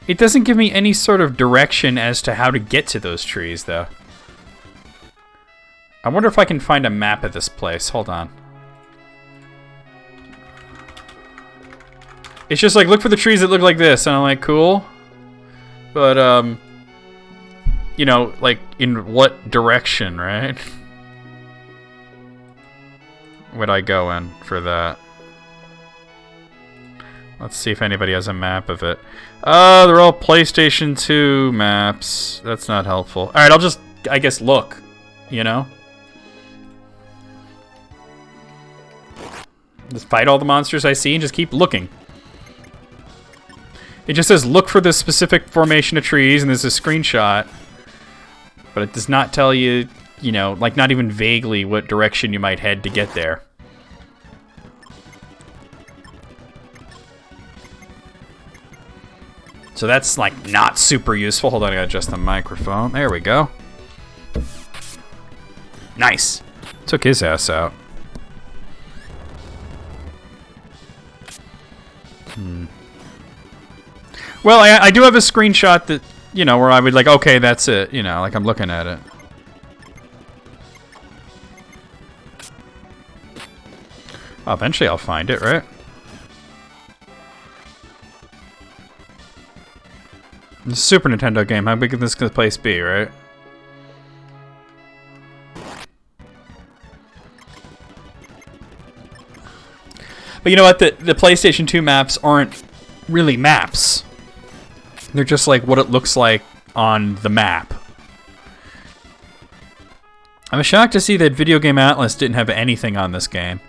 It doesn't give me any sort of direction as to how to get to those trees, though. I wonder if I can find a map of this place. Hold on. It's just like, look for the trees that look like this, and I'm like, cool. But, you know, like, in what direction, right? Would I go in for that? Let's see if anybody has a map of it. They're all PlayStation 2 maps. That's not helpful. Alright, I'll just, I guess, look. You know? Just fight all the monsters I see and just keep looking. It just says, look for this specific formation of trees, and there's a screenshot. But it does not tell you, you know, like, not even vaguely what direction you might head to get there. So that's, like, not super useful. Hold on, I gotta adjust the microphone. There we go. Nice. Took his ass out. Well, I do have a screenshot that, you know, where I would like, okay, that's it. You know, like I'm looking at it. Well, eventually I'll find it, right? It's a Super Nintendo game. How big can this place be, right? But you know what? The PlayStation 2 maps aren't really maps. They're just like what it looks like on the map. I'm shocked to see that Video Game Atlas didn't have anything on this game.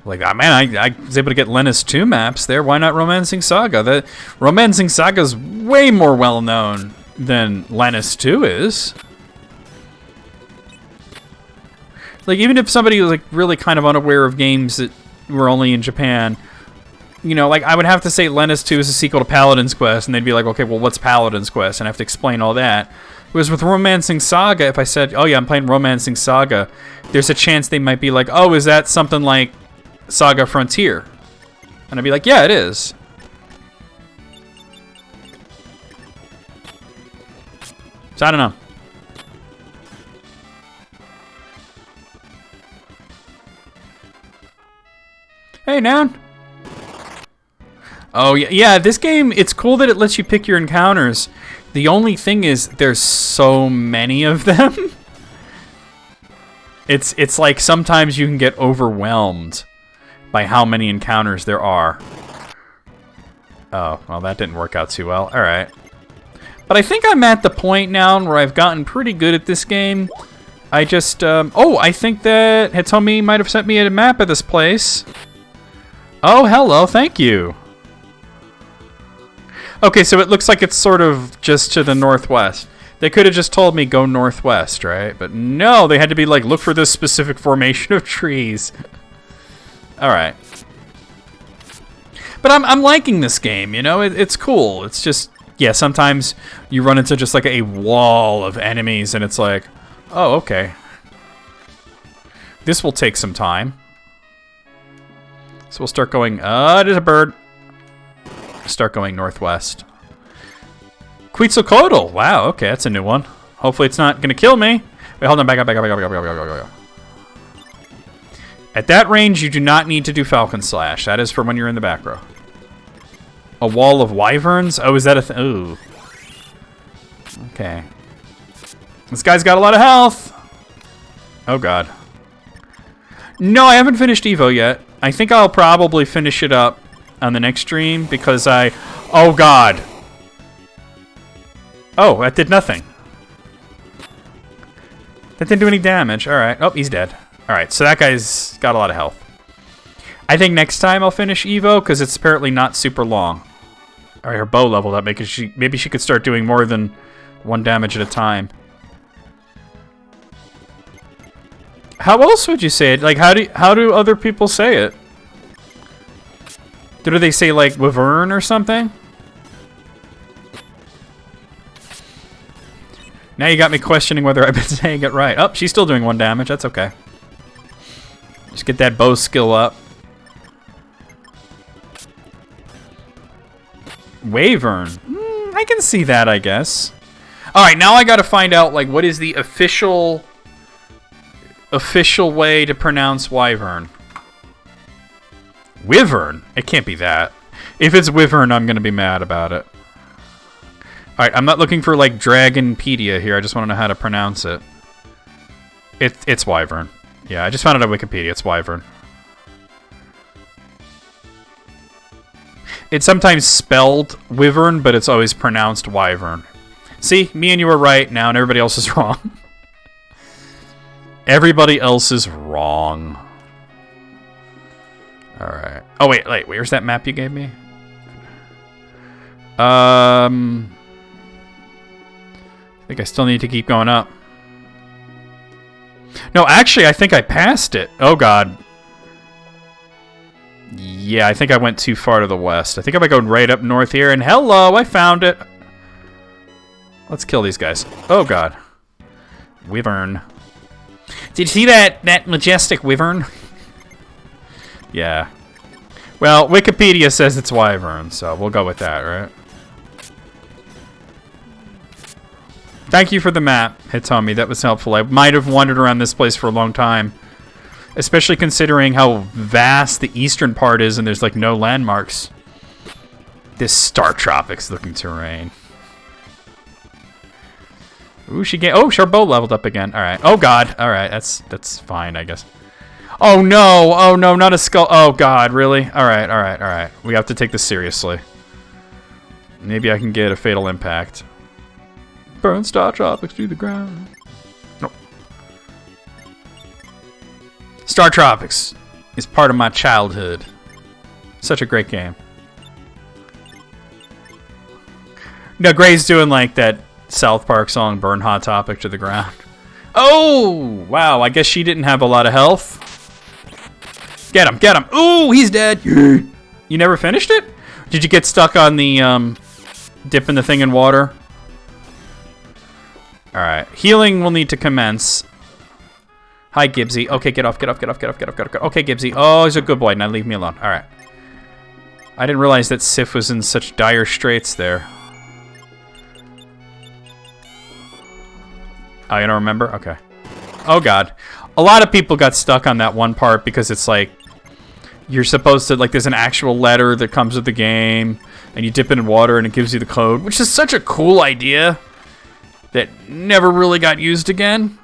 Like, oh man, I was able to get Lennis 2 maps there. Why not Romancing Saga? The Romancing Saga is way more well known than Lennis 2 is. Like, even if somebody was like really kind of unaware of games that were only in Japan, you know, like I would have to say Lennis 2 is a sequel to Paladin's Quest, and they'd be like, okay, well, what's Paladin's Quest? And I have to explain all that. Whereas with Romancing Saga, if I said, oh yeah, I'm playing Romancing Saga, there's a chance they might be like, oh, is that something like Saga Frontier? And I'd be like, yeah, it is. So I don't know. Hey, Noun. Oh, yeah, this game, it's cool that it lets you pick your encounters. The only thing is there's so many of them. It's like sometimes you can get overwhelmed by how many encounters there are. Oh, well, that didn't work out too well. All right. But I think I'm at the point now where I've gotten pretty good at this game. I just, oh, I think that Hitomi might have sent me a map of this place. Oh, hello, thank you. Okay, so it looks like it's sort of just to the northwest. They could have just told me go northwest, right? But no, they had to be like, look for this specific formation of trees. All right. But I'm liking this game, you know? It's cool. It's just, yeah, sometimes you run into just like a wall of enemies and it's like, oh, okay. This will take some time. So we'll start going, there's a bird. Start going northwest. Quetzalcoatl. Wow, okay, that's a new one. Hopefully it's not going to kill me. Wait, hold on, back up. At that range, you do not need to do Falcon Slash. That is for when you're in the back row. A wall of wyverns? Oh, is that a thing? Ooh. Okay. This guy's got a lot of health. Oh, God. No, I haven't finished Evo yet. I think I'll probably finish it up on the next stream because oh, God. Oh, that did nothing. That didn't do any damage. All right. Oh, he's dead. All right, so that guy's got a lot of health. I think next time I'll finish Evo, because it's apparently not super long. Alright, her bow leveled up, because maybe she could start doing more than 1 damage at a time. How else would you say it? Like, how do other people say it? Do they say, like, Wyvern or something? Now you got me questioning whether I've been saying it right. Oh, she's still doing 1 damage. That's okay. Just get that bow skill up. Wyvern. I can see that, I guess. Alright, now I gotta find out, like, what is the official way to pronounce Wyvern. Wyvern? It can't be that. If it's Wyvern, I'm gonna be mad about it. Alright, I'm not looking for, like, Dragonpedia here. I just want to know how to pronounce it. It's Wyvern. Yeah, I just found it on Wikipedia. It's Wyvern. It's sometimes spelled Wyvern, but it's always pronounced Wyvern. See? Me and you were right now, and everybody else is wrong. Everybody else is wrong. Alright. Oh, wait. Where's that map you gave me? I think I still need to keep going up. No, actually, I think I passed it. Oh, God. Yeah, I think I went too far to the west. I think I might go right up north here, and hello, I found it. Let's kill these guys. Oh, God. Wyvern. Did you see that majestic wyvern? Yeah. Well, Wikipedia says it's Wyvern, so we'll go with that, right? Thank you for the map, Hitomi. That was helpful. I might have wandered around this place for a long time. Especially considering how vast the eastern part is and there's, like, no landmarks. This Star Tropics-looking terrain. Ooh, her bow leveled up again. Alright. Oh, God. Alright, that's fine, I guess. Oh, no. Oh, no, not a skull. Oh, God, really? Alright. We have to take this seriously. Maybe I can get a fatal impact. Burn Star Tropics to the ground. Nope. Star Tropics is part of my childhood. Such a great game. No, Gray's doing like that South Park song, Burn Hot Topic to the ground. Oh, wow. I guess she didn't have a lot of health. Get him. Ooh, he's dead. You never finished it? Did you get stuck on the dipping the thing in water? Alright. Healing will need to commence. Hi, Gibbsy. Okay, get off. Okay, Gibbsy. Oh, he's a good boy. Now leave me alone. Alright. I didn't realize that Sif was in such dire straits there. Oh, you don't remember? Okay. Oh, God. A lot of people got stuck on that one part because it's like... You're supposed to... Like, there's an actual letter that comes with the game. And you dip it in water and it gives you the code. Which is such a cool idea. That never really got used again.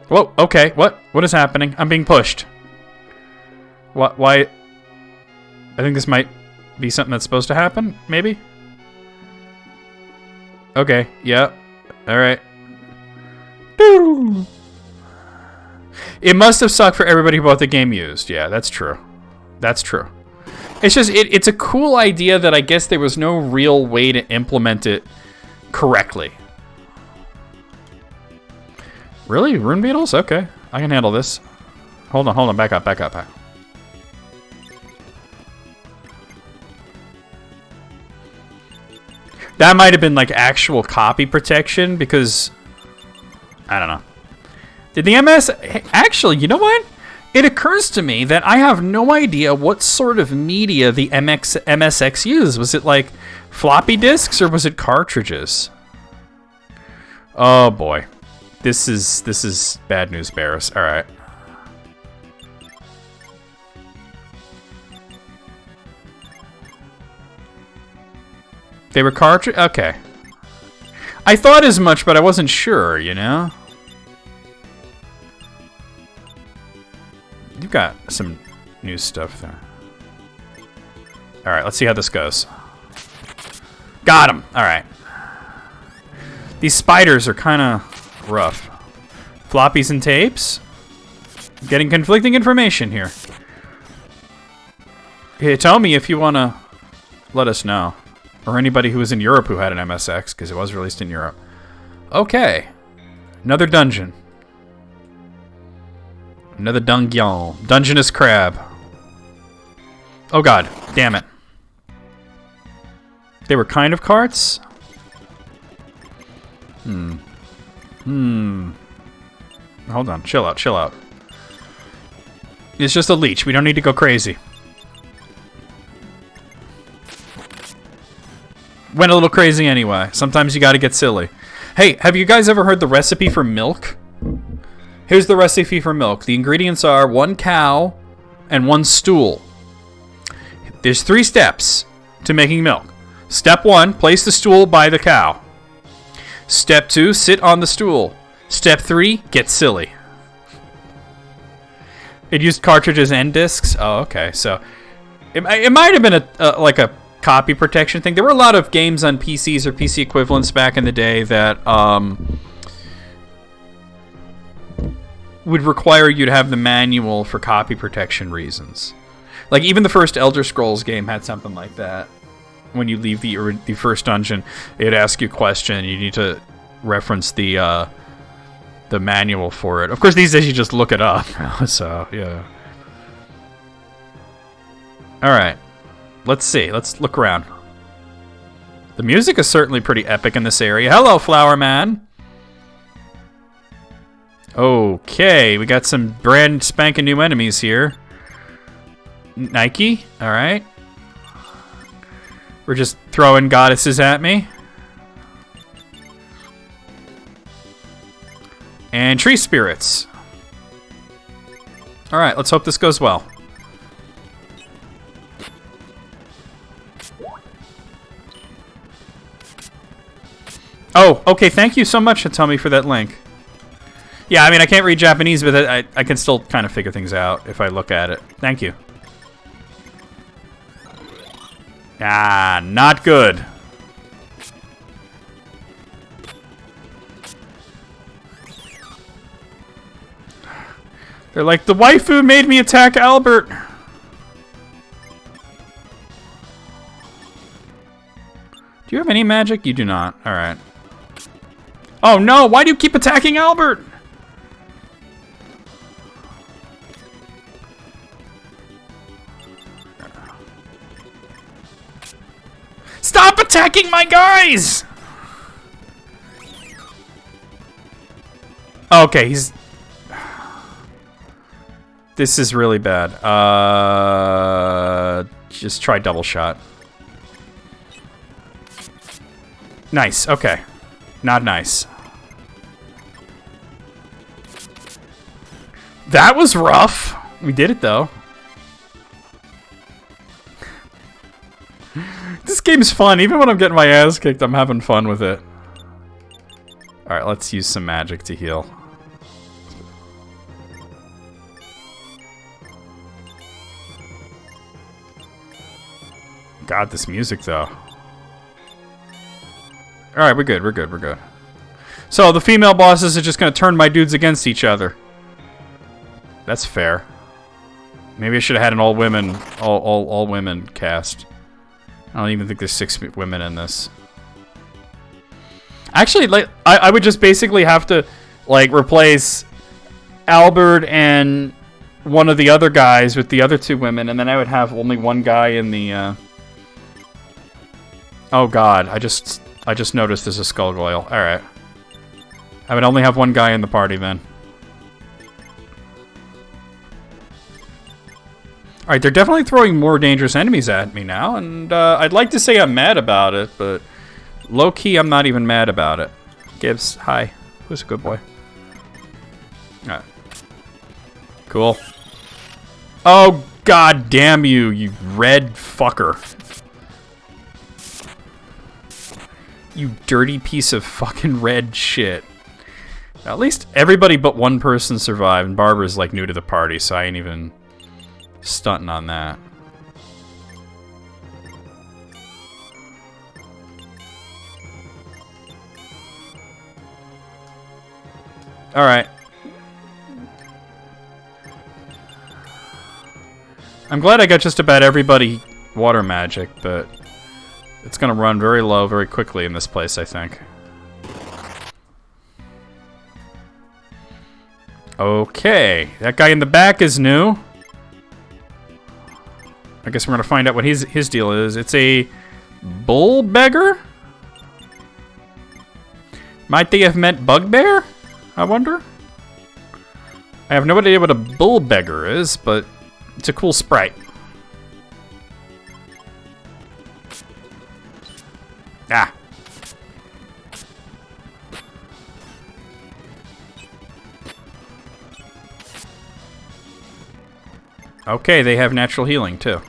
Whoa, okay, what? What is happening? I'm being pushed. What? Why? I think this might be something that's supposed to happen, maybe? Okay, yeah. Alright. It must have sucked for everybody who bought the game used. Yeah, that's true. That's true. It's just, it's a cool idea that I guess there was no real way to implement it correctly. Really? Rune beetles? Okay. I can handle this. Hold on. Back up. That might have been like actual copy protection because... I don't know. Did the MS... Actually, you know what? It occurs to me that I have no idea what sort of media the MSX used. Was it like floppy disks or was it cartridges? Oh boy. This is bad news bears. All right. They were cartridge? Okay. I thought as much, but I wasn't sure, you know? You've got some new stuff there. Alright, let's see how this goes. Got him! Alright. These spiders are kind of rough. Floppies and tapes? Getting conflicting information here. Hey, tell me if you want to let us know. Or anybody who was in Europe who had an MSX, because it was released in Europe. Okay. Another dungeon. Another dungeon. Dungeness crab. Oh god, damn it. They were kind of carts? Hold on, chill out, chill out. It's just a leech, we don't need to go crazy. Went a little crazy anyway. Sometimes you gotta get silly. Hey, have you guys ever heard the recipe for milk? Here's the recipe for milk. The ingredients are 1 cow and 1 stool. There's 3 steps to making milk. Step 1, place the stool by the cow. Step 2, sit on the stool. Step 3, get silly. It used cartridges and discs? Oh, okay. So it might have been like a copy protection thing. There were a lot of games on PCs or PC equivalents back in the day that would require you to have the manual for copy protection reasons. Like even the first Elder Scrolls game had something like that. When you leave the first dungeon, it'd ask you a question. You need to reference the manual for it. Of course, these days you just look it up. So yeah. All right, let's see. Let's look around. The music is certainly pretty epic in this area. Hello, Flower Man. Okay, we got some brand spanking new enemies here. Nike, all right. We're just throwing goddesses at me. And tree spirits. All right, let's hope this goes well. Oh, okay, thank you so much, Hitomi, for that link. Yeah, I mean, I can't read Japanese, but I can still kind of figure things out if I look at it. Thank you. Ah, not good. They're like, the waifu made me attack Albert. Do you have any magic? You do not. All right. Oh no, why do you keep attacking Albert? Stop attacking my guys! Okay, he's... This is really bad. Just try double shot. Nice, okay. Not nice. That was rough. We did it, though. This game's fun. Even when I'm getting my ass kicked, I'm having fun with it. Alright, let's use some magic to heal. God, this music, though. Alright, we're good, we're good, we're good. So, the female bosses are just gonna turn my dudes against each other. That's fair. Maybe I should have had an all-women, all-women cast. I don't even think there's 6 women in this. Actually, like, I would just basically have to, like, replace Albert and one of the other guys with the other 2 women, and then I would have only one guy in the, Oh god, I just noticed there's a skull-goyle. Alright. I would only have one guy in the party then. Alright, they're definitely throwing more dangerous enemies at me now, and I'd like to say I'm mad about it, but low-key I'm not even mad about it. Gibbs, hi. Who's a good boy? Alright. Cool. Oh, god damn you, you red fucker. You dirty piece of fucking red shit. At least everybody but one person survived, and Barbara's like new to the party, so I ain't even stunting on that. Alright. I'm glad I got just about everybody water magic, but it's gonna run very low very quickly in this place, I think. Okay, that guy in the back is new. I guess we're gonna find out what his deal is. It's a bull beggar? Might they have meant bugbear? I wonder? I have no idea what a bull beggar is, but it's a cool sprite. Ah. Okay, they have natural healing too.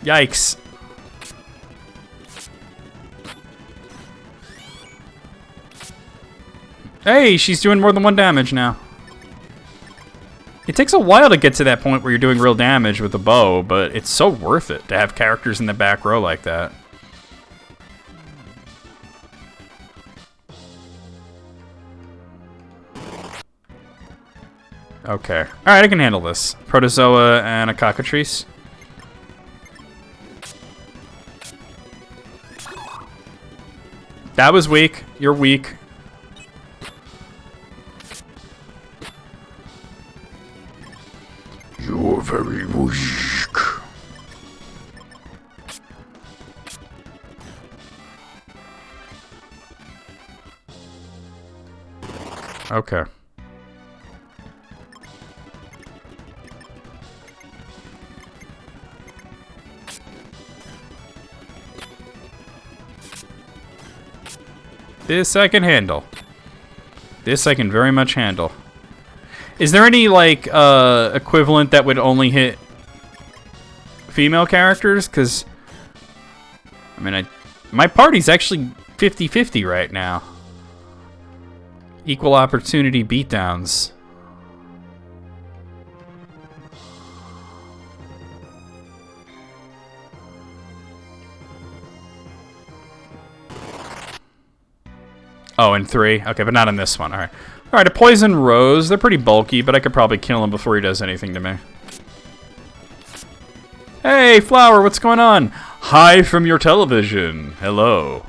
Yikes. Hey, she's doing more than 1 damage now. It takes a while to get to that point where you're doing real damage with the bow, but it's so worth it to have characters in the back row like that. Okay. Alright, I can handle this. Protozoa and a cockatrice. That was weak. You're weak. You're very weak. Okay. This I can handle. This I can very much handle. Is there any, like, equivalent that would only hit female characters? Because, I mean, my party's actually 50-50 right now. Equal opportunity beatdowns. Oh, and 3? Okay, but not in this one. Alright. Alright, a poison rose. They're pretty bulky, but I could probably kill him before he does anything to me. Hey, Flower, what's going on? Hi from your television. Hello.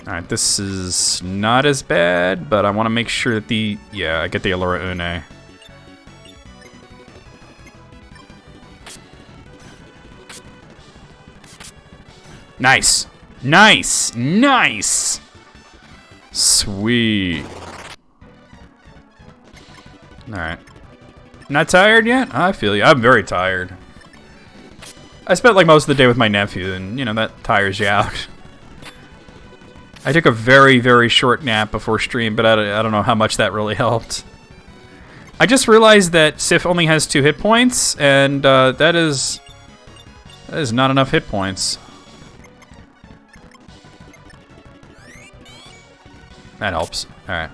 Alright, this is not as bad, but I want to make sure that the... Yeah, I get the Allura Une. Nice. Nice. Nice. Sweet. Alright. Not tired yet? I feel you. I'm very tired. I spent like most of the day with my nephew, and, you know, that tires you out. I took a very, very short nap before stream, but I don't know how much that really helped. I just realized that Sif only has 2 hit points, and that is not enough hit points. That helps. Alright.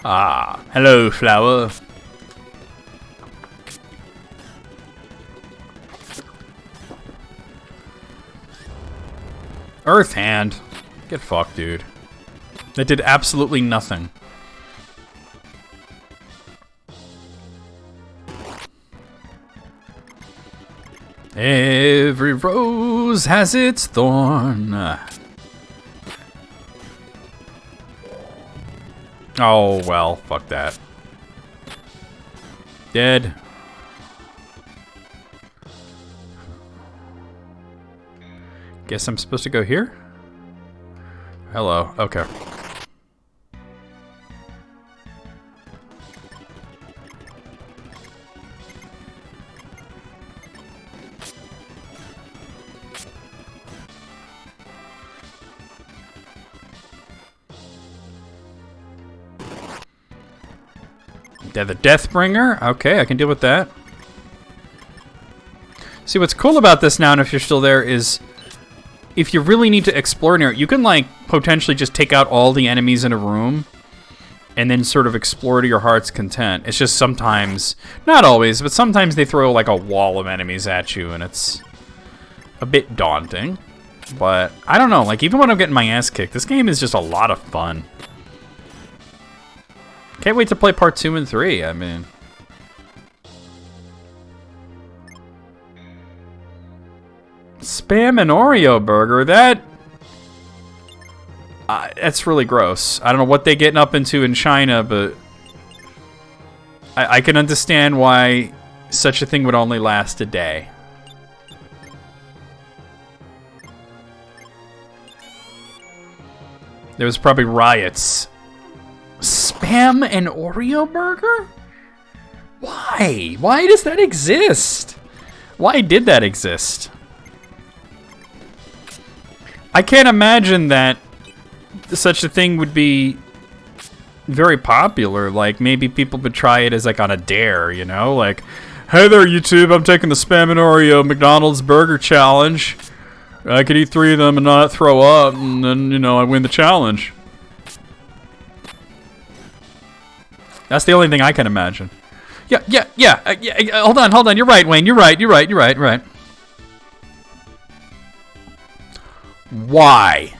Ah, hello, Flower. Earth Hand. Get fucked, dude. That did absolutely nothing. Every rose has its thorn. Oh, well, fuck that. Dead. Guess I'm supposed to go here? Hello, okay. The Deathbringer? Okay, I can deal with that. See, what's cool about this now, and if you're still there, is if you really need to explore near it, you can, like, potentially just take out all the enemies in a room and then sort of explore to your heart's content. It's just sometimes, not always, but sometimes they throw like a wall of enemies at you, and it's a bit daunting. But I don't know, like even when I'm getting my ass kicked, this game is just a lot of fun. Can't wait to play part 2 and 3. I mean, Spam and Oreo burger, that's really gross. I don't know what they're getting up into in China, but I can understand why such a thing would only last a day. There was probably riots. Spam and Oreo burger? Why? Why does that exist? Why did that exist? I can't imagine that such a thing would be very popular. Like, maybe people would try it as, like, on a dare, you know? Like, hey there, YouTube, I'm taking the Spam and Oreo McDonald's Burger Challenge. I could eat 3 of them and not throw up, and then, you know, I win the challenge. That's the only thing I can imagine. Yeah. Hold on. You're right, Wayne. You're right. Why?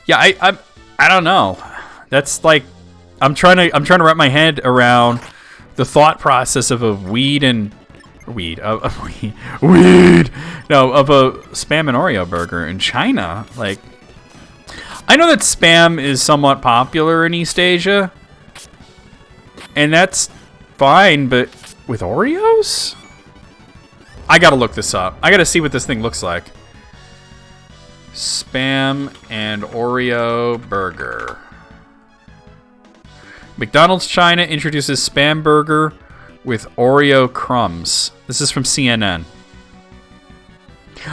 Yeah, I don't know. That's like, I'm trying to wrap my head around the thought process of a weed. No, of a Spam and Oreo burger in China. Like, I know that Spam is somewhat popular in East Asia, and that's fine, but with Oreos? I gotta look this up. I gotta see what this thing looks like. Spam and Oreo burger. McDonald's China introduces Spam burger with Oreo crumbs. This is from CNN.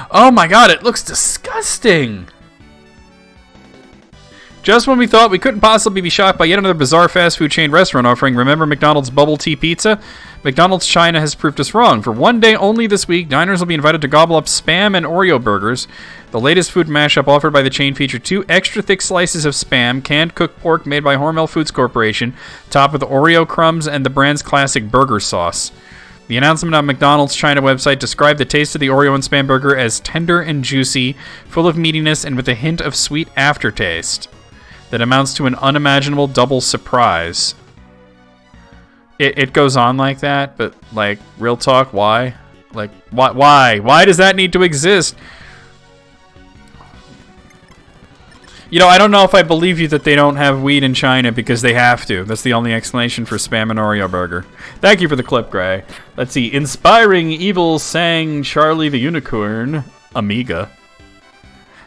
Oh my god, it looks disgusting! Just when we thought we couldn't possibly be shocked by yet another bizarre fast food chain restaurant offering, remember McDonald's bubble tea pizza? McDonald's China has proved us wrong. For one day only this week, diners will be invited to gobble up Spam and Oreo burgers. The latest food mashup offered by the chain featured 2 extra thick slices of Spam, canned cooked pork made by Hormel Foods Corporation, topped with Oreo crumbs and the brand's classic burger sauce. The announcement on McDonald's China website described the taste of the Oreo and Spam burger as tender and juicy, full of meatiness, and with a hint of sweet aftertaste that amounts to an unimaginable double surprise. It goes on like that, but, like, real talk, why? Like, why? Why does that need to exist? You know, I don't know if I believe you that they don't have weed in China because they have to. That's the only explanation for Spam and Oreo burger. Thank you for the clip, Gray. Let's see. Inspiring evil sang Charlie the Unicorn. Amiga.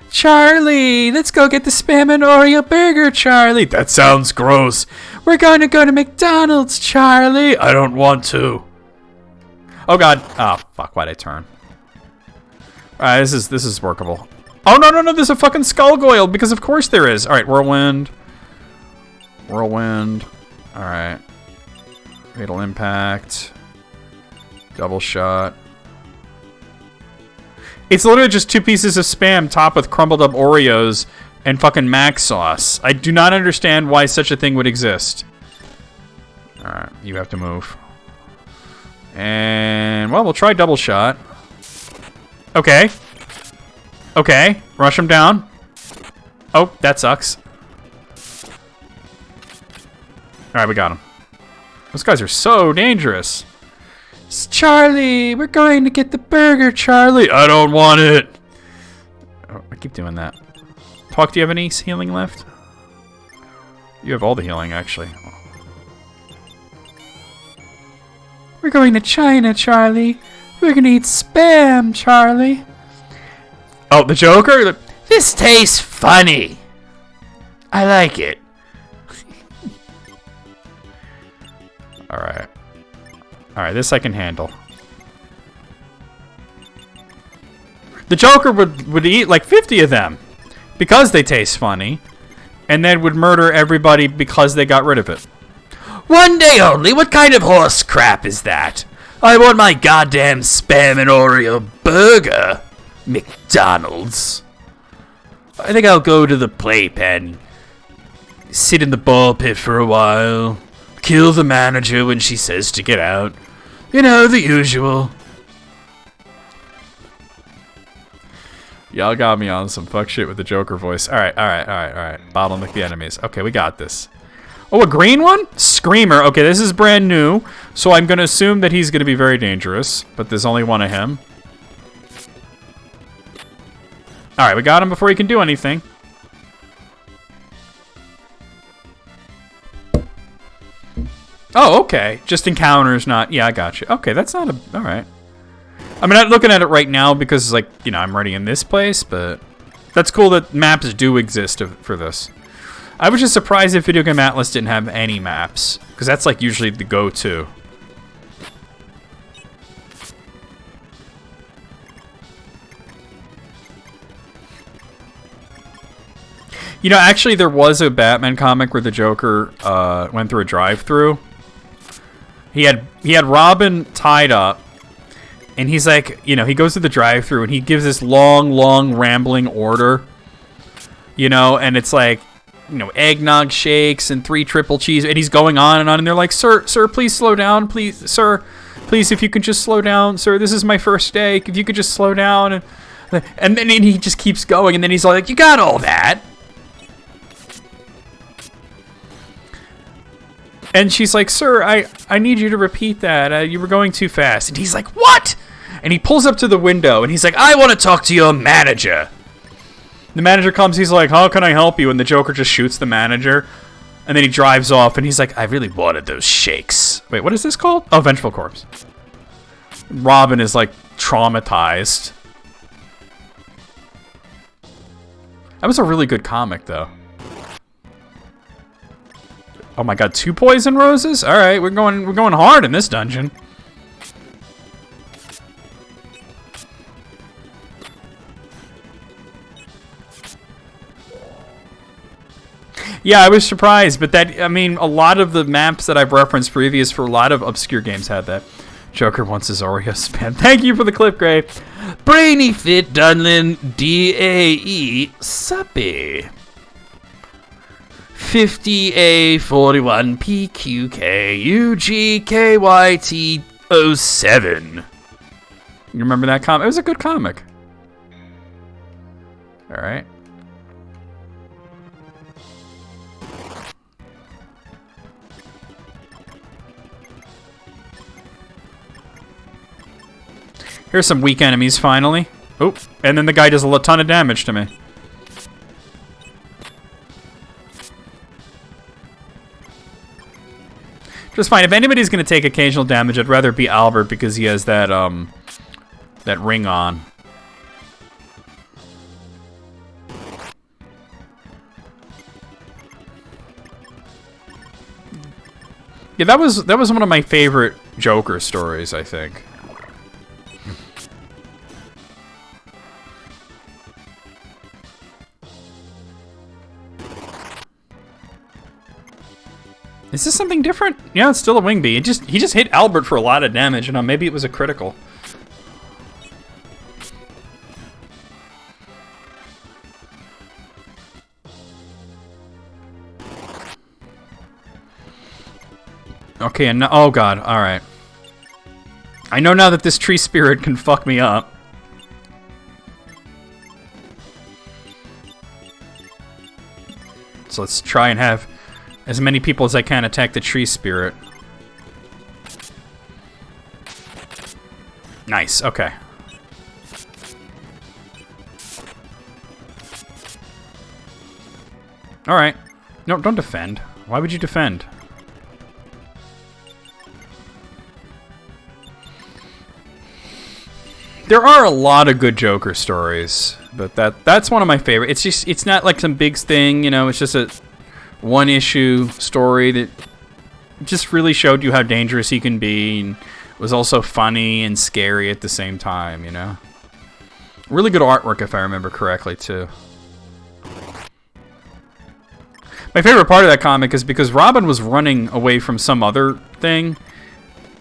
Charlie, let's go get the Spam and Oreo burger, Charlie. That sounds gross. We're going to go to McDonald's, Charlie. I don't want to. Oh, God. Oh, fuck. Why'd I turn? All right, this is workable. Oh, no. There's a fucking skull goyle, because of course there is. All right, whirlwind. All right. Fatal impact. Double shot. It's literally just 2 pieces of Spam topped with crumbled up Oreos and fucking Mac sauce. I do not understand why such a thing would exist. Alright, you have to move. And, well, we'll try double shot. Okay. Rush him down. Oh, that sucks. Alright, we got him. Those guys are so dangerous. Charlie, we're going to get the burger, Charlie. I don't want it. Oh, I keep doing that. Talk, do you have any healing left? You have all the healing, actually. We're going to China, Charlie. We're going to eat Spam, Charlie. Oh, the Joker? This tastes funny. I like it. Alright. Alright, this I can handle. The Joker would eat like 50 of them because they taste funny, and then would murder everybody because they got rid of it. One day only? What kind of horse crap is that? I want my goddamn Spam and Oreo burger, McDonald's. I think I'll go to the playpen, sit in the ball pit for a while, kill the manager when she says to get out. You know, the usual. Y'all got me on some fuck shit with the Joker voice. Alright. Bottleneck the enemies. Okay, we got this. Oh, a green one? Screamer. Okay, this is brand new, so I'm going to assume that he's going to be very dangerous, but there's only one of him. Alright, we got him before he can do anything. Oh, okay. Just encounters, not... Yeah, I got you. Okay, that's not a... Alright. I mean, I'm looking at it right now because, like, you know, I'm already in this place, but... That's cool that maps do exist for this. I was just surprised if Video Game Atlas didn't have any maps, because that's, like, usually the go-to. You know, actually, there was a Batman comic where the Joker went through a drive-thru. He had Robin tied up, and he's like, you know, he goes to the drive-thru and he gives this long, rambling order, you know, and it's like, you know, eggnog shakes and 3 triple cheese, and he's going on, and they're like, sir, please slow down, please, sir, please, if you could just slow down, sir, this is my first day, if you could just slow down, and then he just keeps going, and then he's like, you got all that? And she's like, sir, I need you to repeat that. You were going too fast. And he's like, what? And he pulls up to the window, and he's like, I want to talk to your manager. The manager comes, he's like, how can I help you? And the Joker just shoots the manager. And then he drives off, and he's like, I really wanted those shakes. Wait, what is this called? Oh, Vengeful Corpse. Robin is, like, traumatized. That was a really good comic, though. Oh my god, 2 poison roses? Alright, we're going hard in this dungeon. Yeah, I was surprised, but that, I mean, a lot of the maps that I've referenced previous for a lot of obscure games had that. Joker wants his Oreo spam. Thank you for the clip, Gray. Brainy Fit Dunlin DAE Suppy. 50A41PQKUGKYT07. You remember that comic? It was a good comic. Alright. Here's some weak enemies, finally. Oh, and then the guy does a ton of damage to me. Just fine. If anybody's going to take occasional damage, I'd rather be Albert because he has that, that ring on. Yeah, that was one of my favorite Joker stories, I think. Is this something different? Yeah, it's still a wing bee. He just hit Albert for a lot of damage, and maybe it was a critical. Okay, and oh god, alright. I know now that this tree spirit can fuck me up. So let's try and have as many people as I can attack the tree spirit. Nice, okay. Alright. No, don't defend. Why would you defend? There are a lot of good Joker stories, but that's one of my favorite. It's not like some big thing, you know, it's just a one-issue story that just really showed you how dangerous he can be, and was also funny and scary at the same time, you know? Really good artwork, if I remember correctly, too. My favorite part of that comic is because Robin was running away from some other thing,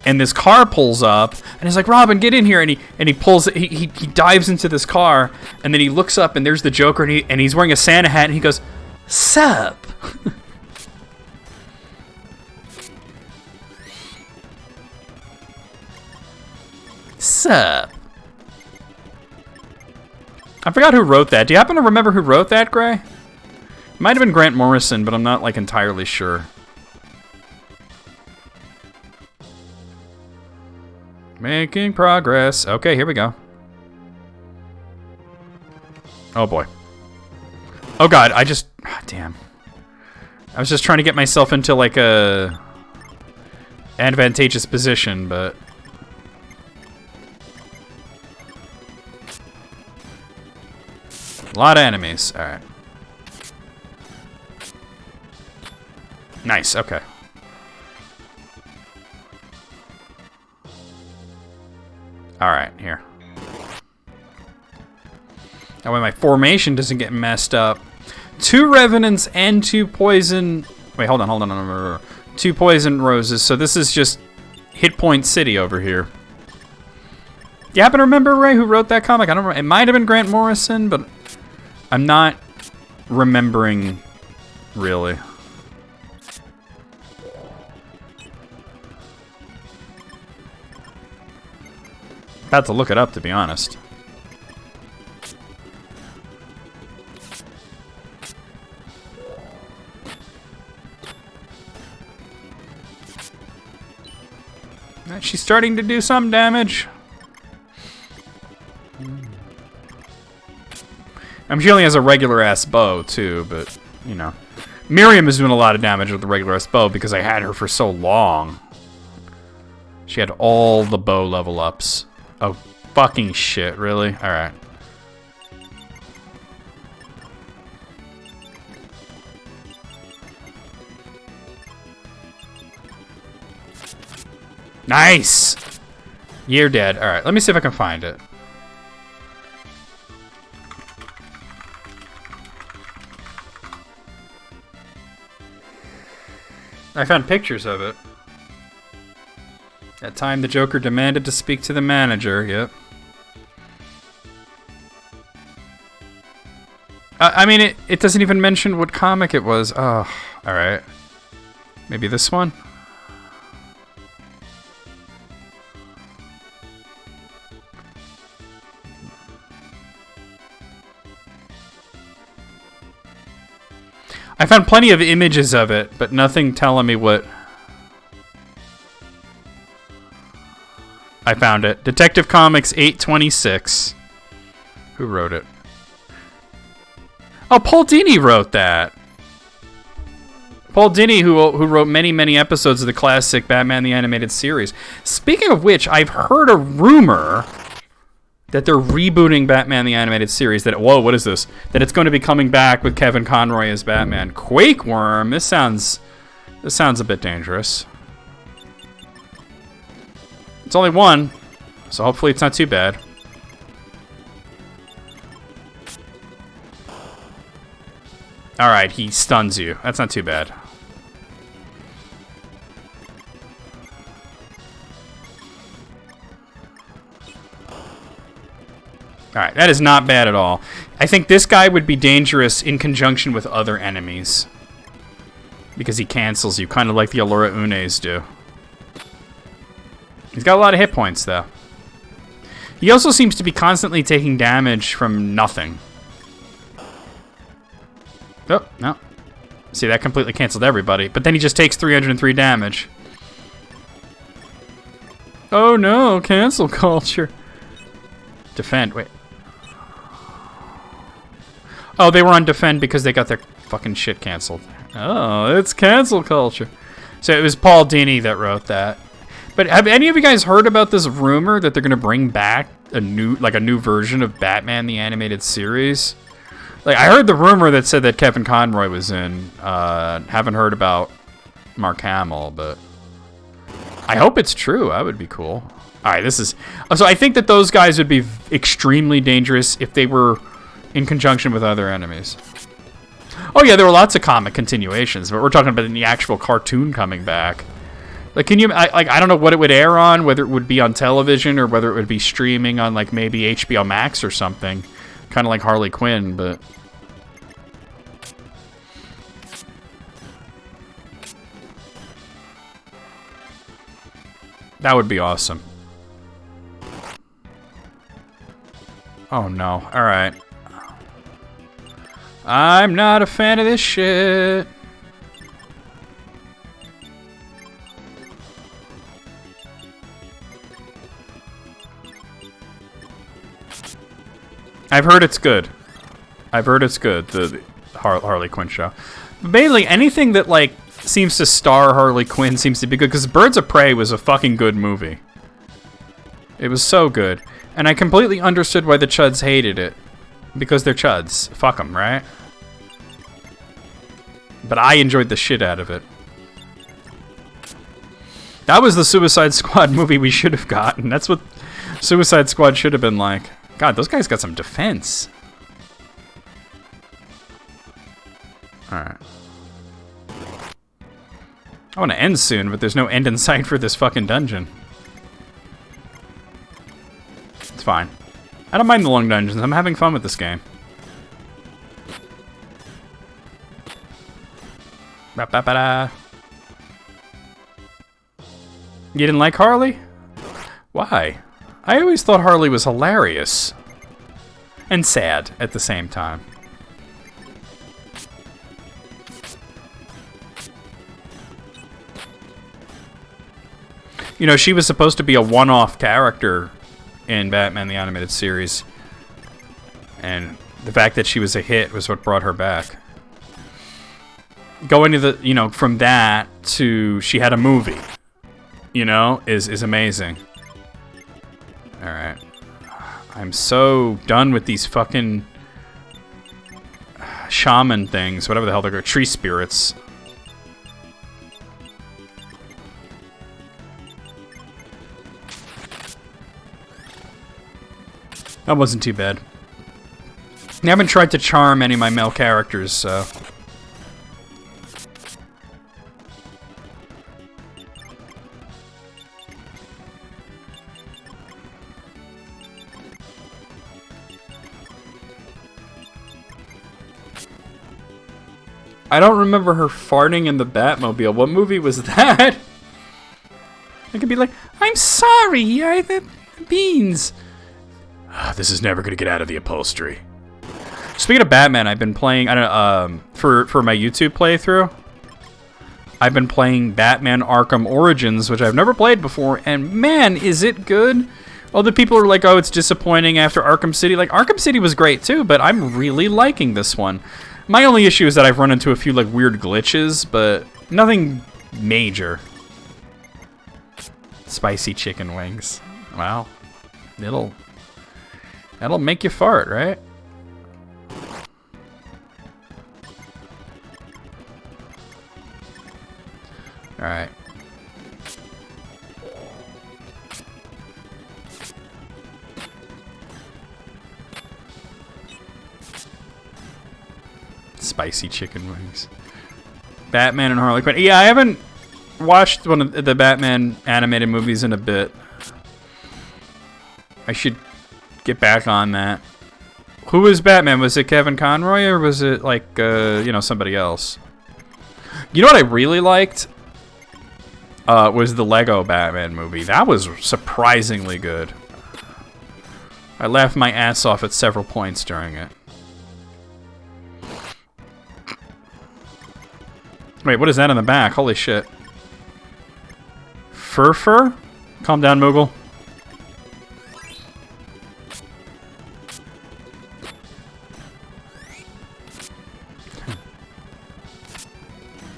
and this car pulls up, and he's like, Robin, get in here, and he pulls it, he dives into this car, and then he looks up, and there's the Joker, and he's wearing a Santa hat, and he goes, sup? Sup? I forgot who wrote that. Do you happen to remember who wrote that, Gray? It might have been Grant Morrison, but I'm not, like, entirely sure. Making progress. Okay, here we go. Oh, boy. Oh, God, damn. I was just trying to get myself into, like, a advantageous position, but... a lot of enemies. Alright. Nice, okay. Alright, here. That way my formation doesn't get messed up. 2 Revenants and 2 poison... Wait, hold on. 2 poison roses, so this is just Hit Point City over here. Do you happen to remember, Ray, who wrote that comic? I don't remember. It might have been Grant Morrison, but I'm not remembering really. About to look it up, to be honest. She's starting to do some damage. She only has a regular-ass bow, too, but, you know. Miriam is doing a lot of damage with the regular-ass bow because I had her for so long. She had all the bow level ups. Oh, fucking shit, really? Alright. Nice! You're dead. Alright, let me see if I can find it. I found pictures of it. That time the Joker demanded to speak to the manager, yep. I mean, it doesn't even mention what comic it was. Oh, alright. Maybe this one? I found plenty of images of it, but nothing telling me what... I found it. Detective Comics 826. Who wrote it? Oh, Paul Dini wrote that. Paul Dini, who wrote many, many episodes of the classic Batman the Animated Series. Speaking of which, I've heard a rumor that they're rebooting Batman the Animated Series. That, whoa, what is this? That it's going to be coming back with Kevin Conroy as Batman. Quake Worm. This sounds a bit dangerous. It's only one, so hopefully it's not too bad. Alright, he stuns you. That's not too bad. Alright, that is not bad at all. I think this guy would be dangerous in conjunction with other enemies. Because he cancels you, kind of like the Allura Unes do. He's got a lot of hit points, though. He also seems to be constantly taking damage from nothing. Oh, no. See, that completely canceled everybody. But then he just takes 303 damage. Oh no, cancel culture. Defend, wait. Oh, they were on defend because they got their fucking shit canceled. Oh, it's cancel culture. So it was Paul Dini that wrote that. But have any of you guys heard about this rumor that they're going to bring back a new version of Batman the Animated Series? Like, I heard the rumor that said that Kevin Conroy was in. Haven't heard about Mark Hamill, but I hope it's true. That would be cool. All right, this is... So I think that those guys would be extremely dangerous if they were in conjunction with other enemies. Oh yeah, there were lots of comic continuations, but we're talking about the actual cartoon coming back. Like, can you, I don't know what it would air on, whether it would be on television or whether it would be streaming on, like, maybe HBO Max or something. Kind of like Harley Quinn, but... That would be awesome. Oh, no. Alright. I'm not a fan of this shit. I've heard it's good. I've heard it's good, the Harley Quinn show. But mainly, anything that, like, seems to star Harley Quinn seems to be good, because Birds of Prey was a fucking good movie. It was so good. And I completely understood why the chuds hated it. Because they're chuds. Fuck them, right? But I enjoyed the shit out of it. That was the Suicide Squad movie we should have gotten. That's what Suicide Squad should have been like. God, those guys got some defense. Alright. I want to end soon, but there's no end in sight for this fucking dungeon. It's fine. I don't mind the long dungeons. I'm having fun with this game. Ba-ba-ba-da. You didn't like Harley? Why? I always thought Harley was hilarious. And sad at the same time. You know, she was supposed to be a one-off character in Batman the Animated Series. And the fact that she was a hit was what brought her back. Going to the, you know, from that to she had a movie, you know, is amazing. Alright. I'm so done with these fucking shaman things, whatever the hell they're called, tree spirits. That wasn't too bad. I haven't tried to charm any of my male characters, so... I don't remember her farting in the Batmobile. What movie was that? I could be like, I'm sorry, I the beans. This is never gonna get out of the upholstery. Speaking of Batman, I've been playing, I don't know, for my YouTube playthrough, I've been playing Batman Arkham Origins, which I've never played before, and man, is it good. Other people are like, oh, it's disappointing after Arkham City. Like, Arkham City was great too, but I'm really liking this one. My only issue is that I've run into a few, like, weird glitches, but nothing major. Spicy chicken wings. Wow. That'll make you fart, right? Alright. Spicy chicken wings. Batman and Harley Quinn. Yeah, I haven't watched one of the Batman animated movies in a bit. I should get back on that. Who was Batman? Was it Kevin Conroy or was it like, you know, somebody else? You know what I really liked? Was the Lego Batman movie. That was surprisingly good. I laughed my ass off at several points during it. Wait, what is that in the back? Holy shit. Fur? Calm down, Moogle.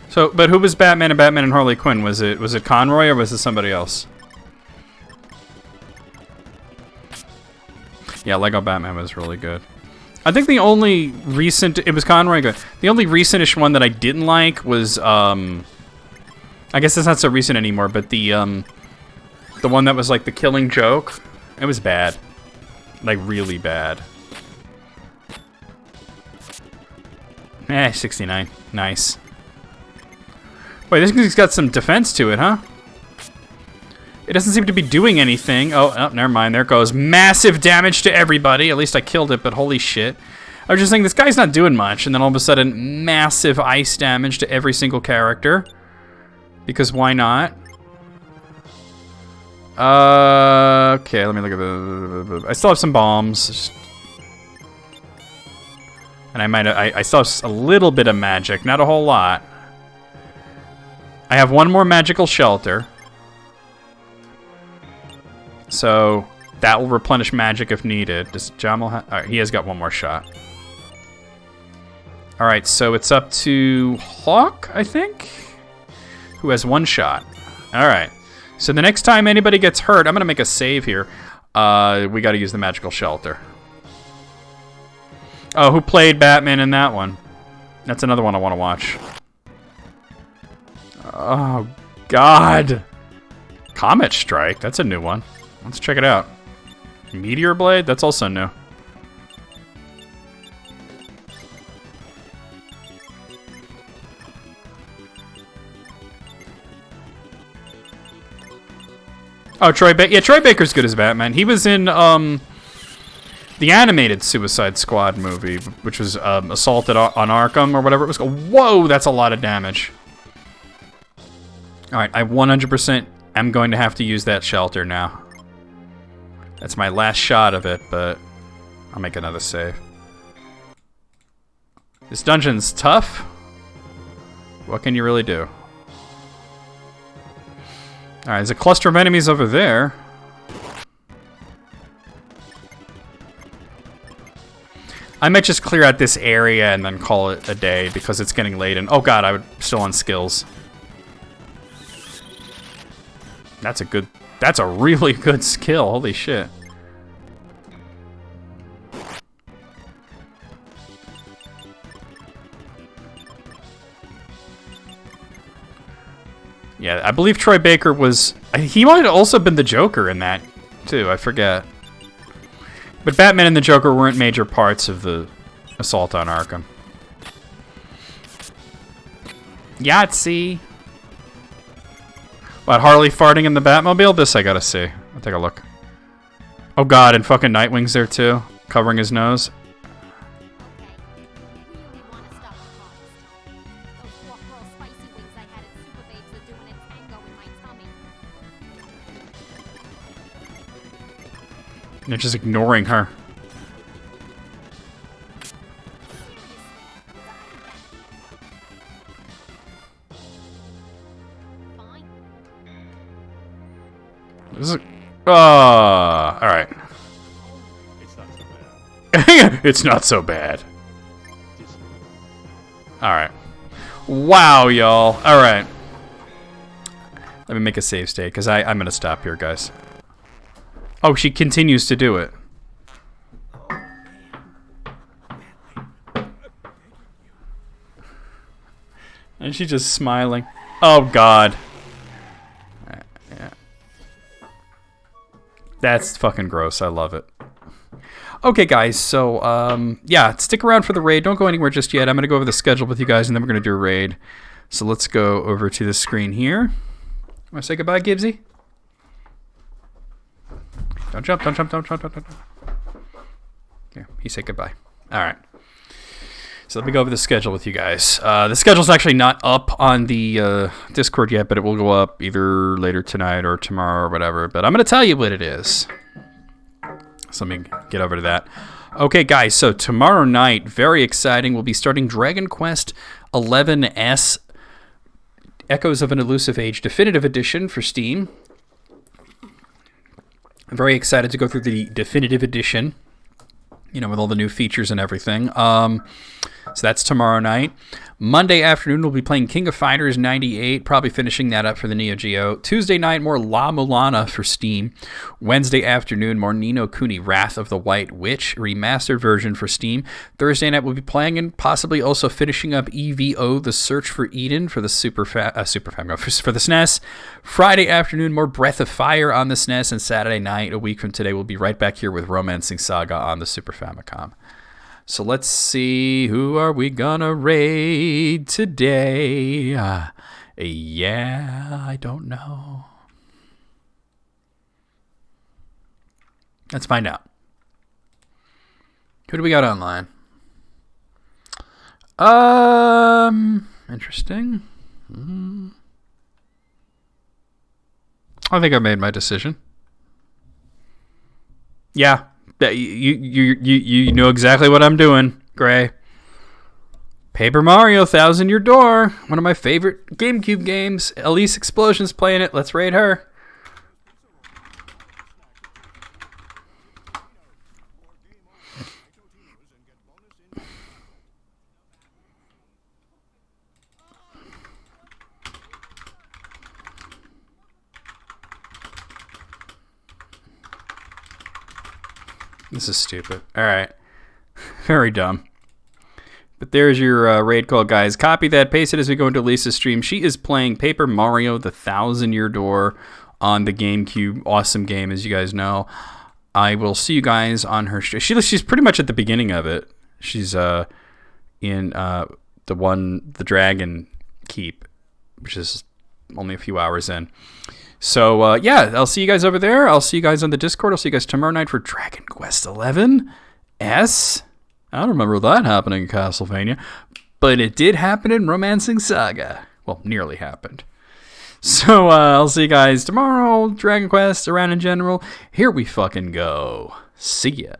So, but who was Batman and Harley Quinn? Was it Conroy or was it somebody else? Yeah, Lego Batman was really good. I think the only recent... It was Conroy good. The only recentish one that I didn't like was... I guess it's not so recent anymore, but the one that was like the Killing Joke. It was bad. Like, really bad. 69. Nice. Wait, this thing's got some defense to it, huh? It doesn't seem to be doing anything. Oh, never mind. There it goes. Massive damage to everybody. At least I killed it, but holy shit. I was just saying, this guy's not doing much, and then all of a sudden, massive ice damage to every single character. Because why not? Okay, let me look at the... I still have some bombs. And I still have a little bit of magic, not a whole lot. I have one more magical shelter. So, that will replenish magic if needed. Does Jamal have... Alright, he has got one more shot. Alright, so it's up to Hawk, I think? Who has one shot. Alright. So the next time anybody gets hurt, I'm going to make a save here. We got to use the magical shelter. Oh, who played Batman in that one? That's another one I want to watch. Oh, God. Comet Strike. That's a new one. Let's check it out. Meteor Blade? That's also new. Oh, Troy Baker. Yeah, Troy Baker's good as Batman. He was in the animated Suicide Squad movie, which was Assaulted on Arkham or whatever it was called. Whoa, that's a lot of damage. All right, I 100% am going to have to use that shelter now. That's my last shot of it, but I'll make another save. This dungeon's tough. What can you really do? Alright, there's a cluster of enemies over there. I might just clear out this area and then call it a day because it's getting late and... Oh god, I would still on skills. That's a good... That's a really good skill. Holy shit. Yeah, I believe Troy Baker was... He might have also been the Joker in that, too. I forget. But Batman and the Joker weren't major parts of the Assault on Arkham. Yahtzee! What, Harley farting in the Batmobile? This I gotta see. I'll take a look. Oh god, and fucking Nightwing's there, too. Covering his nose. They're just ignoring her. This is... alright. It's not so bad. It's not so bad. Alright. Wow, y'all. Alright. Let me make a save state, because I'm going to stop here, guys. Oh, she continues to do it. And she's just smiling. Oh, God. Yeah. That's fucking gross. I love it. Okay, guys. So, yeah, stick around for the raid. Don't go anywhere just yet. I'm going to go over the schedule with you guys, and then we're going to do a raid. So let's go over to the screen here. Want to say goodbye, Gibbsy? Don't jump, don't jump, don't jump, don't jump. Here, he said goodbye. All right. So let me go over the schedule with you guys. The schedule's actually not up on the Discord yet, but it will go up either later tonight or tomorrow or whatever. But I'm going to tell you what it is. So let me get over to that. Okay, guys, so tomorrow night, very exciting, we'll be starting Dragon Quest XI-S Echoes of an Elusive Age Definitive Edition for Steam. I'm very excited to go through the definitive edition, you know, with all the new features and everything. So that's tomorrow night. Monday afternoon, we'll be playing King of Fighters 98, probably finishing that up for the Neo Geo. Tuesday night, more La Mulana for Steam. Wednesday afternoon, more Ni no Kuni Wrath of the White Witch, remastered version for Steam. Thursday night, we'll be playing and possibly also finishing up EVO, The Search for Eden for the for the SNES. Friday afternoon, more Breath of Fire on the SNES. And Saturday night, a week from today, we'll be right back here with Romancing Saga on the Super Famicom. So let's see, who are we gonna raid today? Yeah, I don't know. Let's find out. Who do we got online? Interesting. I think I made my decision. Yeah, you know exactly what I'm doing, Gray. Paper Mario: Thousand Year Door, one of my favorite GameCube games. Elise Explosion's playing it. Let's raid her. This is stupid. All right. Very dumb. But there's your raid call, guys. Copy that, paste it as we go into Lisa's stream. She is playing Paper Mario: The Thousand Year Door on the GameCube. Awesome game, as you guys know. I will see you guys on her stream. She's pretty much at the beginning of it. She's in the Dragon Keep, which is only a few hours in. So, yeah, I'll see you guys over there. I'll see you guys on the Discord. I'll see you guys tomorrow night for Dragon Quest XI S. I don't remember that happening in Castlevania, but it did happen in Romancing Saga. Well, nearly happened. So, I'll see you guys tomorrow. Dragon Quest, around in general. Here we fucking go. See ya.